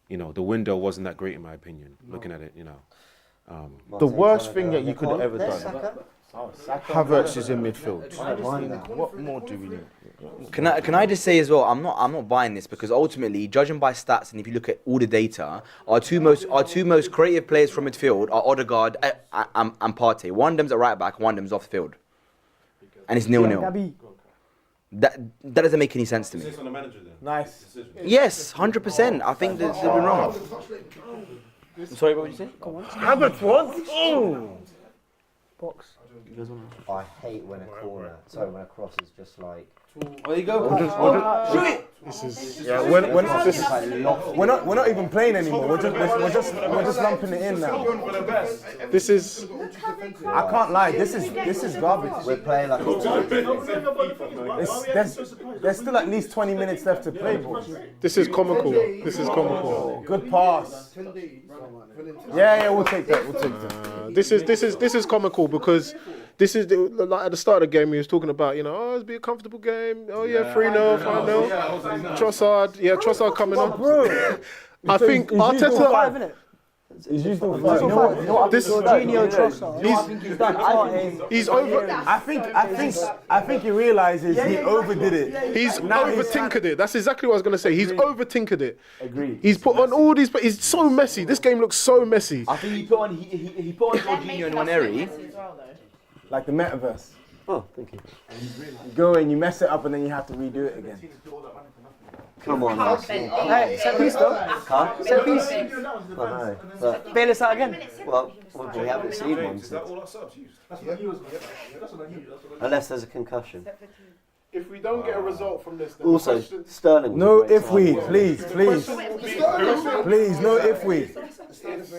You know, the window wasn't that great in my opinion. Looking at it, you know. The worst thing that you could have ever done. Havertz is in midfield. What more do we need? Can I just say as well? I'm not buying this because ultimately, judging by stats and if you look at all the data, our two most creative players from midfield are Odegaard and Partey. One of them's at right back, one of them's off the field, and it's 0-0. That doesn't make any sense to me. Is this on the manager then? Nice. Yes, 100%. I think they've been wrong. I'm sorry, what did you say? Come on. Havertz once. Oh. Box. I hate when a cross is just like. There you go. Shoot it. We're not even playing anymore. We're just lumping it in now. This is. I can't lie. This is garbage. We're playing like. There's still at least 20 minutes left to play, boys. This is comical. This is comical. Good pass. Yeah, we'll take that. This is comical because this is like at the start of the game he was talking about, you know, it'll be a comfortable game. Oh yeah, 3-0, 5-0. Trossard coming on. Bro, I think Arteta. 5 minutes. He's used to This Jorginho Trossard. He's over. I think he realizes he overdid it. He's over-tinkered it. That's exactly what I was going to say. He's over-tinkered it. Agreed. He's put on all these, but he's so messy. This game looks so messy. I think he put on Jorginho and Waneri. Like the metaverse. Oh, thank you. You go and you mess it up and then you have to redo it again. Come on, Arsenal. Hey, set piece though. Huh? Set piece. I know. But, Bail us out again. well, we haven't seen one Is that since. all our subs used? Unless there's a concussion. If we don't get a result from this, then Also, the question, Sterling. was No a great if we, signing. please. Please, no if we.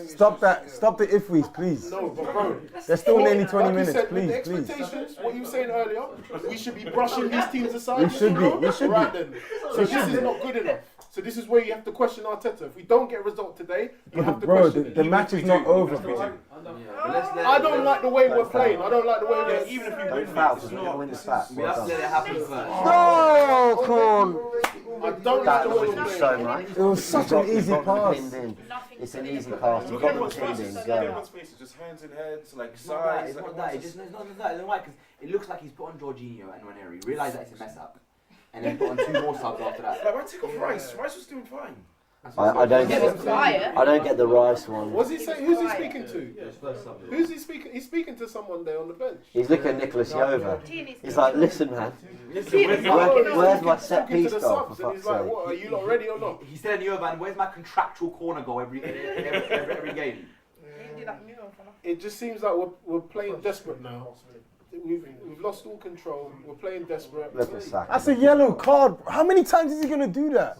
Stop that. Stop the if we's, please. no, but bro, There's still nearly 20 like you minutes, said, with please, the please. expectations, what you were saying earlier, we should be brushing these teams aside. We should be, we should be. Right then. So this is not good enough. So this is where you have to question Arteta. If we don't get a result today, you have to Bro, question the match is not over, bro. I don't like the way we're playing. I don't like the way we're. Even if we Don't win, foul because we're going to win this back. we have to let it happen first. No, come on. I don't like That the way was we're playing. so much. It was such an easy pass. It's an easy pass. You've got them pinned in. Go. Everyone's faces, just hands in heads, like It's not that. sides. It's not that. It's not that. You know why? Because it looks like he's put on Jorginho and Waneri. Realise that it's a mess up, and then put on 2 more subs after that. Like, why take off Rice? Rice was doing fine. I don't get the Rice one. What's he saying? Who's he speaking to? Who's he speaking? He's speaking to someone there on the bench. He's looking at Nicholas Yova. He's like, listen, man. Where's Where's my set Talking to piece the goal, for subs, and fuck's he's like, sake? "What? Are you not ready or not?" He's telling you, man, where's my contractual corner goal every game? It just seems like we're playing desperate now. We've lost all control. We're playing desperate. Look at Saka. That's a yellow card. How many times is he going to do that?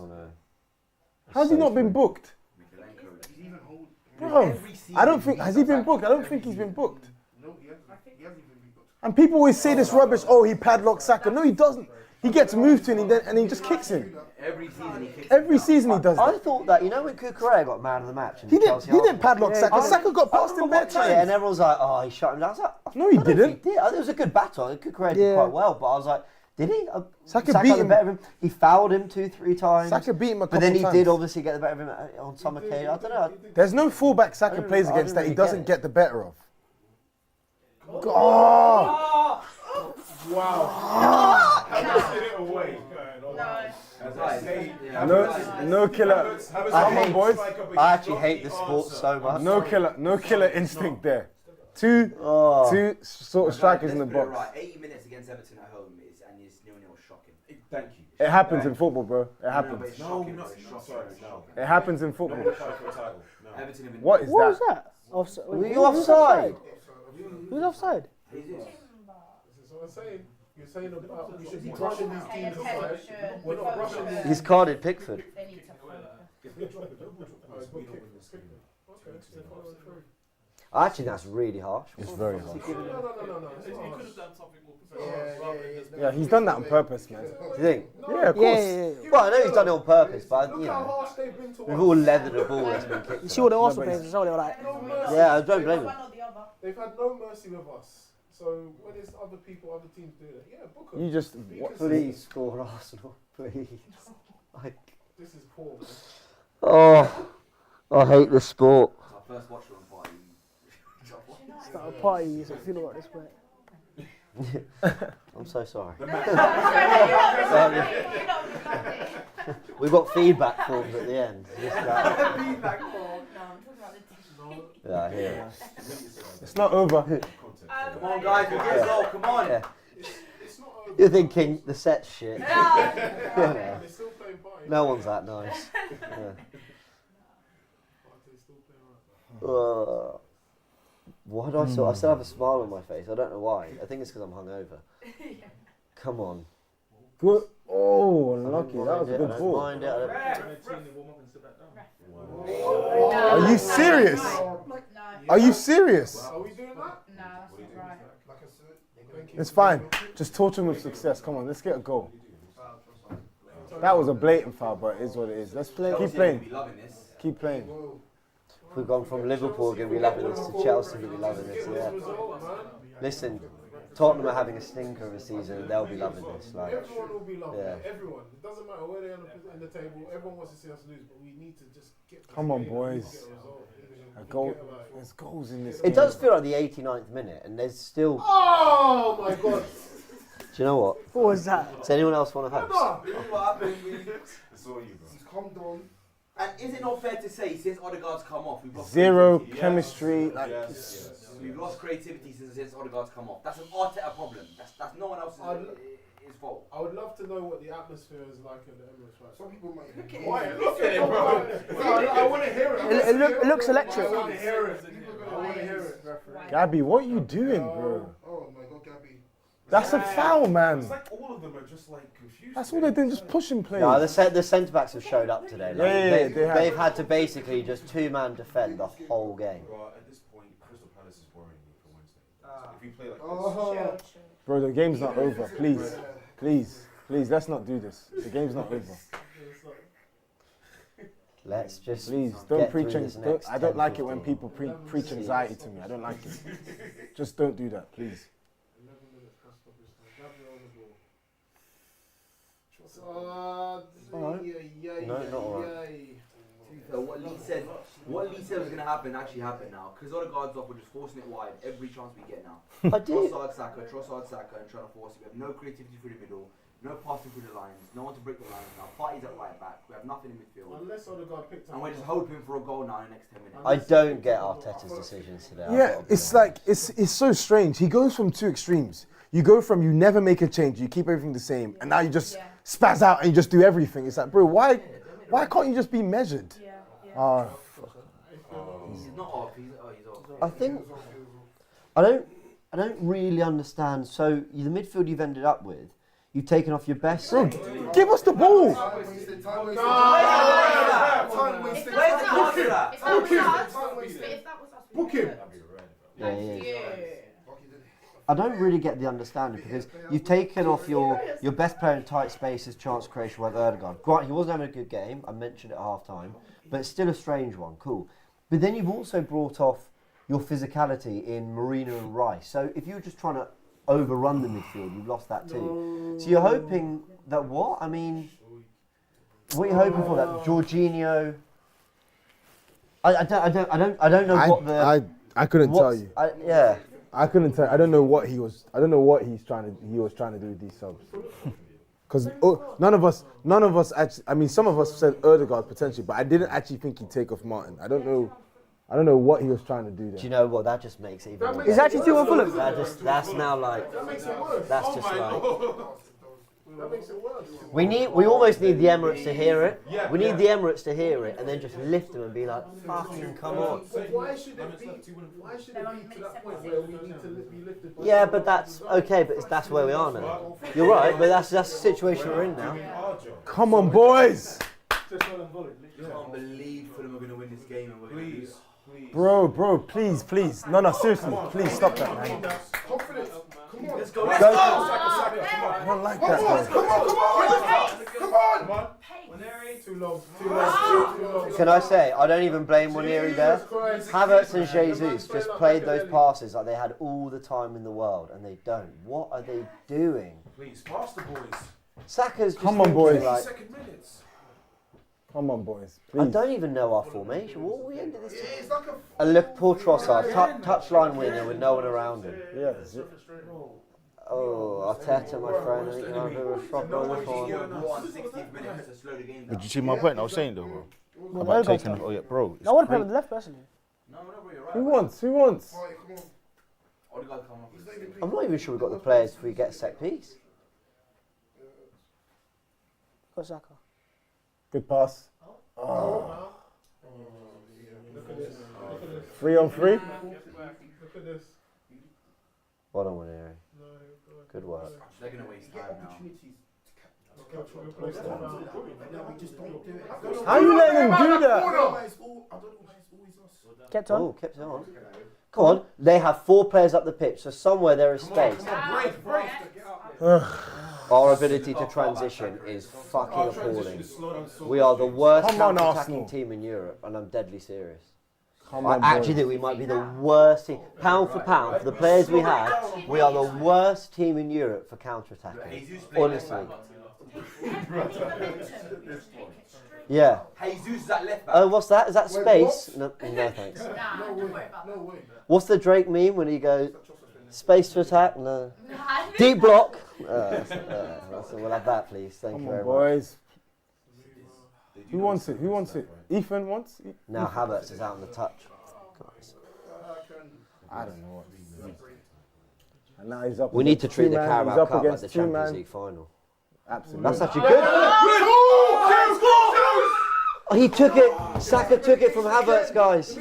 How's he not been booked? Bro, I don't think, has he been booked? I don't think he's been booked. And people always say this rubbish, oh, he padlocked Saka. No, he doesn't. He gets moved to him and he just kicks him. Every season he does I that. thought that, you know, when Kukurea got man of the match. He didn't padlock Saka. Saka got past him bare And times. everyone's like, oh, he shut him down. I was like, No, he I don't didn't. think he did. It was a good battle. Kukurea did quite well, but I was like, did he? Saka had beat the him. better of him. He fouled him 2-3 times. Saka beat him a But couple then he times. did obviously get the better of him on some occasion. I don't know. There's no fullback Saka plays I against don't that he really doesn't get get the better of. Oh! Wow. No killer. Come on, boys. I actually hate the sport so much. No killer instinct there. Two sort of strikers in the box. Right, 80 minutes against Everton at home and it's 0-0 shocking. Thank you. It happens in football, bro. It happens. No. It happens in football. Everton have been What is What was that? that? Offside. Were you offside? Who's offside? This is what I'm saying. You're saying about we should be brushing these teams aside. We're not brushing these. He's carded Pickford. I actually think that's really harsh. It's very harsh. No. He could have done something more professional rather than just. Yeah, he's done that on purpose, man. Do you think? Yeah, of course. Well, I know he's done it on purpose, but Look you how know, harsh they've been to we've us. all leathered a ball that's been kicked. You see all the Arsenal players as well, they were like... Yeah, I don't blame them. They've had no mercy with us. So when it's other people, other teams doing it, yeah, book them. You just... Please score Arsenal, please. Like, this is poor, man. oh, I hate this sport. It's our first watch along party. It's not a party, it's a funeral at this point. I'm so sorry. We've got feedback forms at the end. Feedback form. Yeah, I hear it. It's not over. Come on, guys, we get a goal. Come on. Yeah. You're thinking the set's shit. Yeah. No one's that nice. Yeah. Why do I still have a smile on my face? I don't know why. I think it's because I'm hungover. Come on. Good. Oh, unlucky. That was a good ball. Mind it. Are you serious? Are you serious? Are we doing that? No, that's not right. It's fine. Just torture him with success. Come on, let's get a goal. That was a blatant foul, but it is what it is. Let's play. Keep playing. Keep playing. If we've gone from Liverpool going to be loving this to Chelsea going to be loving this, yeah. Listen, Tottenham are having a stinker of a season and they'll be loving this. Like, Everyone will be loving yeah. it. Everyone. It doesn't matter where they are in the table. Everyone wants to see us lose, but we need to just get. Come on, boys. A goal. There's goals in this game. It does feel like the 89th minute and there's still... Oh my God. Do you know what? What was that? Does anyone else want to host? What happened? It's all you, bro. He's calmed down. And is it not fair to say, since Odegaard's come off, we've lost Zero creativity? chemistry. Like, We've lost creativity since Odegaard's come off. That's an Arteta problem. That's no one else's fault. I would love to know what the atmosphere is like in the Emirates right now. Some people might Look even at it, bro. I want to hear it. It looks electric. I want to hear it. I want to hear it, referee. Gabby, what are you doing, bro? Oh my God, Gabby. That's a foul, man. It's like all of them are just like confused. That's all they're doing, just pushing play. No, the centre-backs have showed up today. Like, Yeah, they have. They've had to basically just two-man defend the whole game. Well, at this point, Crystal Palace is worrying me for Wednesday. If we play like this... Bro, the game's not over. Please. Please. Please, let's not do this. The game's not over. Let's just Please, get don't through preach. this next I don't 10, like it when 15. people preach anxiety to me. I don't like it. Just don't do that, please. 11 minutes past stoppage time. Gabby on the ball. No, not all right. What Lee said was going to happen actually happened now. Because Odegaard's off, we're just forcing it wide every chance we get now. Trossard, Saka, and trying to force it. We have no creativity through the middle, no passing through the lines, no one to break the lines now. Party's at right back, we have nothing in midfield. Unless Odegaard picked up. And we're just hoping for a goal now in the next 10 minutes. I don't get Arteta's decisions today. Yeah, it's like, it's so strange. He goes from two extremes. You go from you never make a change, you keep everything the same, and now you just spaz out and you just do everything. It's like, bro, why can't you just be measured? He's not off, he's off. I think I don't really understand. So the midfield you've ended up with, you've taken off your best. Bro, give us the ball. Book him. Yeah. I don't really get the understanding because you've taken off your best player in tight spaces, chance creation with Odegaard. Granted, he wasn't having a good game. I mentioned it at half time, but it's still a strange one. Cool. But then you've also brought off your physicality in Marino and Rice. So if you were just trying to overrun the midfield, you've lost that too. So you're hoping that what? I mean, what are you hoping for? That Jorginho? I don't know what the. I couldn't tell you. Yeah. I couldn't tell. I don't know what he was. I don't know what he was trying to do with these subs. Because none of us actually. I mean, some of us said Odegaard potentially, but I didn't actually think he'd take off Martin. I don't know what he was trying to do there. Do you know what? That just makes it even worse. Is actually 2-1 Fulham? That's now like. That makes it worse. That's just like. That makes it worse. We almost need the Emirates to hear it. We need the Emirates to hear it and then just lift them and be like, fucking come on. Why should it be to that point where we need to be lifted? Yeah, but that's okay. But that's where we are now. You're right, but that's the situation we're in now. Come on, boys. can't believe Fulham are going to win this game and we're going to lose. Bro, please. No, seriously, please stop that, man. Confidence. Come on. Let's go. I don't like that, bro. Come on. Too long. Can I say, I don't even blame Waneri there. Havertz and Jesus just played those passes like they had all the time in the world, and they don't. What are they doing? Please, pass the boys. Saka's just Come on, boys. like... Second minutes. Come on, boys, I please. don't even know our formation. What we ended this It's like a... And look, poor Trossard, touchline winner with no one around him. Yeah. Oh, Arteta, my friend, I think you'll have a bit of a shock on this one. Did you see my point? I was saying though, bro. About taking. Oh yeah, bro. I want to play with the left personally. Who wants? I'm not even sure we've got the players if we get a set piece. Got Saka. Good pass. Oh. 3 on 3. Look at this. Well done, Waneri. Good work. They're going to waste time now. How are you letting him do that? Kept on. Oh, kept it on. Come on, they have 4 players up the pitch, so somewhere there is space. Our ability to transition is fucking appalling. We are the worst counter-attacking team in Europe, and I'm deadly serious. I actually think we might be the worst team. Pound for pound, for the players we have, we are the worst team in Europe for counter-attacking. Honestly. Yeah. Jesus is that left back. Oh, what's that? Is that space? No, thanks. No way. What's the Drake meme when he goes, space to attack? No. Deep block? We'll have that, please. Thank you very much. Boys. Who wants it? Ethan wants it? Now Havertz is out on the touch. I don't know what. And now he's up. We need to treat the Carabao Cup like the two Champions man. League final. Absolutely. That's actually good. Oh, he took it. Saka took it from Havertz, guys.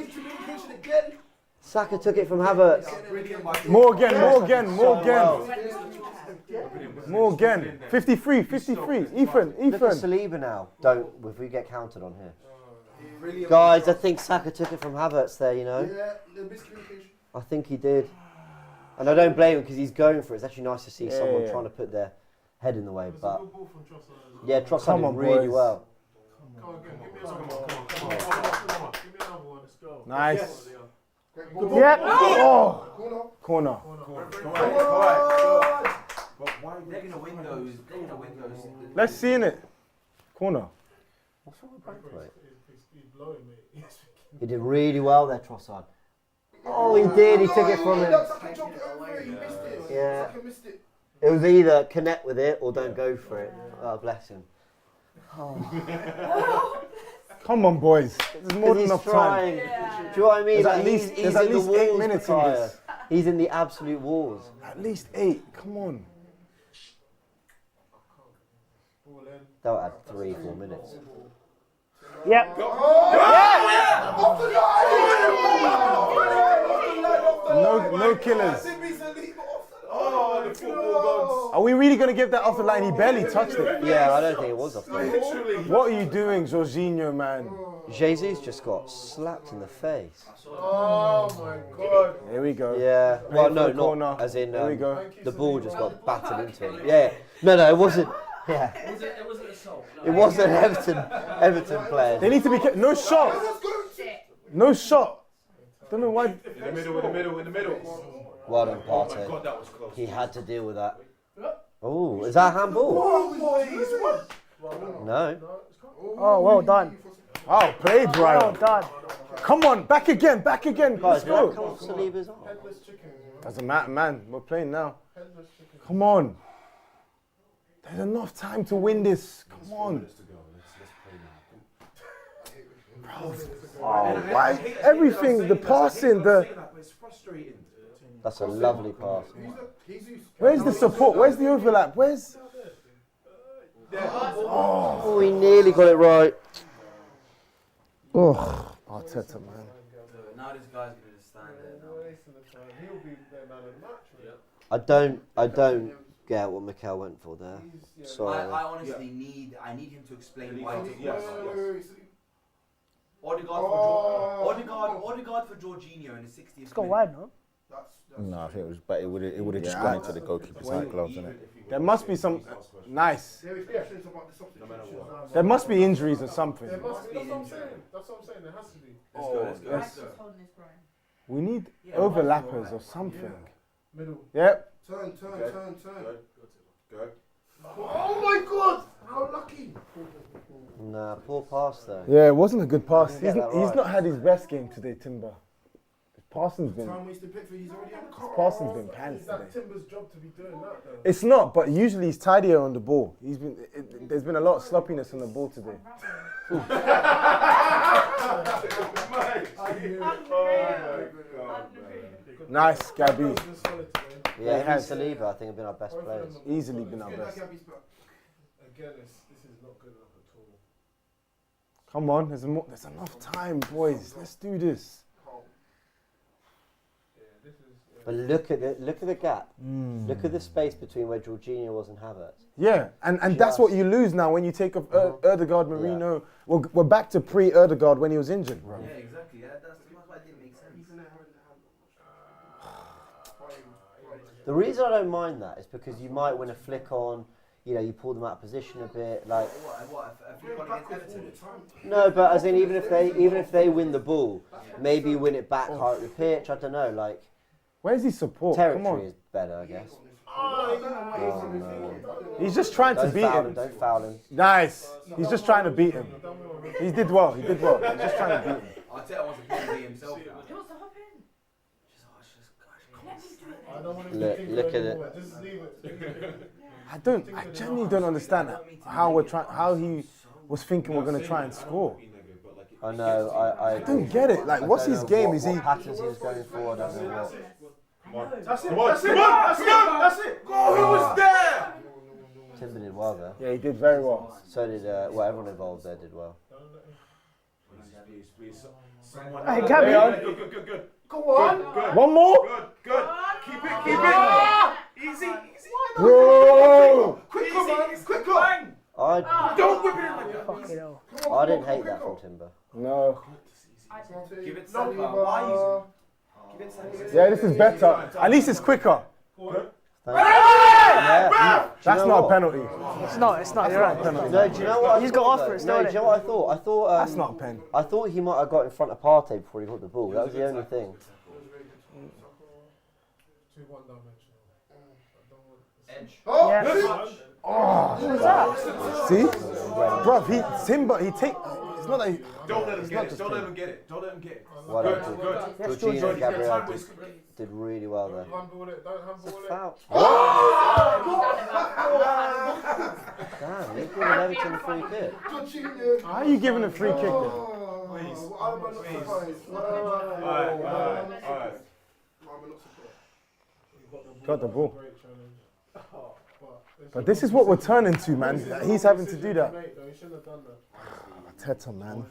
Saka took it from Havertz. More again. 53. Ethan. Look at Saliba now. Don't, if we get counted on here. Guys, I think Saka took it from Havertz there, you know. I think he did. And I don't blame him because he's going for it. It's actually nice to see someone trying to put their head in the way. But yeah, Trossard did really well. Nice. Yep. Oh. Corner. They're going to win those. Let's see in it. Corner. What's wrong with Braithwaite? He did really well there, Trossard. Oh, he did. He took it from him. Yeah. It was either connect with it or don't go for it. Oh, bless him. Come on, boys. There's more than enough time. Do you know what I mean? There's at least 8 minutes in this. He's in the absolute wars. At least 8. Come on. They'll add 3-4 minutes. Yep. No killers. Are we really going to give that off the line? He barely touched it. Yeah, I don't think it was off the line. What are you doing, Jorginho, man? Jesus just got slapped in the face. Oh my God. Here we go. Yeah. Well, no, not as in the ball just got battered into him. Yeah. No, it wasn't. Yeah. It wasn't assault. It wasn't Everton players. They need to be no shot. No shot. Don't know why. In the middle. Well done, Partey. Oh my God, that was close. He had to deal with that. Oh, is that a handball? No. Oh, well done. Oh, played, Brian. Well done. Come on, back again. Guys, Let's did that come go. off Saliba's arm? Doesn't matter, man. We're playing now. Come on. There's enough time to win this. Come on. Bro. Oh, why? Everything, the passing, It's frustrating. That's a lovely pass. Where's the support? Where's the overlap? Where's... Oh, he nearly got it right. Oh, Arteta, man. Now this guy's going to just stand there now. I don't get what Mikel went for there. Sorry. I honestly need him to explain why he took Odegaard for Jorginho in the 60th. It's gone wide, no? No, I think it was, but it would have just gone into the goalkeeper's hand gloves, innit? There must be some nice. There must be injuries or something. There must be. That's what I'm saying. That's what I'm saying. There has to be. Let's go. We need overlappers or something. Middle. Yep. Turn. Go. Oh my God! How lucky! Nah, poor pass though. Yeah, it wasn't a good pass. Get that He's right. not had his best game today, Timber. Parsons been. Time wasted Pickford, he's already on the car. Parsons been pants Is that today. Timber's job to be doing that though? It's not, but usually he's tidier on the ball. There's been a lot of sloppiness on the ball today. Nice, Gabby. Yeah, him and Saliba, I think, have been our best players. Easily been our best. Again, this is not good enough at all. Come on, there's enough time, boys. Let's do this. But look at the gap. Look at the space between where Jorginho was and Havertz. Yeah, and that's what you lose now when you take off Odegaard, Marino. Yeah. We're back to pre-Odegaard when he was injured. Yeah, exactly. That's why it didn't make sense. The reason I don't mind that is because you might win a flick on, you pull them out of position a bit, like. What? A flick on against Everton? No, but as in even if they win the ball, maybe win it back high up the pitch. I don't know, like. Where's his support? Territory Come on. is better, I guess. Oh, no. He's just trying to beat him. Don't foul him. Nice. He's just trying to beat him. He did well. He's just trying to beat him. Arteta wants to beat himself. Look at it. Just leave it. I genuinely don't understand how he was thinking we're going to try and score. I know. I don't get it. Like, what's his game? Is he? What patterns he was going for? I don't know what. That's it. Go, who was there? Timber did well there. Yeah, he did very well. So did everyone involved there did well. Please. Hey, carry on. Good. Go on. Good. One more. Good. Keep it. Easy. Bro. Quick, bang. Don't whip it in like that. Fucking hell. I didn't hate that from Timber. No. Give it Saka. Why give it Saka? Yeah, this is better. At least it's quicker. Yeah. That's not a penalty. It's not. You're right. No, do you know what? He's got off for it, No, do you know what I thought? I thought That's not a pen. I thought he might have got in front of Partey before he got the ball. That was the only thing. Too one-dimensional. Edge. What was that? See, bruv, Timber, he take. It's not that. Don't let him get it. Don't let him get it. Well done, Good. Jorginho and Gabriel did really well there. Don't handball it. Foul. Damn, he's giving Everton a free kick. How are you giving a free kick then? Alright. Got the ball. But this is what we're turning to, man. He's having to do that. Arteta, man.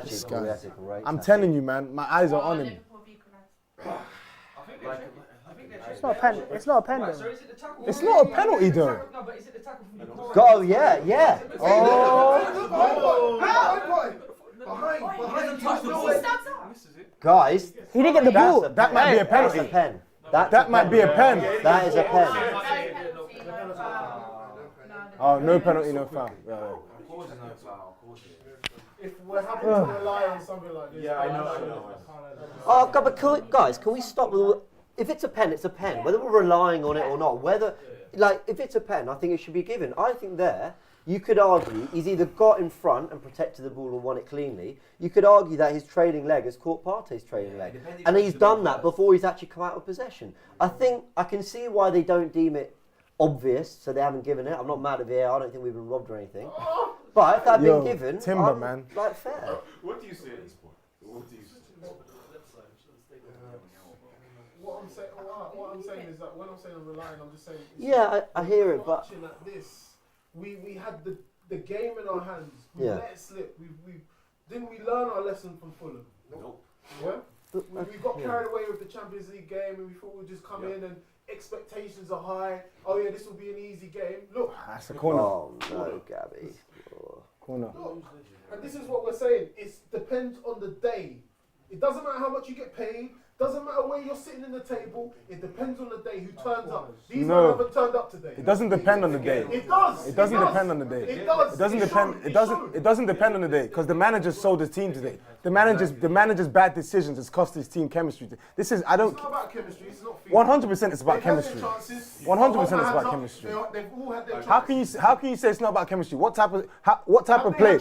This guy. I'm telling you, man. My eyes are on him. It's not a pen. It's not a pen though. It's not a penalty though. Go, yeah. Guys, he didn't get the ball. That might be a penalty. That's a pen. That might be a pen. That is a pen. Oh, no penalty, no foul. If we're happy to rely on something like this, I know. Oh, God, but guys, can we stop with all... If it's a pen, it's a pen. Whether we're relying on it or not, if it's a pen, I think it should be given. I think you could argue he's either got in front and protected the ball and won it cleanly. You could argue that his trailing leg has caught Partey's trailing leg. And he's done that before he's actually come out of possession. I think I can see why they don't deem it obvious, so they haven't given it. I'm not mad at VAR. I don't think we've been robbed or anything. But if that had been given, Timber, man. Like, fair. What do you say at this point? What I'm saying is that when I'm saying I'm relying, I'm just saying. Yeah, I hear it, but watching at this, we had the game in our hands. We let it slip. Didn't we learn our lesson from Fulham? Nope. Yeah. We got carried away with the Champions League game, and we thought we'd just come in and expectations are high. Oh yeah, this will be an easy game. Look. That's a corner. Oh no, Gabby. Corner. Look. And this is what we're saying. It depends on the day. It doesn't matter how much you get paid. Doesn't matter where you're sitting in the table. It depends on the day who turns up. These men haven't turned up today. It doesn't depend on the day. It does. It doesn't depend on the day. It does. It doesn't depend. It doesn't depend on the day because the manager sold his team today. The manager's bad decisions has cost his team chemistry. This is I don't. It's not about chemistry. It's not. 100% it's about chemistry. 100% it's about chemistry. They've all had their How can you say it's not about chemistry? What type of play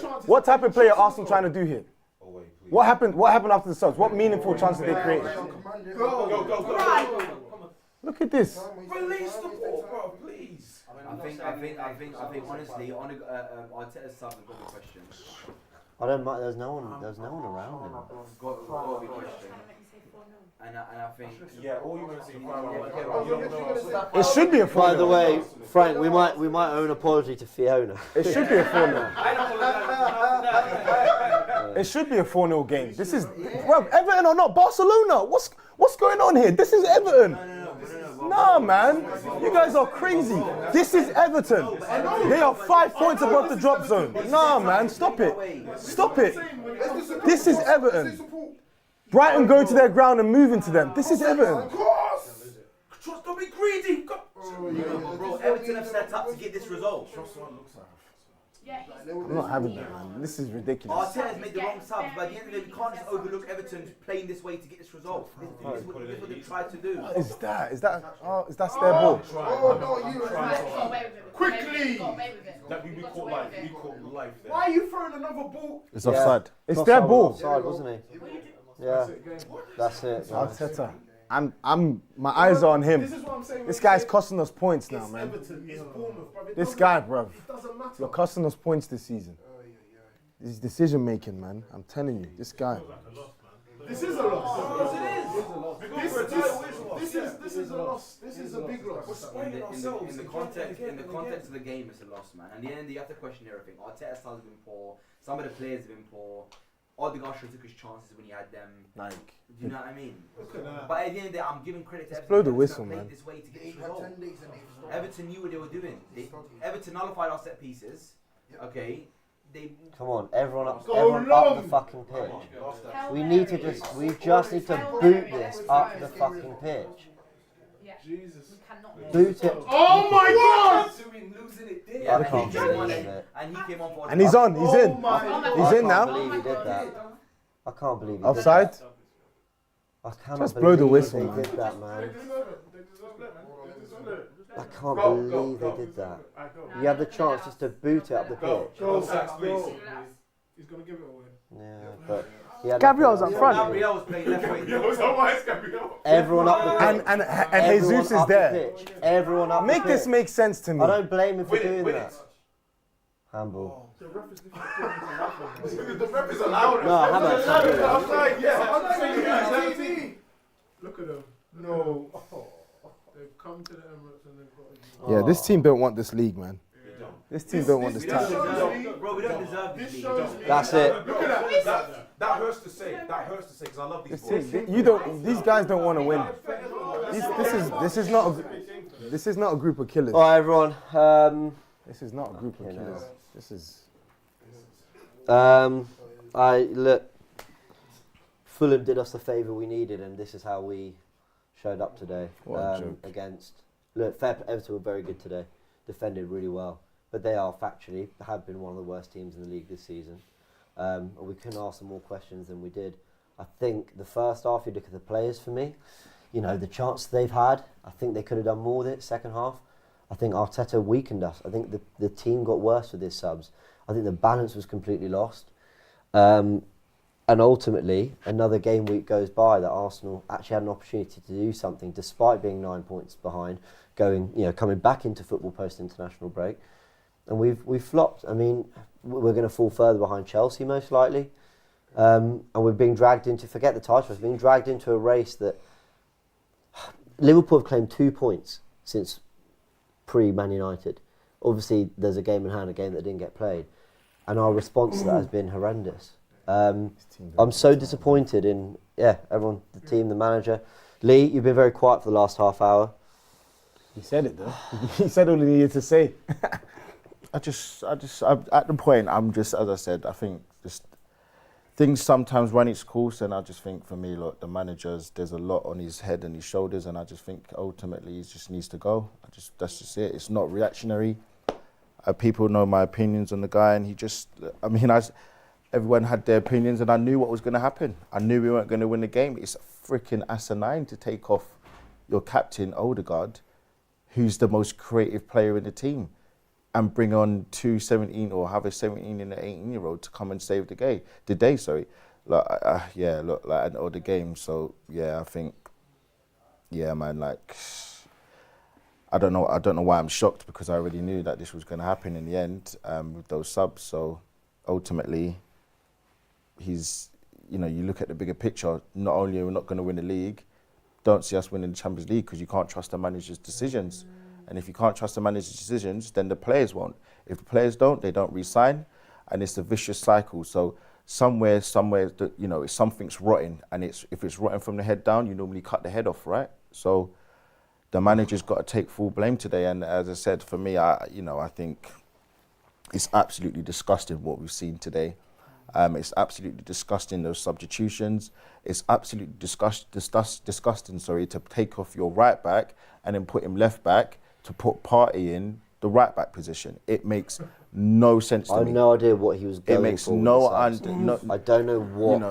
are Arsenal trying to do here? What happened after the subs? What meaningful chances they created? Go. Look at this. Release the ball, bro, please. I think honestly, on Arteta's side, we've got a question. I don't mind. There's no one around him. Got a question. And I think all you want to say It should be a 4-0. By the way, Frank, we might owe an apology to Fiona. It should be a 4-0. It should be a 4-0 game. This is, bro, Everton or not, Barcelona. What's going on here? This is Everton. Nah, man. You guys are crazy. This is Everton. They are 5 points above the drop zone. Nah, man. Stop it. Stop it. This is Everton. Brighton go to their ground and move into them. This is Everton. Don't be greedy. Bro, Everton have set up to get this result. I'm not having that, man. This is ridiculous. Arteta's made the wrong subs, but at the end of the day, we can't just overlook Everton playing this way to get this result. This is what they tried to do. What is that? Is that their ball? Quickly! That we call life. We call life there. Why are you throwing another ball? It's offside. It's their ball. Offside, wasn't he? Yeah. That's it. Arteta. My eyes are on him. This is what I'm saying. This guy's costing us points now, man. Everton, it's Bournemouth, bruv. This guy, bruv. It doesn't matter. You're costing us points this season. His decision making, man. I'm telling you, this guy. This is a loss. This is a loss. This is a big loss. In the context of the game, it's a loss, man. And the end, you have to question everything. Arteta's style has been poor. Some of the players have been poor. Odegaard should have took his chances when he had them. Like, do you know what I mean? But at the end of the day, I'm giving credit to Everton. Blow the whistle, man. This way to get this result. Everton knew what they were doing. Everton nullified our set pieces. Okay. Come on, everyone up the fucking pitch. We just need to boot this up the fucking pitch. Jesus. Boot it. Oh my God! I can't believe it. And he came on for And he's on. He's in. He's in now. I can't believe he did that. I can't believe he Offside? did that. I cannot Just blow the believe whistle, they man. did that, man. I can't believe they did that. You had the chance just to boot it up the pitch. He's going to give it away. Yeah, but he had Gabriel's up front. Gabriel's playing left wing. Everyone up the pitch. And Jesus is there. Everyone up the pitch. Make this make sense to me. I don't blame him for doing that. Handball. The ref is allowed. No, Havertz. Look at them. No. They've come to the Emirates and they've got. Yeah, this team don't want this league, man. This team don't want this title. Bro, we don't deserve this league. That's it. Look at that. That hurts to say. That hurts to say because I love these boys. These guys don't want to win. This is not a group of killers. All right, everyone. This is not a group of killers. This is. Look. Fulham did us the favour we needed, and this is how we showed up today. What a joke. Against. Look, Everton were very good today. Defended really well, but they are factually have been one of the worst teams in the league this season. We couldn't ask them more questions than we did. I think the first half, you look at the players for me, the chance they've had, I think they could have done more with it. Second half, I think Arteta weakened us. I think the team got worse with his subs. I think the balance was completely lost. And ultimately, another game week goes by that Arsenal actually had an opportunity to do something despite being 9 points behind, coming back into football post-international break. And we've flopped. I mean, we're going to fall further behind Chelsea most likely. And we're being dragged into, forget the title, we're being dragged into a race that Liverpool have claimed 2 points since pre-Man United. Obviously, there's a game in hand, a game that didn't get played. And our response to that has been horrendous. I'm so disappointed in, everyone, the team, the manager. Lee, you've been very quiet for the last half hour. He said it though. He said all he needed to say. I'm at the point, as I said, I think things sometimes run its course, and I just think for me, look, the manager's, there's a lot on his head and his shoulders, and I just think ultimately he just needs to go. That's just it. It's not reactionary. People know my opinions on the guy, and everyone had their opinions, and I knew what was going to happen. I knew we weren't going to win the game. It's freaking asinine to take off your captain, Odegaard, who's the most creative player in the team, and bring on two 17 or have a 17 and an 18-year-old to come and save the day. Or the game. So yeah, I think, yeah, man, like, I don't know why I'm shocked, because I already knew that this was going to happen in the end with those subs. So ultimately, you look at the bigger picture. Not only are we not going to win the league, don't see us winning the Champions League, because you can't trust the manager's decisions. And if you can't trust the manager's decisions, then the players won't. If the players don't, they don't re-sign, and it's a vicious cycle. So somewhere, if something's rotten, and if it's rotten from the head down, you normally cut the head off, right? So the manager's got to take full blame today. And as I said, for me, I think it's absolutely disgusting what we've seen today. It's absolutely disgusting, those substitutions. It's absolutely disgusting, to take off your right back and then put him left back to put Partey in the right back position. It makes no sense to me. I have no idea what he was going for. It makes I don't know what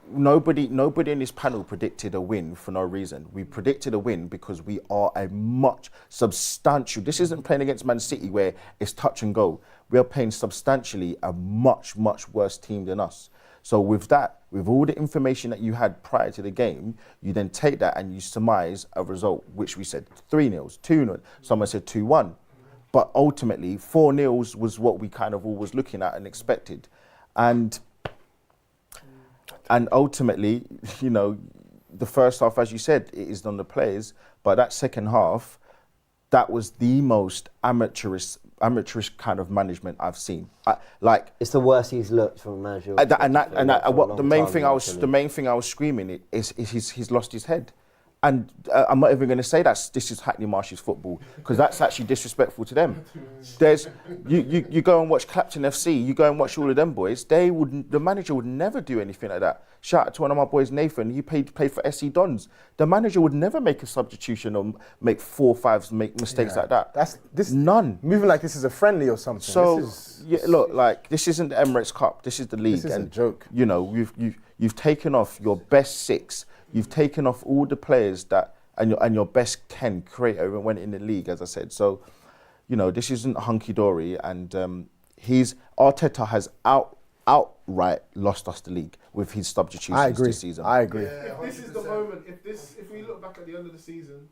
Nobody in this panel predicted a win for no reason. We predicted a win because we are a much substantial. This isn't playing against Man City where it's touch and go. We are playing substantially a much, much worse team than us. So with that, with all the information that you had prior to the game, you then take that and you surmise a result, which we said 3-0, 2-0, someone said 2-1. But ultimately, 4-0 was what we kind of all was looking at and expected. And ultimately, the first half, as you said, it is on the players. But that second half, that was the most amateurish kind of management I've seen. It's the worst he's looked from a manager. The main thing I was screaming is he's lost his head. And I'm not even going to say this is Hackney Marshes football, because that's actually disrespectful to them. You go and watch Clapton FC, you go and watch all of them boys. The manager would never do anything like that. Shout out to one of my boys, Nathan. He played for SC Dons. The manager would never make a substitution or make 4 or 5 mistakes like that. None. Moving like this is a friendly or something. So this isn't the Emirates Cup. This is the league. This is a joke. You've taken off your best 6. You've taken off all the players and your best 10 creator went in the league, as I said. So, this isn't hunky-dory, and Arteta has outright lost us the league with his substitutions this season. I agree. If this is the moment, if we look back at the end of the season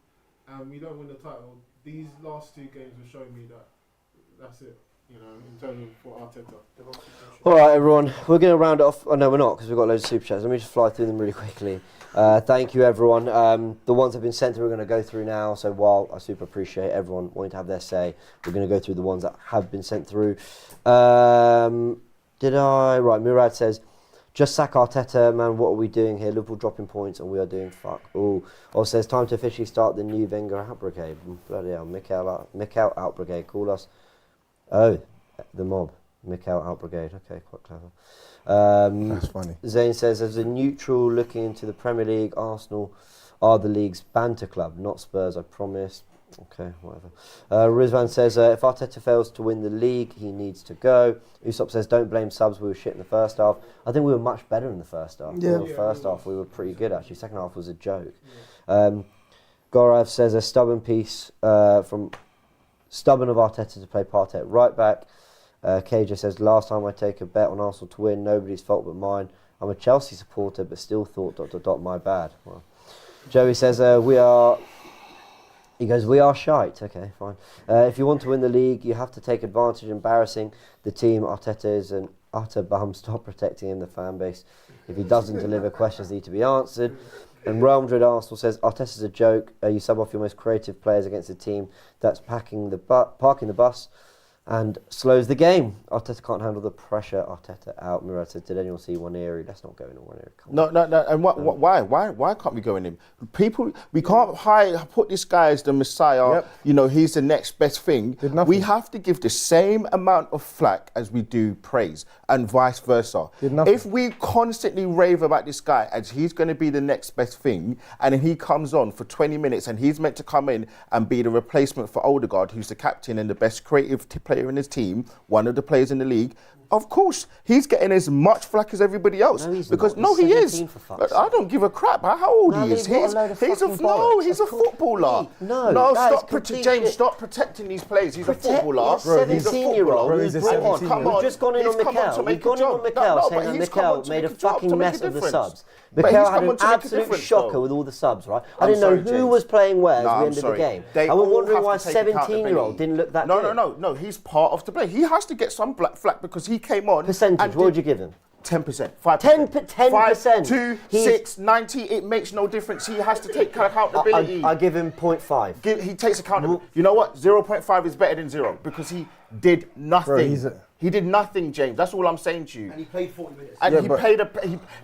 and we don't win the title, these last 2 games will show me that that's it. In terms of for Arteta. All right, everyone. We're going to round it off. Oh, no, we're not, because we've got loads of super chats. Let me just fly through them really quickly. Thank you, everyone. The ones that have been sent through, we're going to go through now. So while I super appreciate everyone wanting to have their say, we're going to go through the ones that have been sent through. Right, Murad says, just sack Arteta, man. What are we doing here? Liverpool dropping points and we are doing fuck. Oh, also says, time to officially start the new Wenger out brigade. Bloody hell, Mikel out brigade. Call us. Oh, the mob. Mikel out brigade. Okay, quite clever. That's funny. Zane says, as a neutral looking into the Premier League, Arsenal are the league's banter club, not Spurs, I promise. Okay, whatever. Rizvan says, if Arteta fails to win the league, he needs to go. Usopp says, don't blame subs, we were shit in the first half. I think we were much better in the first half. Yeah. Well, first half we were pretty good, actually. Second half was a joke. Gorav says, a stubborn piece stubborn of Arteta to play Partey at right back. KJ says, last time I take a bet on Arsenal to win, nobody's fault but mine. I'm a Chelsea supporter, but still thought ... my bad. Well, Joey says, we are shite. Okay, fine. If you want to win the league, you have to take advantage. Embarrassing the team. Arteta is an utter bum. Stop protecting him, the fan base. If he doesn't deliver, questions need to be answered. And Real Madrid Arsenal says, Arteta's a joke. You sub off your most creative players against a team that's parking the bus. and slows the game. Arteta can't handle the pressure. Arteta out. Murad says, did anyone see Waneri? Let's not go in on Waneri. No. And why can't we go in him? We can't put this guy as the Messiah. Yep. You know, he's the next best thing. We have to give the same amount of flack as we do praise, and vice versa. If we constantly rave about this guy as he's going to be the next best thing, and then he comes on for 20 minutes and he's meant to come in and be the replacement for Odegaard, who's the captain and the best creative player in his team, one of the players in the league, of course, he's getting as much flack as everybody else. No, he's because not. He He's is. 17 for fuck's I don't give a crap how old he is. He's a footballer. James, stop protecting these players. He's a footballer. He's a 17-year-old who's brought on. Come on. We've just gone in on Mikel. We've gone in on Mikel saying that Mikel made a fucking mess of the subs. Mikel had an absolute shocker with all the subs, right? I didn't know who was playing where at the end of the game. I was wondering why a 17-year-old didn't look that good. No. He's part of the play. He has to get some flack because he came on. Percentage, what would you give him? 10%, 5%. 10%. 5, 2, 6, 90, it makes no difference. He has to take accountability. I give him 0.5. He takes accountability. You know what? 0.5 is better than 0 because he did nothing. He did nothing, James. That's all I'm saying to you. And he played 40 minutes. And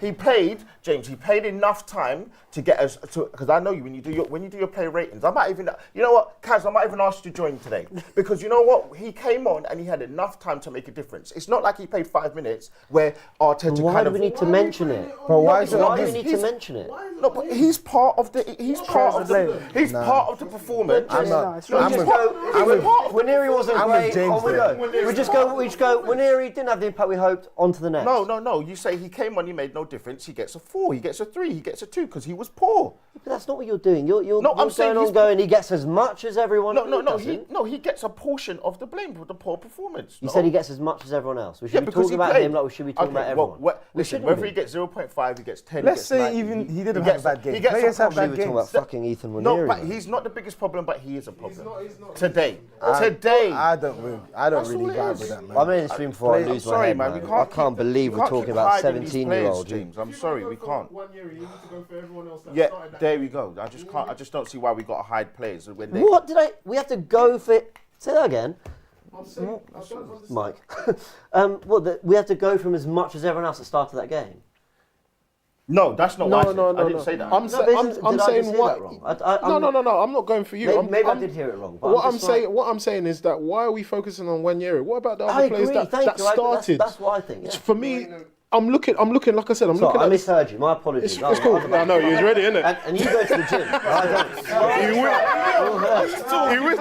he played, James. He played enough time to get us to. Because I know you when you do your play ratings. I might even, you know what, Kaz, I might even ask you to join today because you know what, he came on and he had enough time to make a difference. It's not like he played 5 minutes where Arteta. Why do we need to mention it? Bro, why do we need to mention it? No, but he's part of the. He's part of the performance. Waneri wasn't great. On we go. We just go. Waneri didn't have the impact we hoped. On to the next. No. You say he came on, he made no difference. He gets a 4, he gets a 3, he gets a 2 because he was poor. But that's not what you're doing. You're I'm saying going. He gets as much as everyone. He gets a portion of the blame for the poor performance. You said he gets as much as everyone else. We should be talking about him like we should be talking about everyone. Listen, whether he gets 0.5, he gets 10. Let's say even he didn't have a bad game. Players have bad games. Talking about fucking Ethan Waneri. No, but he's not the biggest problem, but he is a problem. He's not. Today. I don't really vibe with that, man. I made a stream before I lose my head, man. I can't believe we're talking about 17-year-olds. James, I'm sorry, we can't. 1 year, you need to go for everyone else. There we go. I just don't see why we got to hide players when they. What did I? We have to go for. Say that again. Mike. We have to go from as much as everyone else at the start of that game. No, that's not what I said. I didn't say that. I'm saying what? No. I'm not going for you. Maybe I did hear it wrong. What I'm saying is that why are we focusing on Waneri? What about the other players that started? That's what I think. Yeah. For me, I'm looking. Like I said, looking. I misheard you. My apologies. It's cool. I know you was ready, innit? And you go to the gym. I don't. You win. I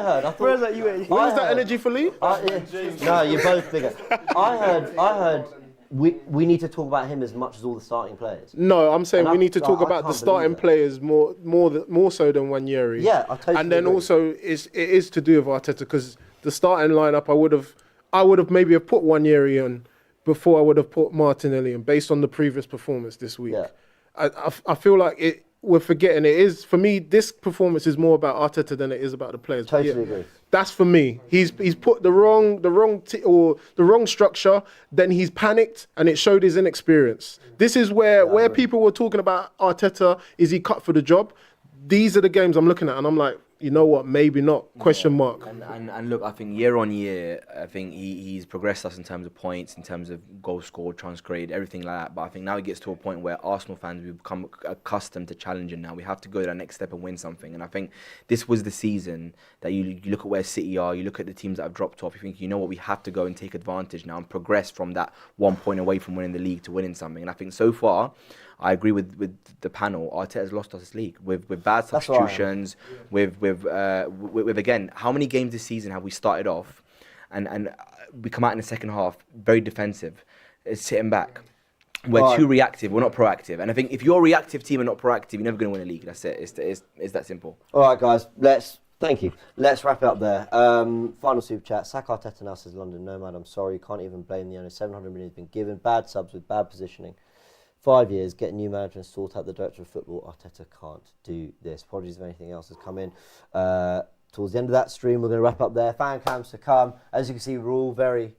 heard. I thought. Where's that? Where's that energy for Lee? No, you're both bigger. I heard. We need to talk about him as much as all the starting players. No, I'm saying we need to talk about the starting players more so than Waneri. Yeah, I totally And then agree. also it is to do with Arteta because the starting lineup I would have maybe put Waneri on before I would have put Martinelli in based on the previous performance this week. Yeah. I feel like we're forgetting it is for me. This performance is more about Arteta than it is about the players. Totally agree. That's for me. He's put the wrong structure. Then he's panicked, and it showed his inexperience. This is where people were talking about Arteta. Is he cut for the job? These are the games I'm looking at, and I'm like, you know what? Maybe not. Question mark. And look, I think year on year, I think he's progressed us in terms of points, in terms of goals scored, chance created, everything like that. But I think now he gets to a point where Arsenal fans, we've become accustomed to challenging now. We have to go to that next step and win something. And I think this was the season that you look at where City are, you look at the teams that have dropped off, you think, you know what, we have to go and take advantage now and progress from that 1 point away from winning the league to winning something. And I think so far, I agree with the panel. Arteta's lost us this league with bad substitutions, with again, how many games this season have we started off, and we come out in the second half very defensive, sitting back. We're too reactive. We're not proactive. And I think if you're a reactive team and not proactive, you're never going to win a league. That's it. It's that simple. All right, guys. Thank you. Let's wrap it up there. Final super chat. Sack Arteta now, says London Nomad. I'm sorry, you can't even blame the owner. 700 million has been given. Bad subs with bad positioning. 5 years, get a new manager and sort out the director of football. Arteta can't do this. Apologies if anything else has come in. Towards the end of that stream, we're going to wrap up there. Fan cams to come. As you can see, we're all very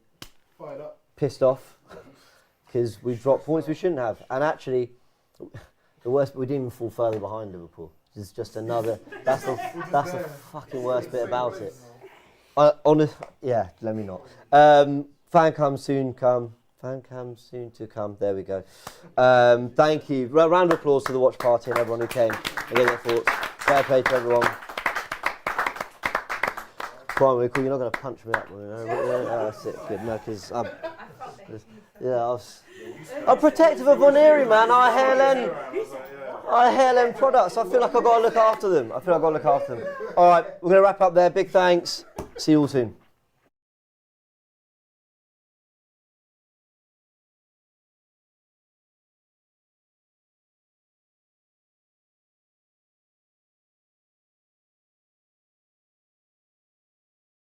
fired up, pissed off because we dropped points we shouldn't have. And actually, the worst, we didn't even fall further behind Liverpool. This is just another. That's the fucking worst bit about it. Yeah, let me not. Fan cam soon come. Fan cam soon to come. There we go. Thank you. Round of applause to the watch party and everyone who came and gave their thoughts. Fair play to everyone. Brian, we're cool. You're not going to punch me up, you know? That's it. Good. No, because I'm protective of Voneri, man. I hail them products. I feel like I've got to look after them. All right, we're going to wrap up there. Big thanks. See you all soon.